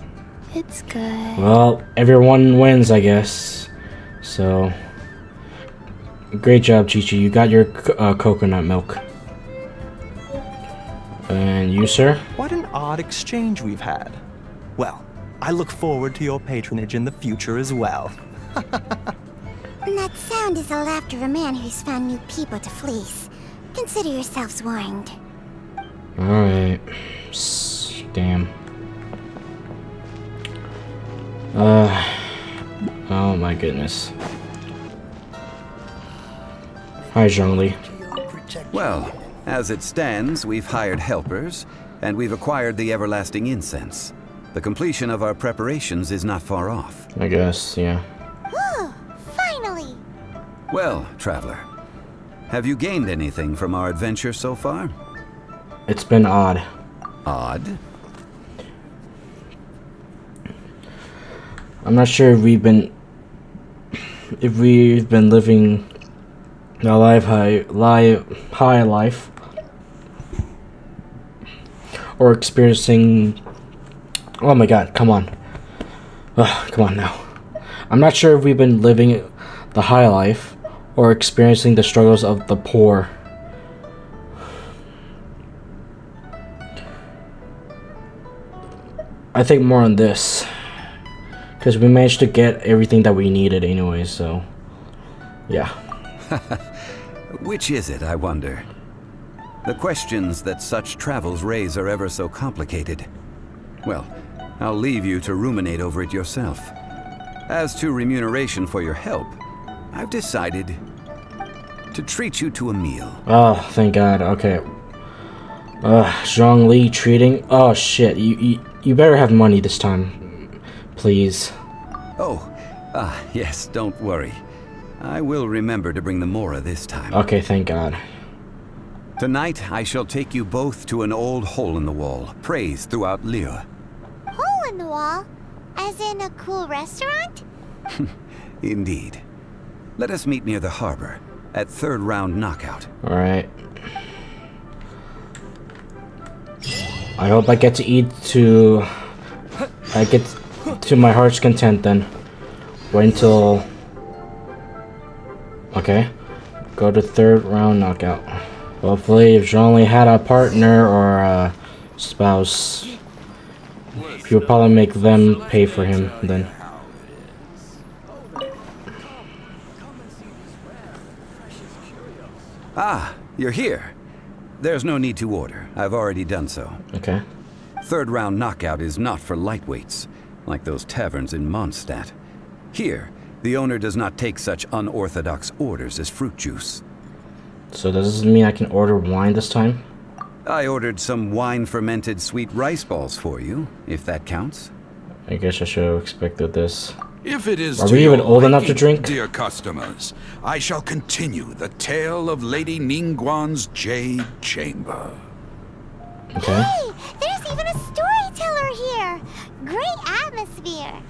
it's good. Well, everyone wins, I guess. So, great job, Chi-Chi. You got your coconut milk. And you, sir? What an odd exchange we've had. Well, I look forward to your patronage in the future as well. That sound is the laughter of a man who's found new people to fleece. Consider yourselves warned. Alright. Damn. Oh my goodness. Hi, Zhongli. Well, as it stands, we've hired helpers, and we've acquired the everlasting incense. The completion of our preparations is not far off. I guess, yeah. Whew, finally! Well, traveler, have you gained anything from our adventure so far? It's been odd. Odd? I'm not sure if we've been living a high life, or experiencing. Oh my God! Come on, come on now. I'm not sure if we've been living the high life or experiencing the struggles of the poor. I think more on this. Because we managed to get everything that we needed anyway, so... yeah. Which is it, I wonder? The questions that such travels raise are ever so complicated. Well, I'll leave you to ruminate over it yourself. As to remuneration for your help, I've decided to treat you to a meal. Oh, thank God, okay. Zhongli treating... oh shit, you better have money this time. Please. Oh, yes, don't worry. I will remember to bring the Mora this time. Okay, thank God. Tonight, I shall take you both to an old hole-in-the-wall, praised throughout Liyue. Hole in the wall? As in a cool restaurant? Indeed. Let us meet near the harbor, at third round knockout. Alright. I hope I get to eat to... I get to my heart's content then. Wait until... okay. Go to third round knockout. Hopefully, if Zhongli had a partner or a spouse, he would probably make them pay for him then. Ah, you're here. There's no need to order. I've already done so. Okay. Third round knockout is not for lightweights, like those taverns in Mondstadt. Here, the owner does not take such unorthodox orders as fruit juice. So does this mean I can order wine this time? I ordered some wine-fermented sweet rice balls for you, if that counts. I guess I should have expected this. If it is Are we even old enough to drink? Dear customers, I shall continue the tale of Lady Ningguang's Jade Chamber. Okay. Hey, there's even a storyteller here. Great atmosphere.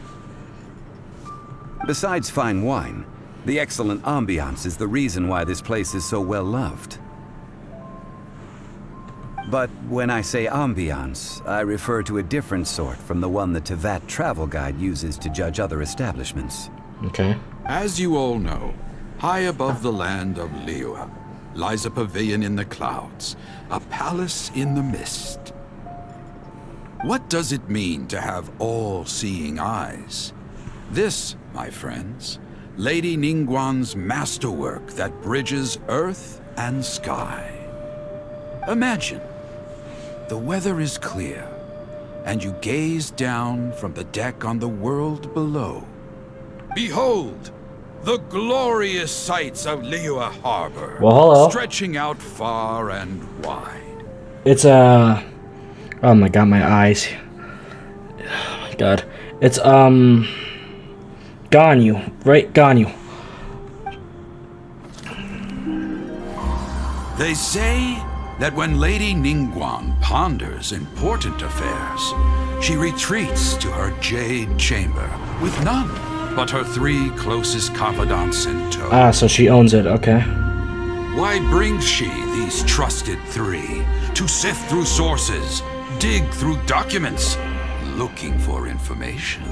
Besides fine wine, the excellent ambiance is the reason why this place is so well loved. But when I say ambiance, I refer to a different sort from the one the Tevat travel guide uses to judge other establishments. Okay. As you all know, high above the land of Liyue lies a pavilion in the clouds, a palace in the mist. What does it mean to have all-seeing eyes? This, my friends, Lady Ningguang's masterwork that bridges earth and sky. Imagine, the weather is clear, and you gaze down from the deck on the world below. Behold, the glorious sights of Liyue Harbor, Well, hello. stretching out far and wide. It's oh my god, my eyes. Oh my god. It's Ganyu, right? Ganyu. They say that when Lady Ningguang ponders important affairs, she retreats to her jade chamber with none but her 3 closest confidants in tow. Ah, so she owns it, okay. Why brings she these trusted 3 to sift through sources, dig through documents, looking for information?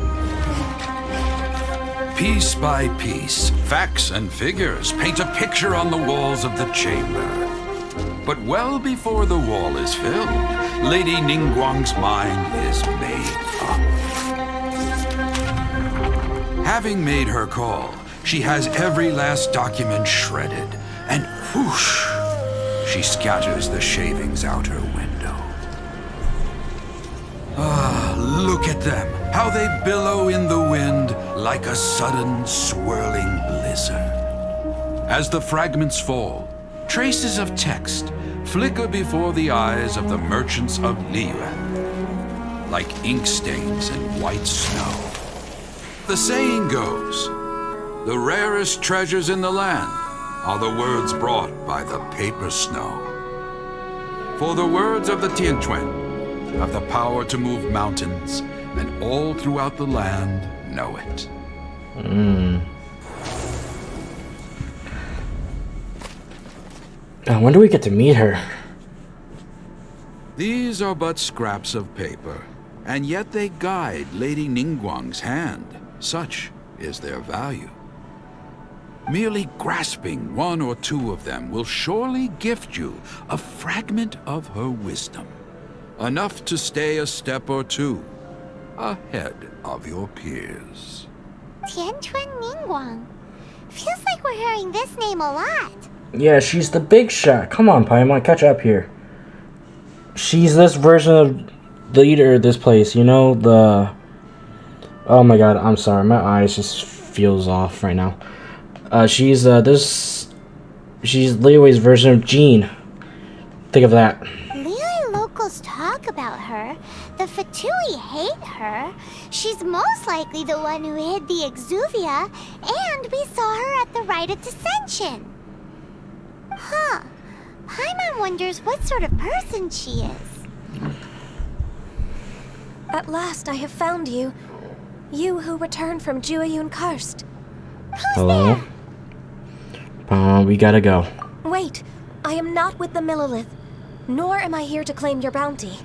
Piece by piece, facts and figures paint a picture on the walls of the chamber. But well before the wall is filled, Lady Ningguang's mind is made up. Having made her call, she has every last document shredded, and whoosh, she scatters the shavings out her window. Ah, look at them, how they billow in the wind like a sudden swirling blizzard. As the fragments fall, traces of text flicker before the eyes of the merchants of Liyue, like ink stains in white snow. The saying goes, the rarest treasures in the land are the words brought by the paper snow. For the words of the Tianquan have the power to move mountains, and all throughout the land know it. When do we get to meet her? These are but scraps of paper, and yet they guide Lady Ningguang's hand. Such is their value. Merely grasping 1 or 2 of them will surely gift you a fragment of her wisdom, enough to stay a step or 2 ahead of your peers. Tianquan Ningguang. Feels like we're hearing this name a lot. Yeah, she's the big shot. Come on, Paimon, catch up here. She's this version of the leader of this place, you know, the... Oh my god, I'm sorry, my eyes just feels off right now. She's Liyue's version of Jean. Think of that. Liyue locals talk about her. The Fatui hate her. She's most likely the one who hid the exuvia, and we saw her at the rite of dissension. Huh. Paimon wonders what sort of person she is. At last I have found you. You who returned from Jueyun Karst. Hello? We gotta go. Wait, I am not with the Millelith, nor am I here to claim your bounty.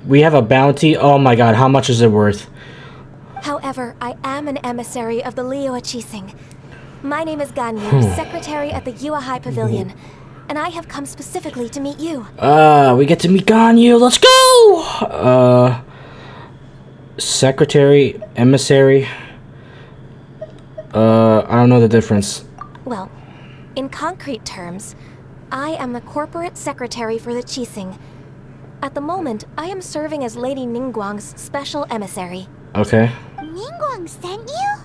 We have a bounty? Oh my god, how much is it worth? However, I am an emissary of the Liyue Chising. My name is Ganyu, secretary at the Yuehai Pavilion. and I have come specifically to meet you. We get to meet Ganyu. Let's go! Secretary, emissary. I don't know the difference. Well, in concrete terms, I am the corporate secretary for the Qixing. At the moment, I am serving as Lady Ningguang's special emissary. Okay. Ningguang sent you?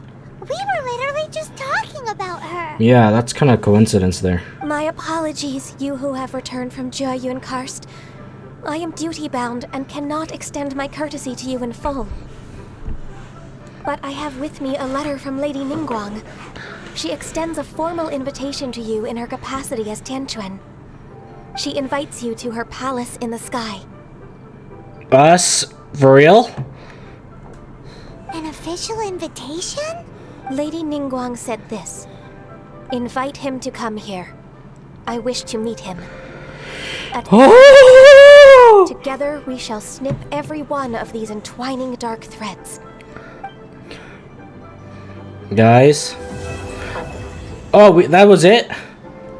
We were literally just talking about her. Yeah, that's kind of coincidence there. My apologies, you who have returned from Jiayun Karst. I am duty-bound and cannot extend my courtesy to you in full. But I have with me a letter from Lady Ningguang. She extends a formal invitation to you in her capacity as Tianquan. She invites you to her palace in the sky. Us? For real? An official invitation? Lady Ningguang said this. Invite him to come here. I wish to meet him. Together we shall snip every one of these entwining dark threads. Guys. Oh, that was it?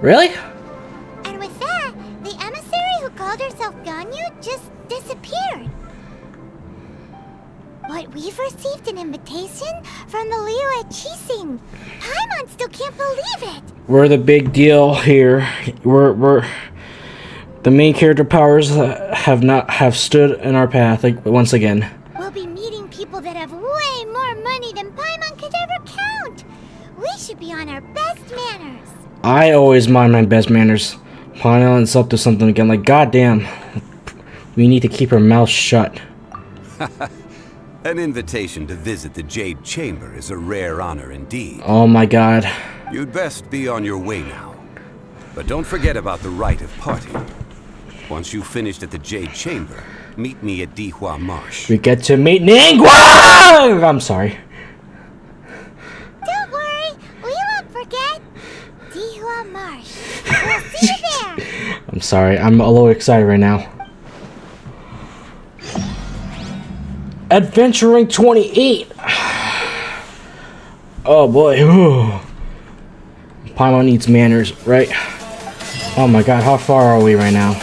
Really? And with that, the emissary who called herself Ganyu just disappeared. But we've received an invitation from the Leo at Qixing. Paimon still can't believe it. We're the big deal here. We're the main character powers have stood in our path once again. We'll be meeting people that have way more money than Paimon could ever count. We should be on our best manners. I always mind my best manners. Paimon up to something again, like goddamn. We need to keep our mouth shut. An invitation to visit the Jade Chamber is a rare honor indeed. Oh my god. You'd best be on your way now. But don't forget about the rite of parting. Once you've finished at the Jade Chamber, meet me at Dihua Marsh. We get to meet Ningguang! I'm sorry. Don't worry, we won't forget. Dihua Marsh. We'll see you there. I'm sorry, I'm a little excited right now. Adventuring 28. Oh boy. Paimon needs manners, right? Oh my god, how far are we right now?